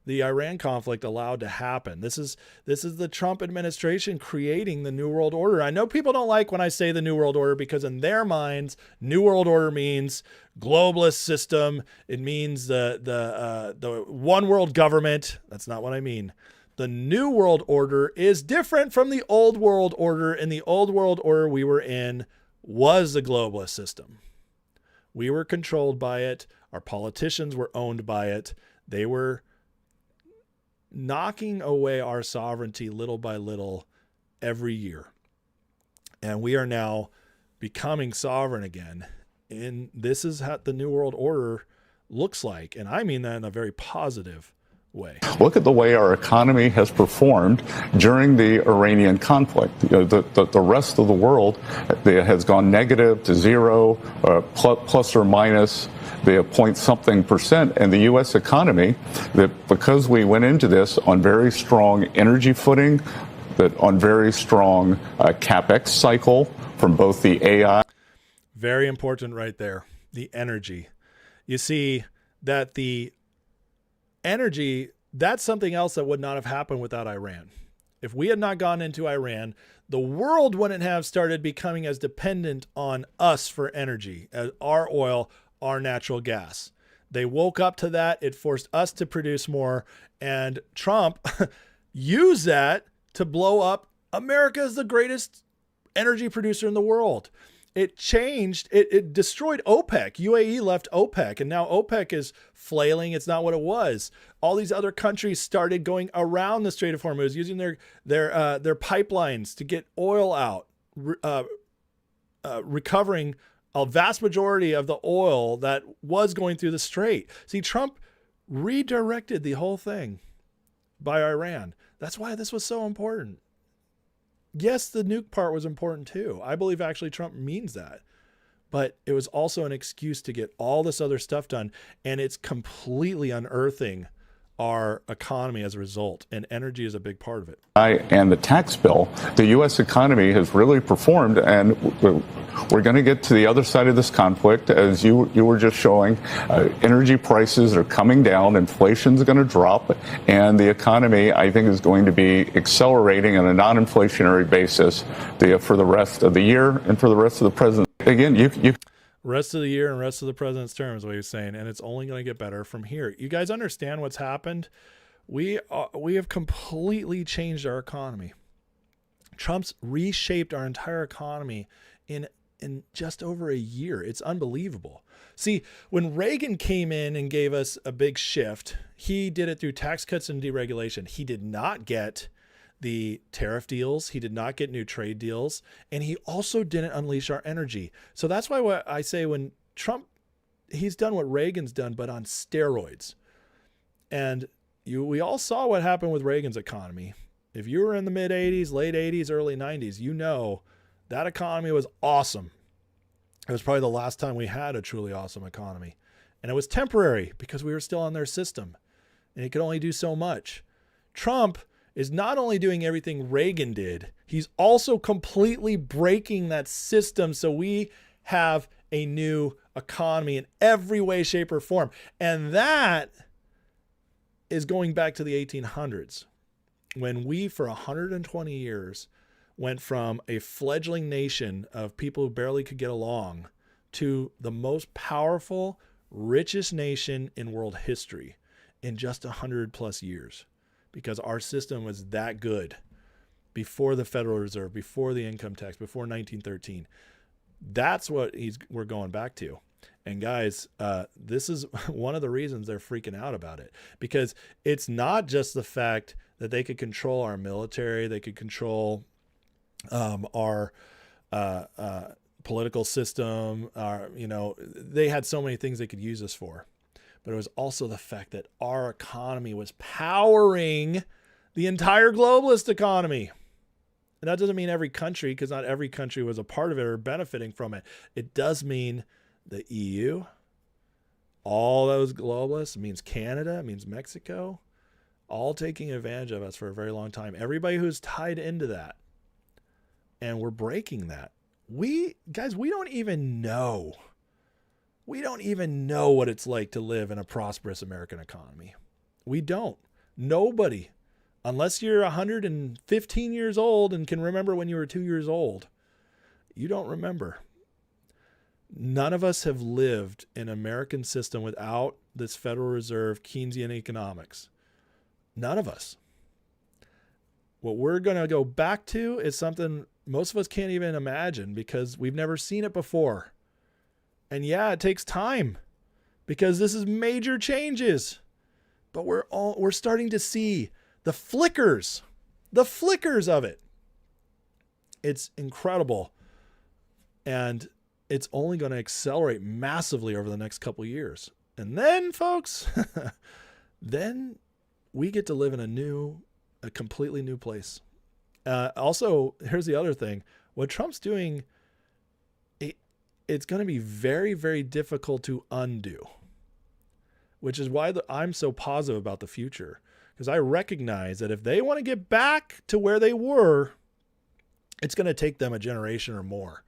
the Iran conflict allowed to happen. This is the Trump administration creating the New World Order. I know people don't like when I say the New World Order because in their minds, New World Order means globalist system. It means the one world government. That's not what I mean. The New World Order is different from the Old World Order, and the Old World Order we were in was the globalist system. We were controlled by it. Our politicians were owned by it. They were knocking away our sovereignty little by little every year. And we are now becoming sovereign again. And this is how the New World Order looks like. And I mean that in a very positive way. Look at the way our economy has performed during the Iranian conflict. The rest of the world has gone negative to zero, plus or minus the point-something%, and the U.S. economy, that because we went into this on very strong energy footing, that on very strong CapEx cycle from both the AI. Very important right there, the energy. You see that the energy, that's something else that would not have happened without Iran. If we had not gone into Iran, the world wouldn't have started becoming as dependent on us for energy, as our oil, our natural gas. They woke up to that. It forced us to produce more. And Trump used that to blow up America as the greatest energy producer in the world. It changed, it destroyed OPEC. UAE left OPEC, and now OPEC is flailing. It's not what it was. All these other countries started going around the Strait of Hormuz, using their pipelines to get oil out, recovering a vast majority of the oil that was going through the strait. See, Trump redirected the whole thing by Iran. That's why this was so important. Yes, the nuke part was important too. I believe actually Trump means that. But it was also an excuse to get all this other stuff done. And it's completely unearthing our economy as a result. And energy is a big part of it. And the tax bill, the U.S. economy has really performed, and we're going to get to the other side of this conflict, as you were just showing. Energy prices are coming down, inflation's going to drop, and the economy, I think, is going to be accelerating on a non-inflationary basis for the rest of the year and for the rest of the president. Again, you rest of the year and rest of the president's term is what he's saying, and it's only going to get better from here. You guys understand what's happened? We have completely changed our economy. Trump's reshaped our entire economy in just over a year. It's unbelievable. See, when Reagan came in and gave us a big shift, he did it through tax cuts and deregulation. He did not get the tariff deals. He did not get new trade deals. And he also didn't unleash our energy. So that's why what I say when Trump, he's done what Reagan's done, but on steroids. And we all saw what happened with Reagan's economy. If you were in the mid 80s, late 80s, early 90s, you know that economy was awesome. It was probably the last time we had a truly awesome economy. And it was temporary because we were still on their system. And it could only do so much. Trump is not only doing everything Reagan did, he's also completely breaking that system so we have a new economy in every way, shape, or form. And that is going back to the 1800s, when we, for 120 years, went from a fledgling nation of people who barely could get along to the most powerful, richest nation in world history in just 100 plus years, because our system was that good before the Federal Reserve, before the income tax, before 1913. That's what we're going back to. And guys, this is one of the reasons they're freaking out about it, because it's not just the fact that they could control our military, they could control our political system, they had so many things they could use us for. but it was also the fact that our economy was powering the entire globalist economy. And that doesn't mean every country, because not every country was a part of it or benefiting from it. It does mean the EU, all those globalists, it means Canada, it means Mexico, all taking advantage of us for a very long time. Everybody who's tied into that. And we're breaking that. We don't even know. We don't even know what it's like to live in a prosperous American economy. We don't. Nobody. Unless you're 115 years old and can remember when you were 2 years old, you don't remember. None of us have lived in an American system without this Federal Reserve Keynesian economics. None of us. What we're going to go back to is something most of us can't even imagine because we've never seen it before. And yeah, it takes time because this is major changes. But we're starting to see the flickers of it. It's incredible. And it's only going to accelerate massively over the next couple of years. And then, folks, then we get to live in a completely new place. Also, here's the other thing. What Trump's doing, it's going to be very, very difficult to undo, which is why I'm so positive about the future. Because I recognize that if they want to get back to where they were, it's going to take them a generation or more.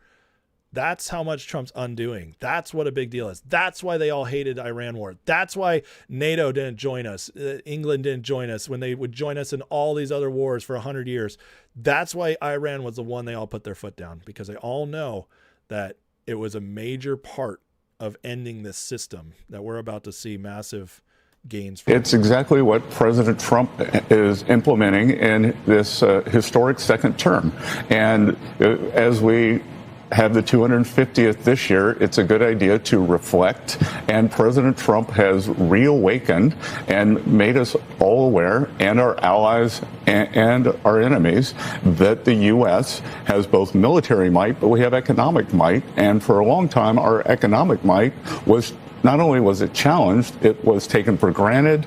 That's how much Trump's undoing. That's what a big deal is. That's why they all hated Iran war. That's why NATO didn't join us. England didn't join us when they would join us in all these other wars for 100 years. That's why Iran was the one they all put their foot down, because they all know that it was a major part of ending this system that we're about to see massive gains from. It's exactly what President Trump is implementing in this historic second term. And as we have the 250th this year, it's a good idea to reflect. And President Trump has reawakened and made us all aware, and our allies and our enemies, that the U.S. has both military might, but we have economic might. And for a long time, our economic might was not only was it challenged, it was taken for granted.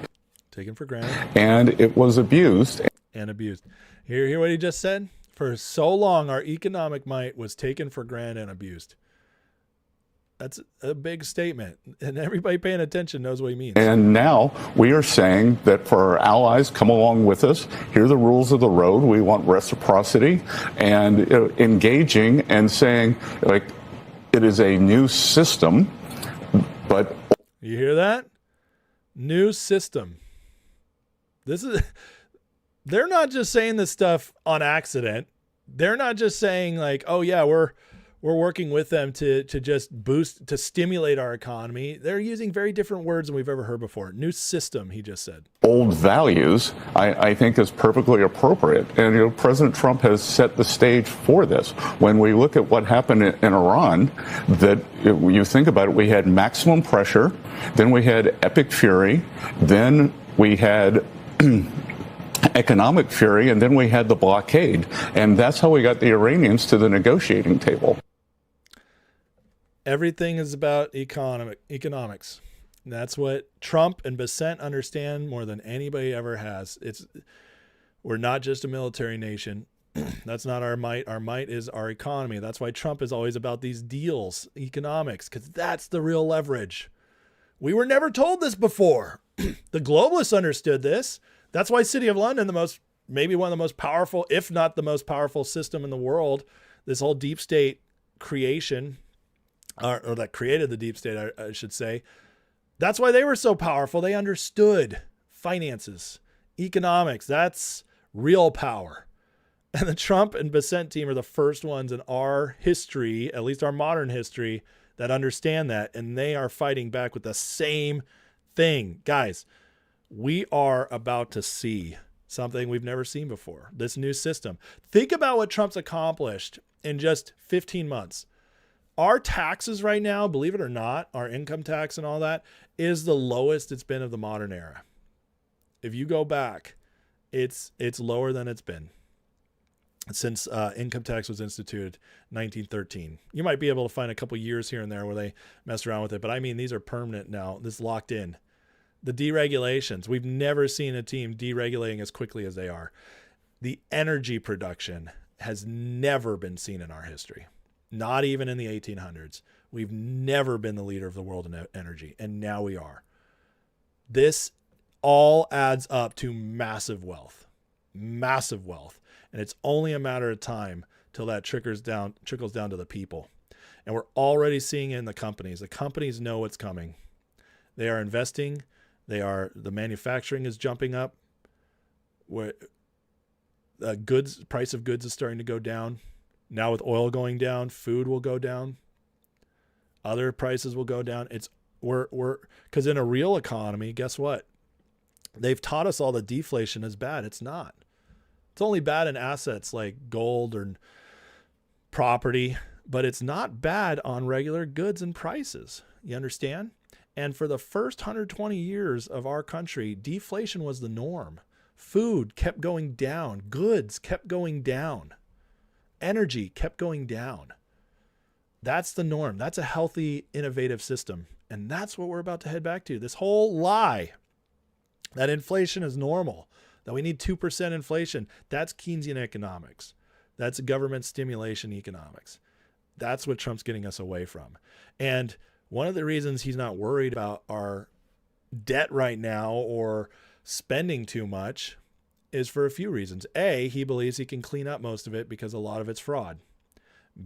And it was abused. Hear what he just said? For so long, our economic might was taken for granted and abused. That's a big statement, and everybody paying attention knows what he means. And now we are saying that for our allies, come along with us. Here are the rules of the road. We want reciprocity and engaging and saying, like, it is a new system, but... You hear that? New system. They're not just saying this stuff on accident. They're not just saying like, oh yeah, we're working with them to just boost, to stimulate our economy. They're using very different words than we've ever heard before. New system, he just said. Old values, I think is perfectly appropriate. And President Trump has set the stage for this. When we look at what happened in Iran, that you think about it, we had maximum pressure, then we had epic fury, then we had economic fury, and then we had the blockade. And that's how we got the Iranians to the negotiating table. Everything is about economics. And that's what Trump and Bessent understand more than anybody ever has. We're not just a military nation. That's not our might. Our might is our economy. That's why Trump is always about these deals, economics, because that's the real leverage. We were never told this before. The globalists understood this. That's why City of London, maybe one of the most powerful, if not the most powerful system in the world, this whole deep state creation, or that created the deep state, I should say. That's why they were so powerful. They understood finances, economics. That's real power. And the Trump and Bessent team are the first ones in our history, at least our modern history, that understand that. And they are fighting back with the same thing. Guys, we are about to see something we've never seen before, this new system. Think about what Trump's accomplished in just 15 months. Our taxes right now, believe it or not, our income tax and all that is the lowest it's been of the modern era. If you go back, it's lower than it's been since income tax was instituted in 1913. You might be able to find a couple years here and there where they messed around with it, but I mean, these are permanent now. This is locked in. The deregulations. We've never seen a team deregulating as quickly as they are. The energy production has never been seen in our history, not even in the 1800s. We've never been the leader of the world in energy, and now we are. This all adds up to massive wealth, and it's only a matter of time till that trickles down to the people. And we're already seeing it in the companies. The companies know what's coming. They are investing. The manufacturing is jumping up. Where price of goods is starting to go down. Now with oil going down, food will go down. Other prices will go down. Because in a real economy, guess what? They've taught us all that deflation is bad. It's not. It's only bad in assets like gold or property, but it's not bad on regular goods and prices. You understand? And for the first 120 years of our country, deflation was the norm. Food kept going down. Goods kept going down. Energy kept going down. That's the norm. That's a healthy, innovative system. And that's what we're about to head back to. This whole lie that inflation is normal, that we need 2% inflation, that's Keynesian economics. That's government stimulation economics. That's what Trump's getting us away from. And one of the reasons he's not worried about our debt right now or spending too much is for a few reasons. A, he believes he can clean up most of it because a lot of it's fraud.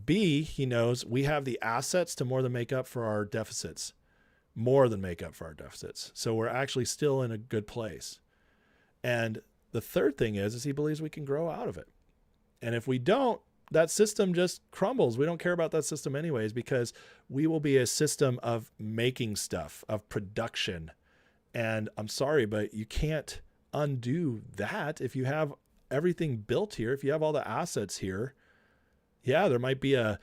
B, he knows we have the assets to more than make up for our deficits. So we're actually still in a good place. And the third thing is he believes we can grow out of it. And if we don't, that system just crumbles. We don't care about that system anyways, because we will be a system of making stuff, of production. And I'm sorry, but you can't undo that. If you have everything built here, if you have all the assets here, yeah, there might be a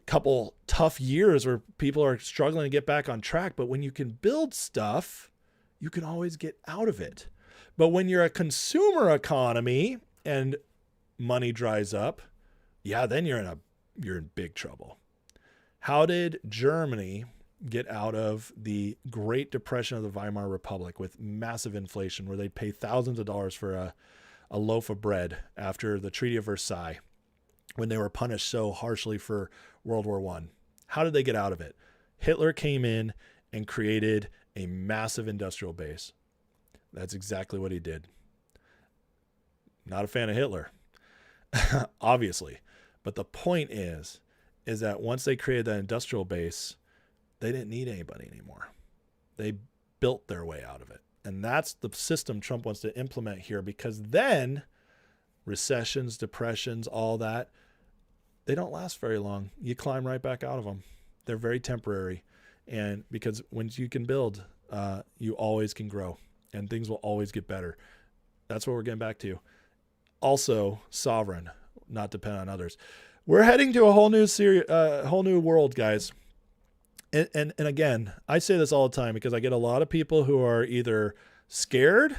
couple tough years where people are struggling to get back on track. But when you can build stuff, you can always get out of it. But when you're a consumer economy and money dries up, yeah, then you're in big trouble. How did Germany get out of the Great Depression of the Weimar Republic with massive inflation, where they'd pay thousands of dollars for a loaf of bread after the Treaty of Versailles, when they were punished so harshly for World War I? How did they get out of it? Hitler came in and created a massive industrial base. That's exactly what he did. Not a fan of Hitler, obviously. But the point is that once they created that industrial base, they didn't need anybody anymore. They built their way out of it. And that's the system Trump wants to implement here, because then recessions, depressions, all that, they don't last very long. You climb right back out of them. They're very temporary. And because once you can build, you always can grow, and things will always get better. That's what we're getting back to. Also, sovereign, not depend on others. We're heading to a whole new world, guys. And again, I say this all the time because I get a lot of people who are either scared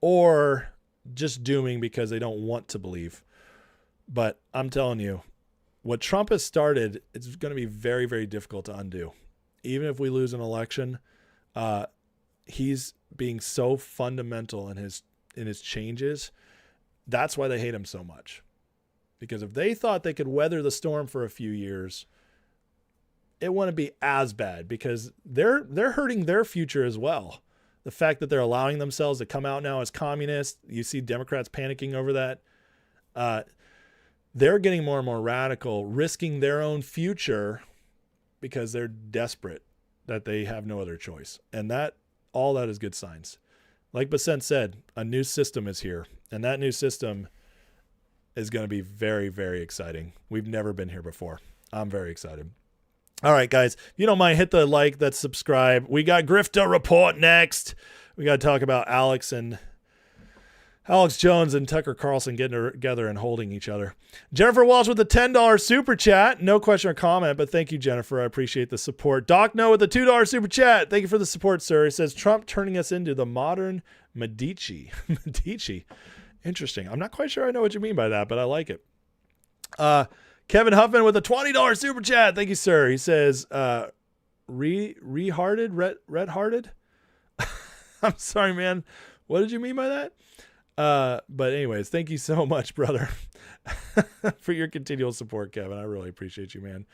or just dooming because they don't want to believe. But I'm telling you, what Trump has started, it's going to be very, very difficult to undo. Even if we lose an election, he's being so fundamental in his changes. That's why they hate him so much. Because if they thought they could weather the storm for a few years, it wouldn't be as bad, because they're hurting their future as well. The fact that they're allowing themselves to come out now as communists, you see Democrats panicking over that. They're getting more and more radical, risking their own future because they're desperate that they have no other choice. And all that is good signs. Like Basent said, a new system is here, and that new system is going to be very, very exciting. We've never been here before. I'm very excited. All right, guys, if you don't mind, hit the like, that subscribe. We got Grifter Report next. We got to talk about Alex Jones and Tucker Carlson getting together and holding each other. Jennifer Walsh with the $10 super chat. No question or comment, but thank you, Jennifer. I appreciate the support. Doc No with the $2 super chat. Thank you for the support, sir. He says, Trump turning us into the modern Medici. Medici. Interesting. I'm not quite sure I know what you mean by that, but I like it. Kevin Huffman with a $20 super chat. Thank you, sir. He says, red-hearted? I'm sorry, man. What did you mean by that? But anyways, thank you so much, brother, for your continual support, Kevin. I really appreciate you, man.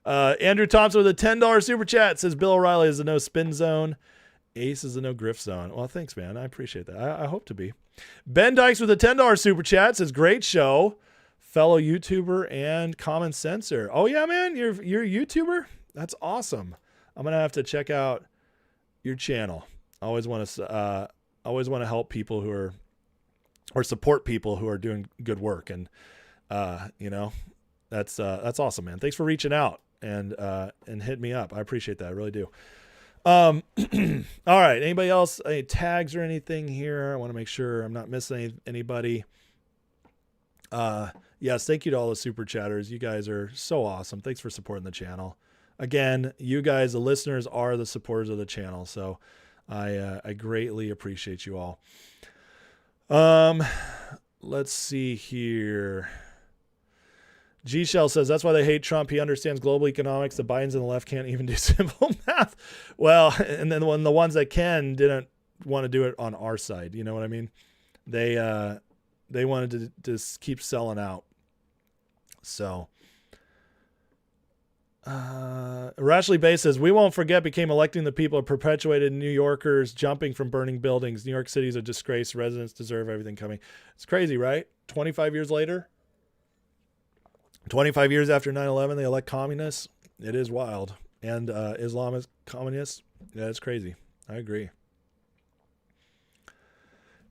Andrew Thompson with a $10 super chat says Bill O'Reilly is a no spin zone. Ace is a no grift zone. Well, thanks, man. I appreciate that. I hope to be. Ben Dykes with a $10 super chat says great show, fellow YouTuber and common sensor. Oh yeah, man, you're a YouTuber. That's awesome. I'm gonna have to check out your channel. I always want to help people who are, or support people who are doing good work, and that's awesome, man. Thanks for reaching out and hit me up. I appreciate that. I really do. All right. Anybody else? Any tags or anything here? I want to make sure I'm not missing anybody. Yes. Thank you to all the super chatters. You guys are so awesome. Thanks for supporting the channel. Again, you guys, the listeners, are the supporters of the channel. So I greatly appreciate you all. Let's see here. G Shell says that's why they hate Trump. He understands global economics. The Bidens and the left can't even do simple math. Well, and then when the ones that can didn't want to do it on our side, you know what I mean? They wanted to just keep selling out. So, Rashley Bay says, we won't forget became electing the people perpetuated New Yorkers jumping from burning buildings. New York City is a disgrace. Residents deserve everything coming. It's crazy, right? 25 years later, 25 years after 9/11, they elect communists. It is wild. And Islamist communists. Yeah, it's crazy. I agree.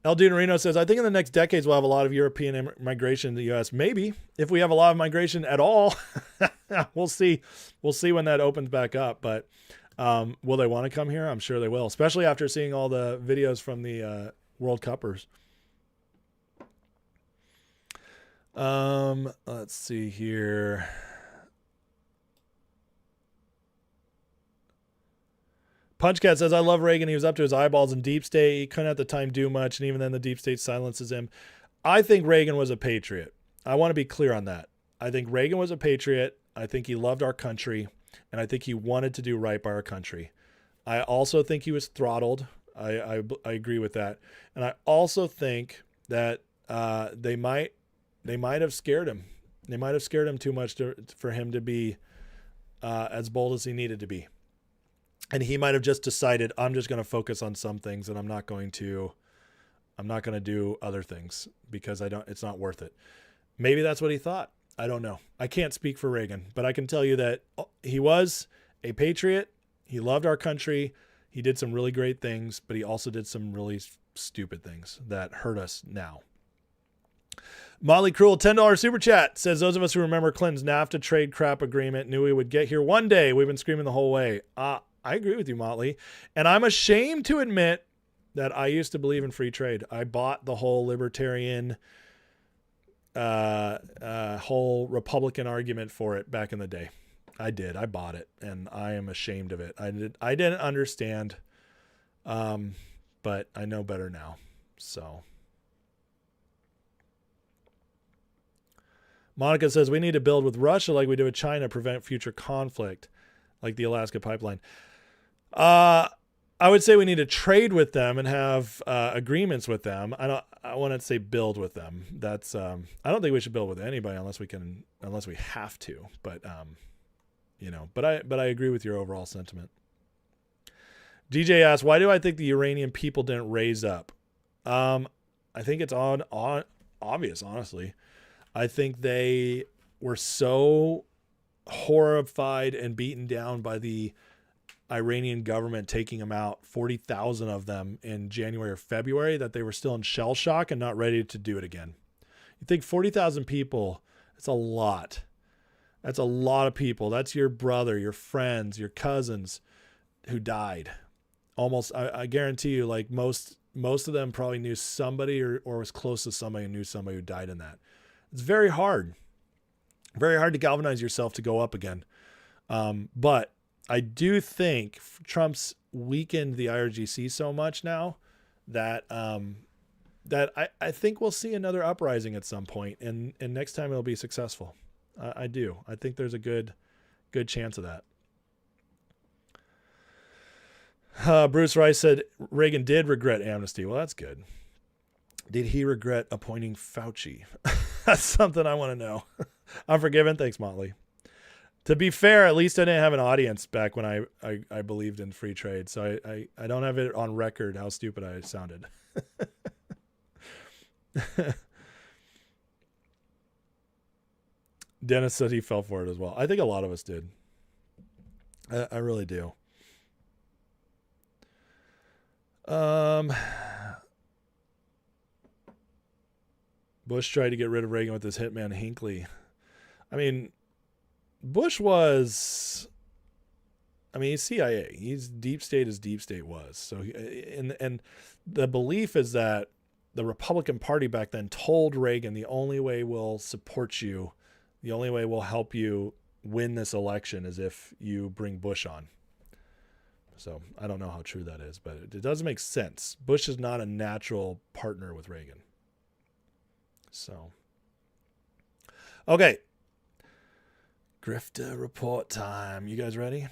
El Reno says, I think in the next decades we'll have a lot of European migration to the U.S. Maybe, if we have a lot of migration at all. We'll see. We'll see when that opens back up. But will they want to come here? I'm sure they will, especially after seeing all the videos from the World Cuppers. Let's see here. Punchcat says, I love Reagan. He was up to his eyeballs in deep state. He couldn't at the time do much, and even then the deep state silences him. I think Reagan was a patriot. I want to be clear on that. I think Reagan was a patriot. I think he loved our country, and I think he wanted to do right by our country. I also think he was throttled. I agree with that. And I also think that they might have scared him. They might have scared him too much for him to be as bold as he needed to be. And he might have just decided, I'm just going to focus on some things and I'm not going to do other things because it's not worth it. Maybe that's what he thought. I don't know. I can't speak for Reagan, but I can tell you that he was a patriot. He loved our country. He did some really great things, but he also did some really stupid things that hurt us now. Molly Cruel, $10 super chat, says those of us who remember Clinton's NAFTA trade crap agreement knew we would get here one day. We've been screaming the whole way. I agree with you, Motley. And I'm ashamed to admit that I used to believe in free trade. I bought the whole libertarian, whole Republican argument for it back in the day. I did. I bought it, and I am ashamed of it. I didn't understand, but I know better now. So. Monica says, we need to build with Russia like we do with China, prevent future conflict, like the Alaska pipeline. I would say we need to trade with them and have agreements with them. I want to say build with them. That's I don't think we should build with anybody unless we have to. But but I agree with your overall sentiment. DJ asks, why do I think the Iranian people didn't raise up? I think it's obvious, honestly. I think they were so horrified and beaten down by the Iranian government taking them out, 40,000 of them in January or February, that they were still in shell shock and not ready to do it again. You think 40,000 people, that's a lot. That's a lot of people. That's your brother, your friends, your cousins who died. Almost, I guarantee you, like most of them probably knew somebody or was close to somebody who knew somebody who died in that. It's very hard to galvanize yourself to go up again. But I do think Trump's weakened the IRGC so much now that I think we'll see another uprising at some point, and next time it'll be successful. I do. I think there's a good chance of that. Bruce Rice said Reagan did regret amnesty. Well, that's good. Did he regret appointing Fauci? That's something I want to know. I'm forgiven. Thanks, Motley. To be fair, at least I didn't have an audience back when I believed in free trade. So I don't have it on record how stupid I sounded. Dennis said he fell for it as well. I think a lot of us did. I really do. Bush tried to get rid of Reagan with his hitman Hinckley. I mean, Bush was, he's CIA. He's deep state as deep state was. So, and the belief is that the Republican Party back then told Reagan, the only way we'll support you, the only way we'll help you win this election is if you bring Bush on. So I don't know how true that is, but it does make sense. Bush is not a natural partner with Reagan. So, okay. Grifter report time. You guys ready?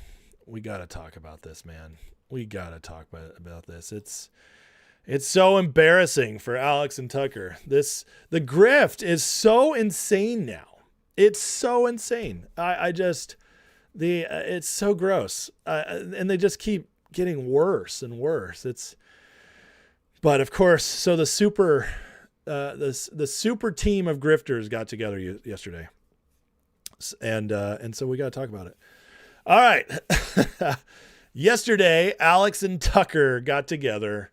We got to talk about this, man. We got to talk about this. It's so embarrassing for Alex and Tucker. The grift is so insane now. It's so insane. It's so gross. And they just keep getting worse and worse. But of course, so the super team of grifters got together yesterday. And so we got to talk about it. All right. Yesterday, Alex and Tucker got together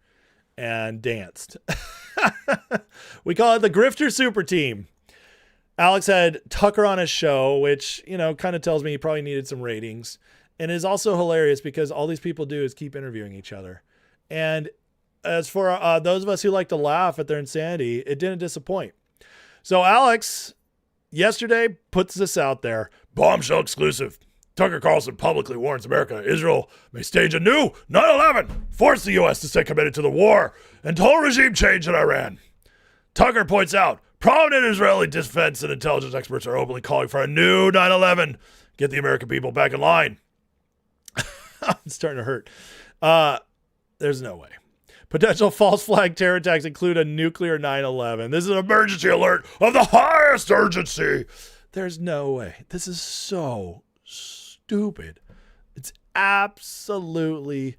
and danced. We call it the Grifter Super Team. Alex had Tucker on his show, which, kind of tells me he probably needed some ratings. And it is also hilarious because all these people do is keep interviewing each other. And as for those of us who like to laugh at their insanity, it didn't disappoint. So Alex, yesterday, puts this out there. Bombshell exclusive. Tucker Carlson publicly warns America Israel may stage a new 9/11, force the U.S. to stay committed to the war, and total regime change in Iran. Tucker points out, prominent Israeli defense and intelligence experts are openly calling for a new 9/11. Get the American people back in line. It's starting to hurt. There's no way. Potential false flag terror attacks include a nuclear 9/11. This is an emergency alert of the highest urgency. There's no way. This is so stupid. It's absolutely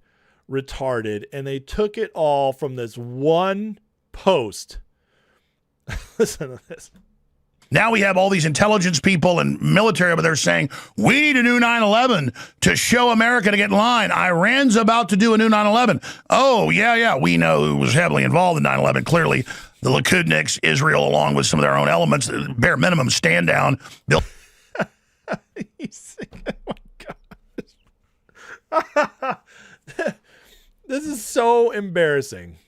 retarded. And they took it all from this one post. Listen to this. Now we have all these intelligence people and military over there saying, we need a new 9/11 to show America to get in line. Iran's about to do a new 9/11. Oh, yeah. We know who was heavily involved in 9/11. Clearly, the Likudniks, Israel, along with some of their own elements, bare minimum stand down. Oh, my God. This is so embarrassing.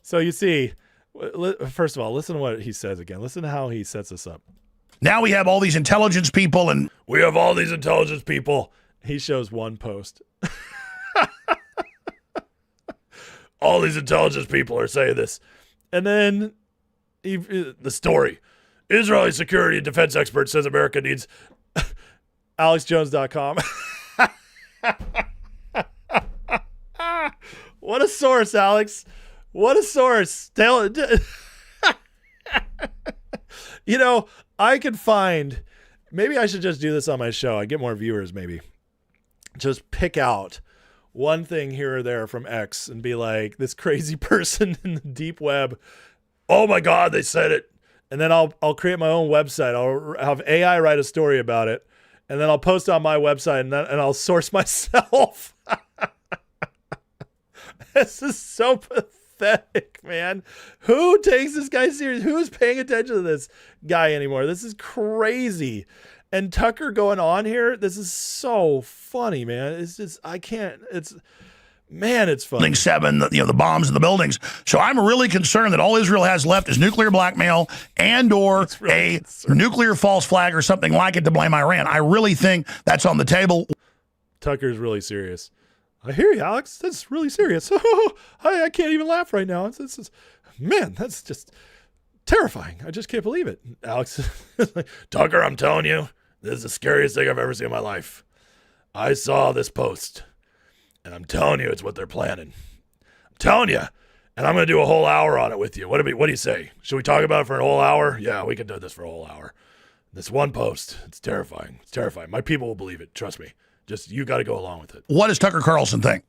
So you see, first of all, listen to what he says again. Listen to how he sets this up. Now we have all these intelligence people and we have all these intelligence people. He shows one post. All these intelligence people are saying this. And then the story. Israeli security and defense expert says America needs AlexJones.com. What a source, Alex. What a source. I could find, maybe I should just do this on my show. I get more viewers, maybe. Just pick out one thing here or there from X and be like, this crazy person in the deep web. Oh my God, they said it. And then I'll create my own website. I'll have AI write a story about it. And then I'll post on my website and I'll source myself. This is so pathetic, man. Who takes this guy serious? Who's paying attention to this guy anymore? This is crazy. And Tucker going on here, this is so funny, man. It's just, it's funny. 7, the bombs in the buildings. So I'm really concerned that all Israel has left is nuclear blackmail and or a nuclear false flag or something like it to blame Iran. I really think that's on the table. Tucker's really serious. I hear you, Alex. That's really serious. I can't even laugh right now. Man, that's just terrifying. I just can't believe it. Alex is like, Tucker, I'm telling you, this is the scariest thing I've ever seen in my life. I saw this post, And I'm telling you, it's what they're planning. I'm telling you. And I'm going to do a whole hour on it with you. What do you say? Should we talk about it for a whole hour? Yeah, we can do this for a whole hour. This one post, it's terrifying. It's terrifying. My people will believe it. Trust me. Just, you got to go along with it. What does Tucker Carlson think?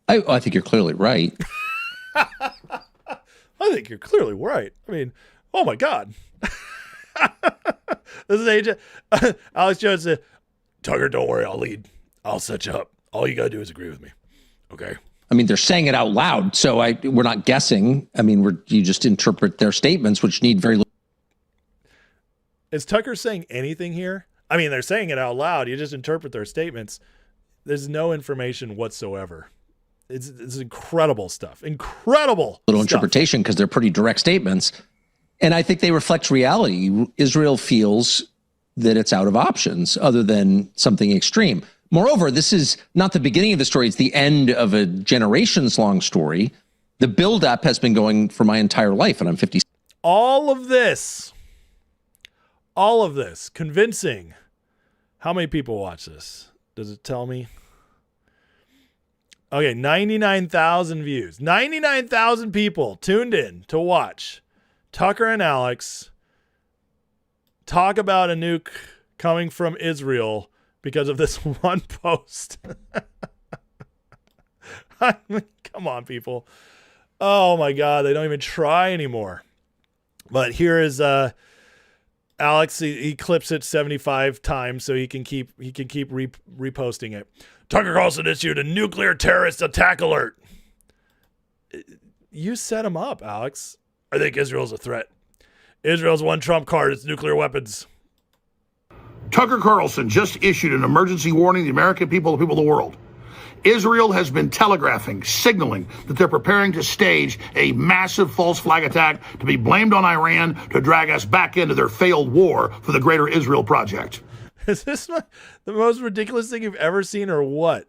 I think you're clearly right. I think you're clearly right. I mean, oh my God. This is Agent Alex Jones said, Tucker, don't worry, I'll lead. I'll set you up. All you got to do is agree with me. Okay? I mean, they're saying it out loud, so we're not guessing. I mean, you just interpret their statements, which need very little. Is Tucker saying anything here? I mean, they're saying it out loud. You just interpret their statements. There's no information whatsoever. It's incredible stuff. Incredible Little stuff. interpretation because they're pretty direct statements. And I think they reflect reality. Israel feels that it's out of options other than something extreme. Moreover, this is not the beginning of the story. It's the end of a generations-long story. The buildup has been going for my entire life, and I'm 50. All of this, convincing. How many people watch this? Does it tell me? Okay, 99,000 views. 99,000 people tuned in to watch Tucker and Alex talk about a nuke coming from Israel because of this one post. I mean, come on, people. Oh my God, they don't even try anymore. But here is Alex. He clips it 75 times so he can keep reposting it. Tucker Carlson issued a nuclear terrorist attack alert. You set him up, Alex. I think Israel's a threat. Israel's one trump card. It's nuclear weapons. Tucker Carlson just issued an emergency warning to the American people, the people of the world. Israel has been telegraphing, signaling that they're preparing to stage a massive false flag attack to be blamed on Iran to drag us back into their failed war for the Greater Israel Project. Is this the most ridiculous thing you've ever seen or what?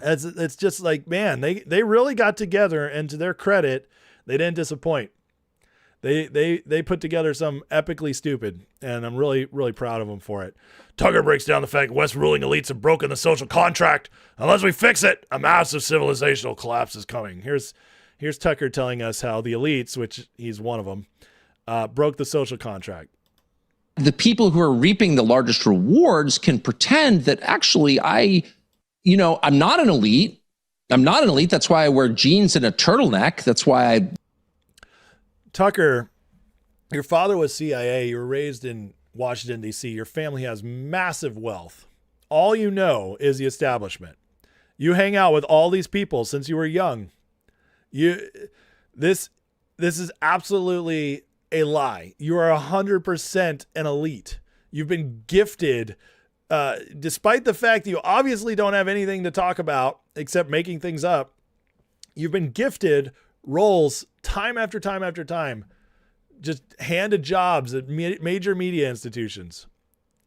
It's just like, man, they really got together, and to their credit, they didn't disappoint. They put together some epically stupid, and I'm really, really proud of them for it. Tucker breaks down the fact West ruling elites have broken the social contract. Unless we fix it, a massive civilizational collapse is coming. Here's Tucker telling us how the elites, which he's one of them, broke the social contract. The people who are reaping the largest rewards can pretend that actually I'm not an elite. I'm not an elite. That's why I wear jeans and a turtleneck. That's why Tucker, your father was CIA. You were raised in Washington, D.C. Your family has massive wealth. All you know is the establishment. You hang out with all these people since you were young. This is absolutely a lie. You are 100% an elite. You've been gifted, despite the fact that you obviously don't have anything to talk about except making things up. You've been gifted roles time after time after time, just handed jobs at major media institutions.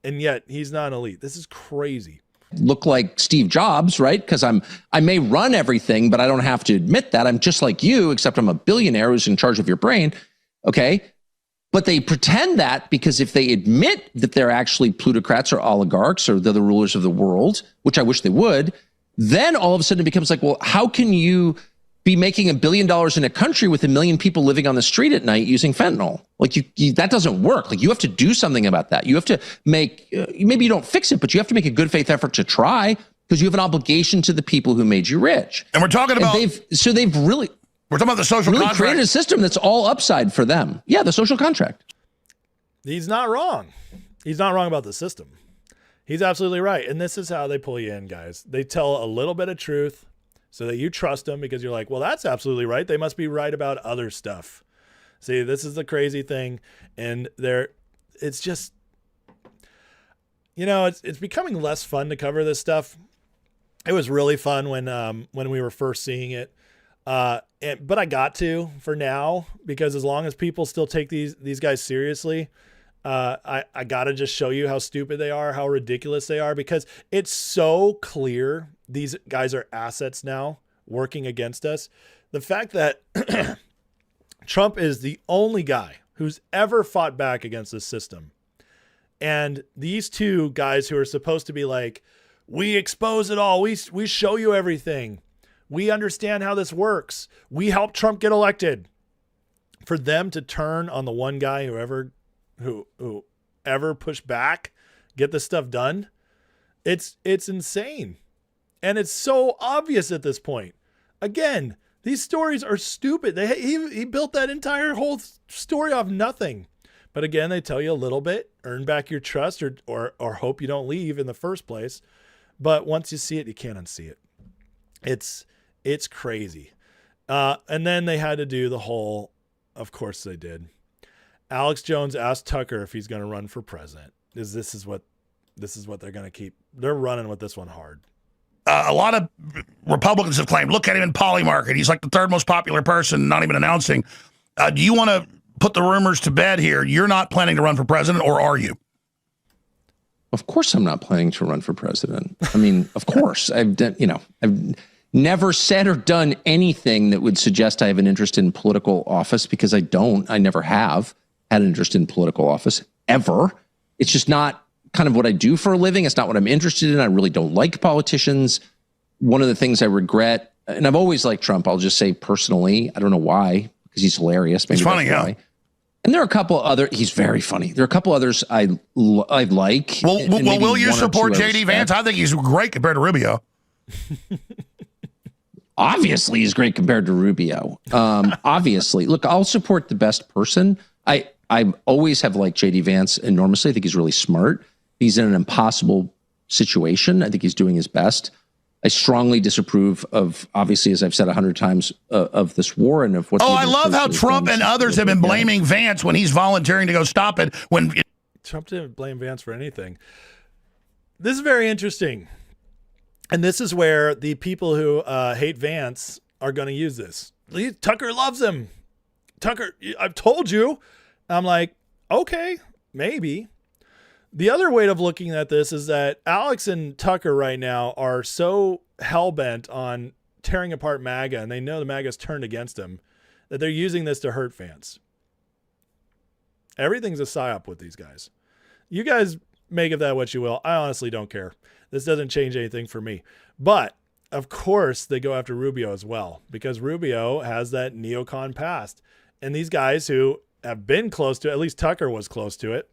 And yet he's not an elite. This is crazy. look like Steve Jobs, right? Because I may run everything, but I don't have to admit that. I'm just like you, except I'm a billionaire who's in charge of your brain. Okay. But they pretend that because if they admit that they're actually plutocrats or oligarchs or they're the rulers of the world, which I wish they would, then all of a sudden it becomes like, well, how can you be making $1 billion in a country with 1 million people living on the street at night using fentanyl? Like you that doesn't work. Like you have to do something about that. You have to make, maybe you don't fix it, but you have to make a good faith effort to try because you have an obligation to the people who made you rich. And we're talking about, they've really, we're talking about the social contract. Created a system that's all upside for them. Yeah, the social contract. He's not wrong. He's not wrong about the system. He's absolutely right. And this is how they pull you in, guys. They tell a little bit of truth so that you trust them because you're like, well, that's absolutely right. They must be right about other stuff. See, this is the crazy thing. And it's just, it's becoming less fun to cover this stuff. It was really fun when we were first seeing it. But I got to for now, because as long as people still take these guys seriously, I got to just show you how stupid they are, how ridiculous they are, because it's so clear these guys are assets now working against us. The fact that Trump is the only guy who's ever fought back against this system. And these two guys who are supposed to be like, We expose it all. We show you everything. We understand how this works. We helped Trump get elected. For them to turn on the one guy who ever pushed back, get this stuff done, it's insane. And it's so obvious at this point. Again, these stories are stupid. He built that entire whole story off nothing. But again, they tell you a little bit, earn back your trust or hope you don't leave in the first place. But once you see it, you can't unsee it. It's crazy. And then they had to do the whole, of course they did. Alex Jones asked Tucker if he's going to run for president. This is what they're going to keep. They're running with this one hard. A lot of Republicans have claimed, look at him in Polymarket. He's like the third most popular person, not even announcing. Do you want to put the rumors to bed here? You're not planning to run for president, or are you? Of course I'm not planning to run for president. I mean, of course. I've never said or done anything that would suggest I have an interest in political office, because I don't. I never have had an interest in political office, ever. It's just not kind of what I do for a living. It's not what I'm interested in. I really don't like politicians. One of the things I regret, and I've always liked Trump, I'll just say personally, I don't know why, because he's hilarious. Maybe he's funny, yeah. Why. And there are a couple other, he's very funny. There are a couple others I like. Well, will you support J.D. Vance? I think he's great compared to Rubio. Obviously, he's great compared to Rubio. Obviously. Look, I'll support the best person. I always have liked J.D. Vance enormously. I think he's really smart. He's in an impossible situation. I think he's doing his best. I strongly disapprove of, obviously, as I've said 100 times, of this war and of what. Oh, I love how Trump and others have been blaming Vance when he's volunteering to go stop it. When Trump didn't blame Vance for anything. This is very interesting. And this is where the people who hate Vance are going to use this. Tucker loves him. Tucker, I've told you. I'm like, okay, maybe. The other way of looking at this is that Alex and Tucker right now are so hell-bent on tearing apart MAGA, and they know the MAGA's turned against them, that they're using this to hurt Vance. Everything's a psyop with these guys. You guys make of that what you will. I honestly don't care. This doesn't change anything for me. But, of course, they go after Rubio as well, because Rubio has that neocon past. And these guys who have been close to it, at least Tucker was close to it,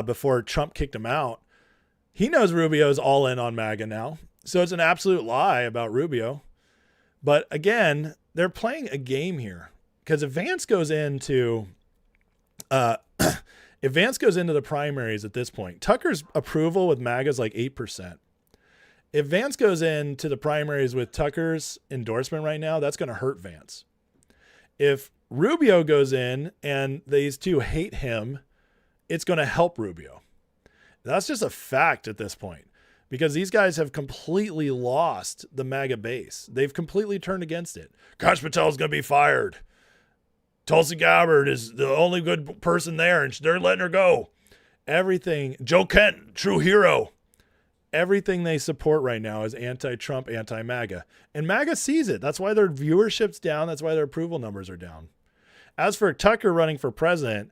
before Trump kicked him out. He knows Rubio's all in on MAGA now. So it's an absolute lie about Rubio. But again, they're playing a game here. Because if Vance goes into the primaries at this point, Tucker's approval with MAGA is like 8%. If Vance goes into the primaries with Tucker's endorsement right now, that's going to hurt Vance. If Rubio goes in and these two hate him, it's going to help Rubio. That's just a fact at this point, because these guys have completely lost the MAGA base. They've completely turned against it. Kash Patel's going to be fired. Tulsi Gabbard is the only good person there, and they're letting her go. Everything. Joe Kent, true hero. Everything they support right now is anti-Trump, anti-MAGA. And MAGA sees it. That's why their viewership's down. That's why their approval numbers are down. As for Tucker running for president,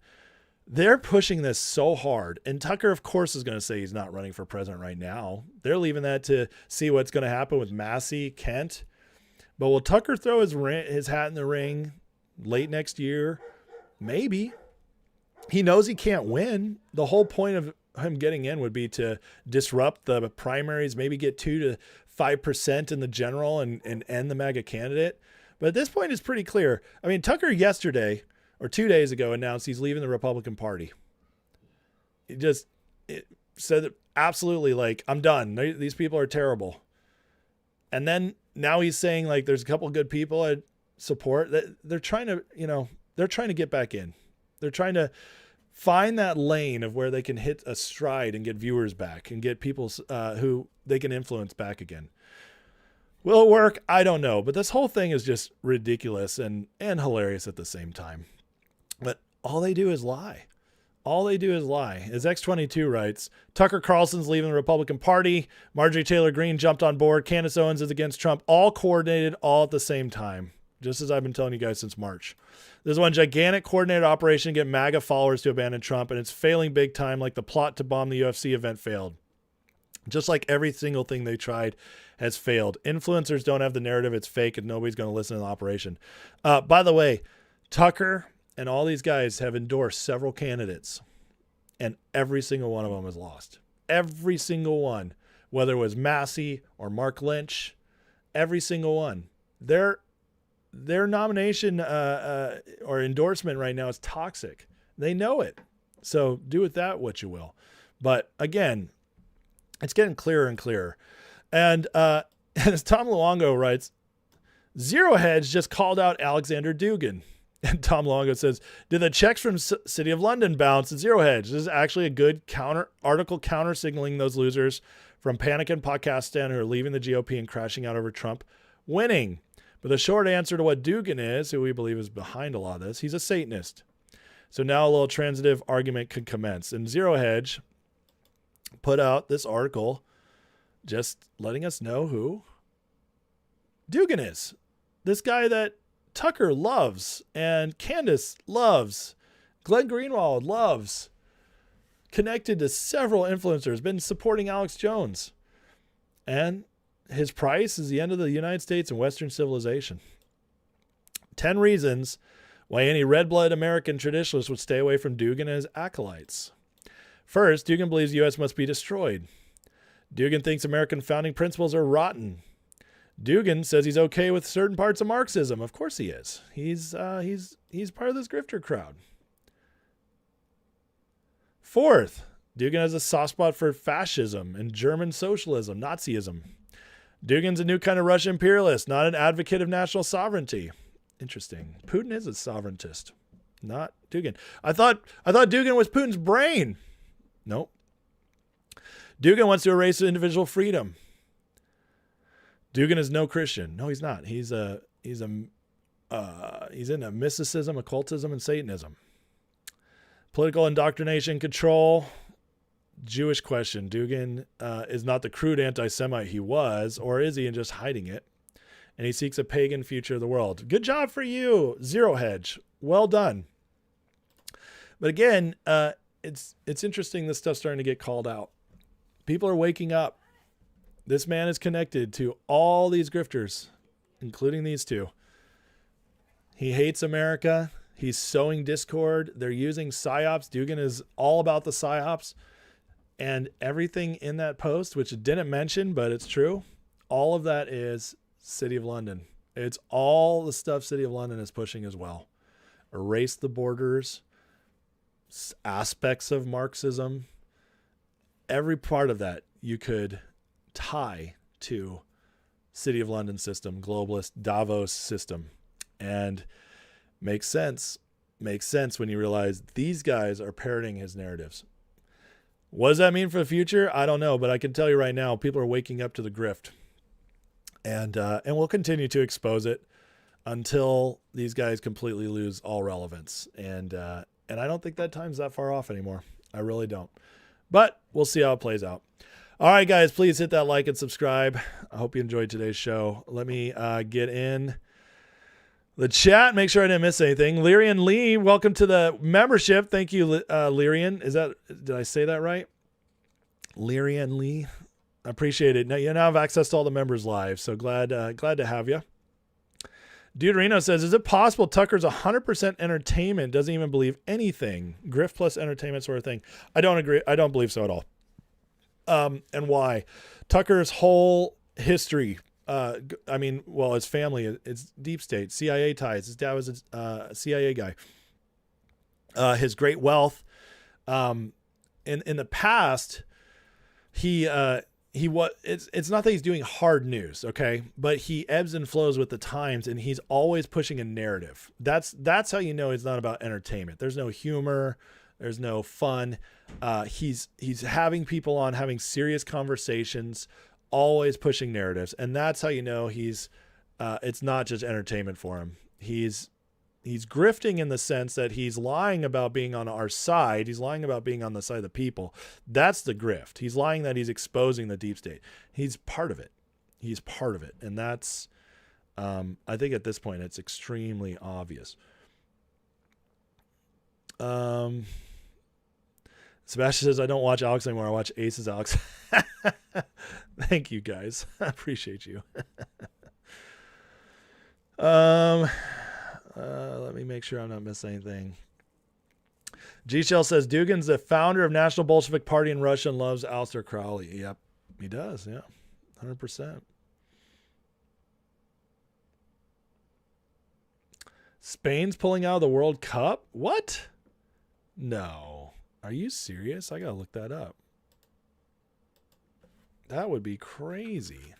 they're pushing this so hard. And Tucker, of course, is going to say he's not running for president right now. They're leaving that to see what's going to happen with Massey, Kent. But will Tucker throw his hat in the ring late next year? Maybe. He knows he can't win. The whole point of him getting in would be to disrupt the primaries, maybe get 2 to 5% in the general and end the MAGA candidate. But at this point, it's pretty clear. I mean, Tucker yesterday or 2 days ago announced he's leaving the Republican Party. He just said that absolutely, like, I'm done. These people are terrible. And then now he's saying, like, there's a couple of good people I support. That they're trying to get back in. They're trying to find that lane of where they can hit a stride and get viewers back and get people who they can influence back again. Will it work? I don't know. But this whole thing is just ridiculous and hilarious at the same time. But all they do is lie. All they do is lie. As X22 writes, Tucker Carlson's leaving the Republican Party. Marjorie Taylor Greene jumped on board. Candace Owens is against Trump. All coordinated, all at the same time. Just as I've been telling you guys since March. There's one gigantic coordinated operation to get MAGA followers to abandon Trump, and it's failing big time, like the plot to bomb the UFC event failed. Just like every single thing they tried has failed. Influencers don't have the narrative. It's fake and nobody's going to listen to the operation. By the way, Tucker and all these guys have endorsed several candidates, and every single one of them has lost. Every single one, whether it was Massey or Mark Lynch, every single one. Their nomination or endorsement right now is toxic. They know it. So do with that what you will. But again, it's getting clearer and clearer. And as Tom Luongo writes, Zero Hedge just called out Alexander Dugin. And Tom Luongo says, did the checks from City of London bounce at Zero Hedge? This is actually a good counter signaling those losers from Panic and Pakistan who are leaving the GOP and crashing out over Trump winning. But the short answer to what Dugin is, who we believe is behind a lot of this, he's a Satanist. So now a little transitive argument can commence. And Zero Hedge put out this article just letting us know who Dugin is. This guy that Tucker loves and Candace loves, Glenn Greenwald loves, connected to several influencers, been supporting Alex Jones. And his price is the end of the United States and Western civilization. 10 reasons why any red-blooded American traditionalist would stay away from Dugin and his acolytes. First, Dugin believes the U.S. must be destroyed. Dugin thinks American founding principles are rotten. Dugin says he's okay with certain parts of Marxism. Of course he is. He's part of this grifter crowd. Fourth, Dugin has a soft spot for fascism and German socialism, Nazism. Dugin's a new kind of Russian imperialist, not an advocate of national sovereignty. Interesting. Putin is a sovereigntist, not Dugin. I thought Dugin was Putin's brain. Nope. Dugin wants to erase individual freedom. Dugin is no Christian. No, he's not. He's into mysticism, occultism, and Satanism. Political indoctrination, control. Jewish question. Dugin is not the crude anti-Semite he was, or is he, and just hiding it? And he seeks a pagan future of the world. Good job for you, Zero Hedge. Well done. But again, it's interesting this stuff's starting to get called out. People are waking up. This man is connected to all these grifters, including these two. He hates America. He's sowing discord. They're using PSYOPs. Dugin is all about the PSYOPs. And everything in that post, which it didn't mention, but it's true, all of that is City of London. It's all the stuff City of London is pushing as well. Erase the borders, aspects of Marxism, every part of that you could tie to City of London system, globalist Davos system. And makes sense when you realize these guys are parroting his narratives. What does that mean for the future? I don't know, but I can tell you right now, people are waking up to the grift. And we'll continue to expose it until these guys completely lose all relevance. And I don't think that time's that far off anymore. I really don't. But we'll see how it plays out. All right, guys, please hit that like and subscribe. I hope you enjoyed today's show. Let me get in the chat. Make sure I didn't miss anything. Lyrian Lee, welcome to the membership. Thank you, Lyrian. Did I say that right? Lyrian Lee. I appreciate it. Now you now have access to all the members live, so glad to have you. Dude Reno says, is it possible Tucker's 100% entertainment, doesn't even believe anything? Grift plus entertainment sort of thing. I don't agree. I don't believe so at all. And why? Tucker's whole history, his family, it's deep state, CIA ties. His dad was a CIA guy. His great wealth. In the past, it's not that he's doing hard news, okay, but he ebbs and flows with the times, and he's always pushing a narrative. That's how you know it's not about entertainment. There's no humor, there's no fun. He's having people on, having serious conversations, always pushing narratives, and that's how you know it's not just entertainment for him. He's grifting in the sense that he's lying about being on our side. He's lying about being on the side of the people. That's the grift. He's lying that he's exposing the deep state. He's part of it. He's part of it. And that's, I think at this point, it's extremely obvious. Sebastian says, I don't watch Alex anymore. I watch Ace's Alex. Thank you, guys. I appreciate you. Let me make sure I'm not missing anything. G-Shell says, Dugin's the founder of National Bolshevik Party in Russia and loves Aleister Crowley. Yep, he does. Yeah, 100%. Spain's pulling out of the World Cup? What? No. Are you serious? I gotta look that up. That would be crazy.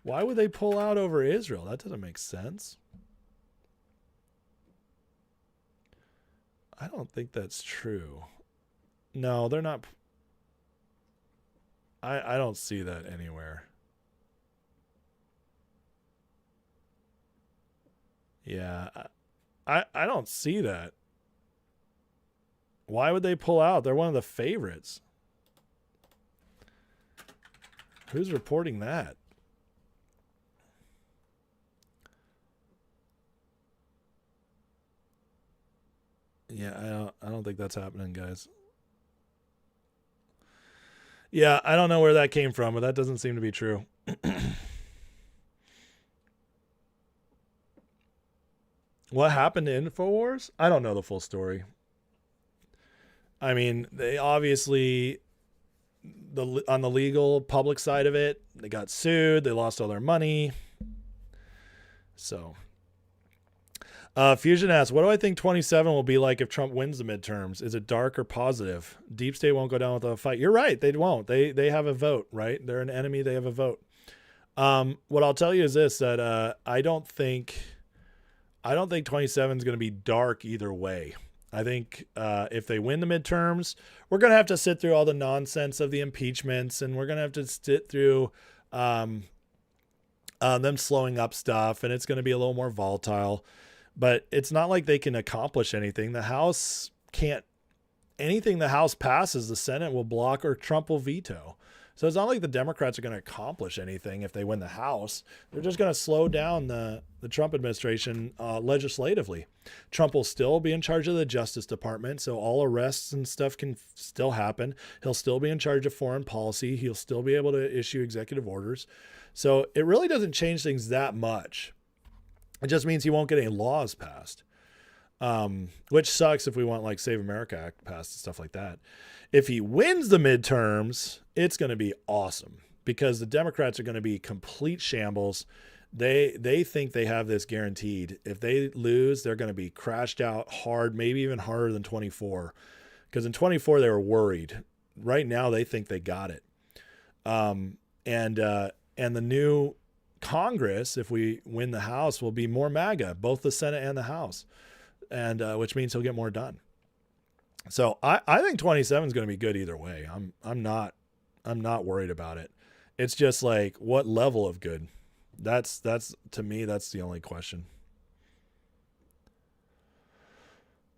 Why would they pull out over Israel? That doesn't make sense. I don't think that's true. No, they're not. I don't see that anywhere. Yeah, I don't see that. Why would they pull out? They're one of the favorites. Who's reporting that? Yeah, I don't think that's happening, guys. Yeah, I don't know where that came from, but that doesn't seem to be true. What happened to InfoWars? I don't know the full story. I mean, they obviously, on the legal public side of it, they got sued. They lost all their money. So, Fusion asks, what do I think 27 will be like if Trump wins the midterms? Is it dark or positive? Deep State won't go down without a fight. You're right. They won't. They have a vote, right? They're an enemy. They have a vote. What I'll tell you is this, that I don't think 27 is going to be dark either way. I think if they win the midterms, we're going to have to sit through all the nonsense of the impeachments, and we're going to have to sit through them slowing up stuff, and it's going to be a little more volatile. But it's not like they can accomplish anything. The House can't. Anything the House passes, the Senate will block or Trump will veto. So it's not like the Democrats are going to accomplish anything if they win the House. They're just going to slow down the Trump administration legislatively. Trump will still be in charge of the Justice Department, so all arrests and stuff can still happen. He'll still be in charge of foreign policy. He'll still be able to issue executive orders. So it really doesn't change things that much. It just means he won't get any laws passed, which sucks if we want like Save America Act passed and stuff like that. If he wins the midterms, it's going to be awesome because the Democrats are going to be complete shambles. They think they have this guaranteed. If they lose, they're going to be crashed out hard, maybe even harder than 24. Because in 24, they were worried. Right now, they think they got it. And the new Congress, if we win the House, will be more MAGA, both the Senate and the House, and which means he'll get more done. So I think 27 is going to be good either way. I'm not worried about it. It's just like what level of good. That's to me that's the only question.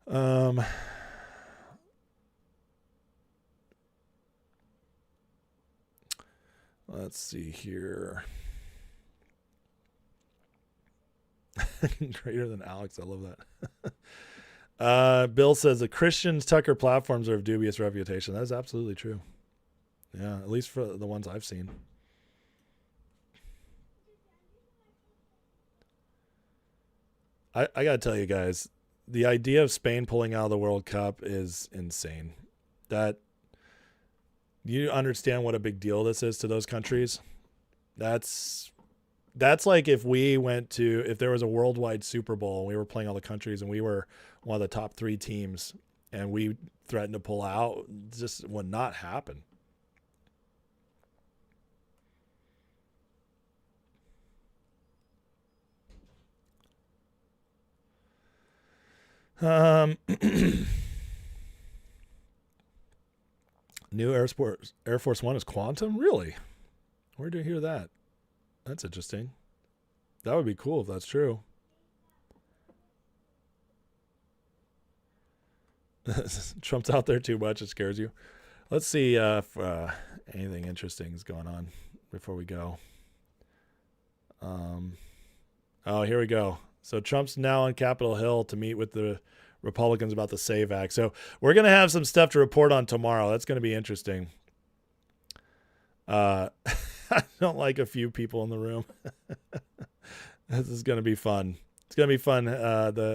Let's see here. Greater than Alex. I love that. Bill says the Christians Tucker platforms are of dubious reputation. That is absolutely true. Yeah, at least for the ones I've seen. I got to tell you guys, the idea of Spain pulling out of the World Cup is insane. That you understand what a big deal this is to those countries? That's like if there was a worldwide Super Bowl and we were playing all the countries and we were one of the top 3 teams and we threatened to pull out, it just would not happen. New Air Force One is quantum? Really? Where did you hear that? That's interesting. That would be cool if that's true. Trump's out there too much. It scares you. Let's see if anything interesting is going on before we go. Oh, here we go. So Trump's now on Capitol Hill to meet with the Republicans about the SAVE Act. So we're going to have some stuff to report on tomorrow. That's going to be interesting. I don't like a few people in the room. This is going to be fun. It's going to be fun,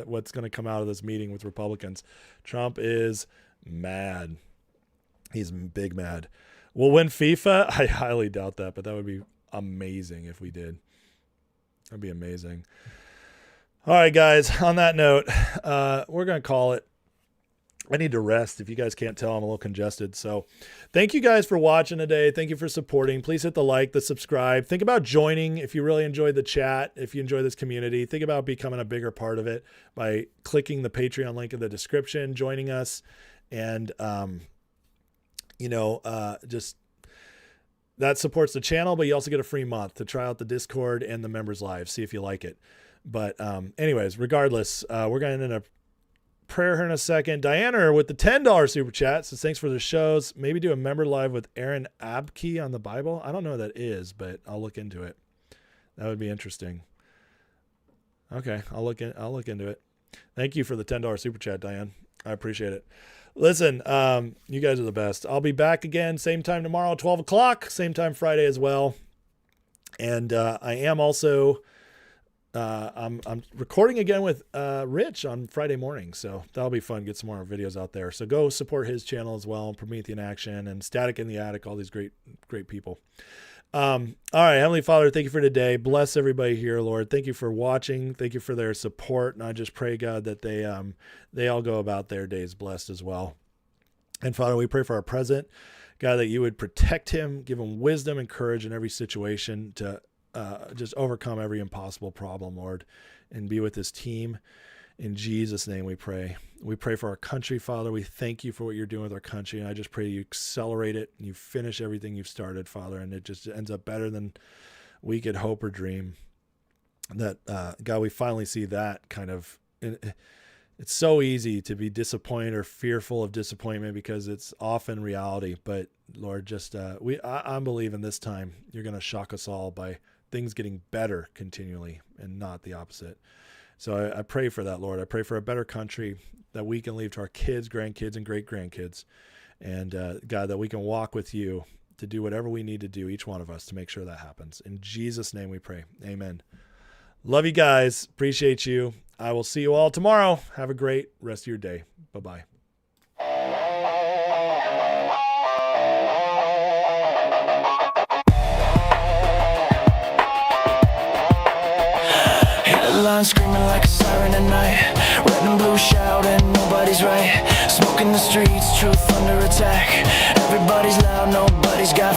what's going to come out of this meeting with Republicans. Trump is mad. He's big mad. We'll win FIFA? I highly doubt that, but that would be amazing if we did. That'd be amazing. All right, guys, on that note, we're going to call it. I need to rest. If you guys can't tell, I'm a little congested. So thank you guys for watching today. Thank you for supporting. Please hit the like, the subscribe. Think about joining if you really enjoyed the chat, if you enjoy this community. Think about becoming a bigger part of it by clicking the Patreon link in the description, joining us, and, just that supports the channel, but you also get a free month to try out the Discord and the members live. See if you like it. But anyways, regardless, we're going to end up prayer here in a second. Diana with the $10 super chat says thanks for the shows. Maybe do a member live with Aaron Abke on the Bible. I don't know what that is, but I'll look into it. That would be interesting. Okay, I'll look into it. Thank you for the $10 super chat, Diane. I appreciate it. Listen, you guys are the best. I'll be back again same time tomorrow, 12 o'clock, same time Friday as well. And I am also I'm recording again with Rich on Friday morning, so that'll be fun. Get some more videos out there. So go support his channel as well, Promethean Action and Static in the Attic, all these great people. All right, Heavenly Father, thank you for today. Bless everybody here, Lord. Thank you for watching. Thank you for their support. And I just pray, God, that they all go about their days blessed as well. And Father, we pray for our president, God, that you would protect him, give him wisdom and courage in every situation to just overcome every impossible problem, Lord, and be with his team. In Jesus' name we pray. We pray for our country, Father. We thank you for what you're doing with our country. And I just pray you accelerate it and you finish everything you've started, Father, and it just ends up better than we could hope or dream. That, God, we finally see that kind of, it's so easy to be disappointed or fearful of disappointment because it's often reality. But Lord, just, I'm believing this time you're going to shock us all by things getting better continually and not the opposite. So I pray for that, Lord. I pray for a better country that we can leave to our kids, grandkids, and great-grandkids. And God, that we can walk with you to do whatever we need to do, each one of us, to make sure that happens. In Jesus' name we pray. Amen. Love you guys. Appreciate you. I will see you all tomorrow. Have a great rest of your day. Bye-bye. Headlines screaming like a siren at night. Red and blue shouting, nobody's right. Smoke in the streets, truth under attack. Everybody's loud, nobody's got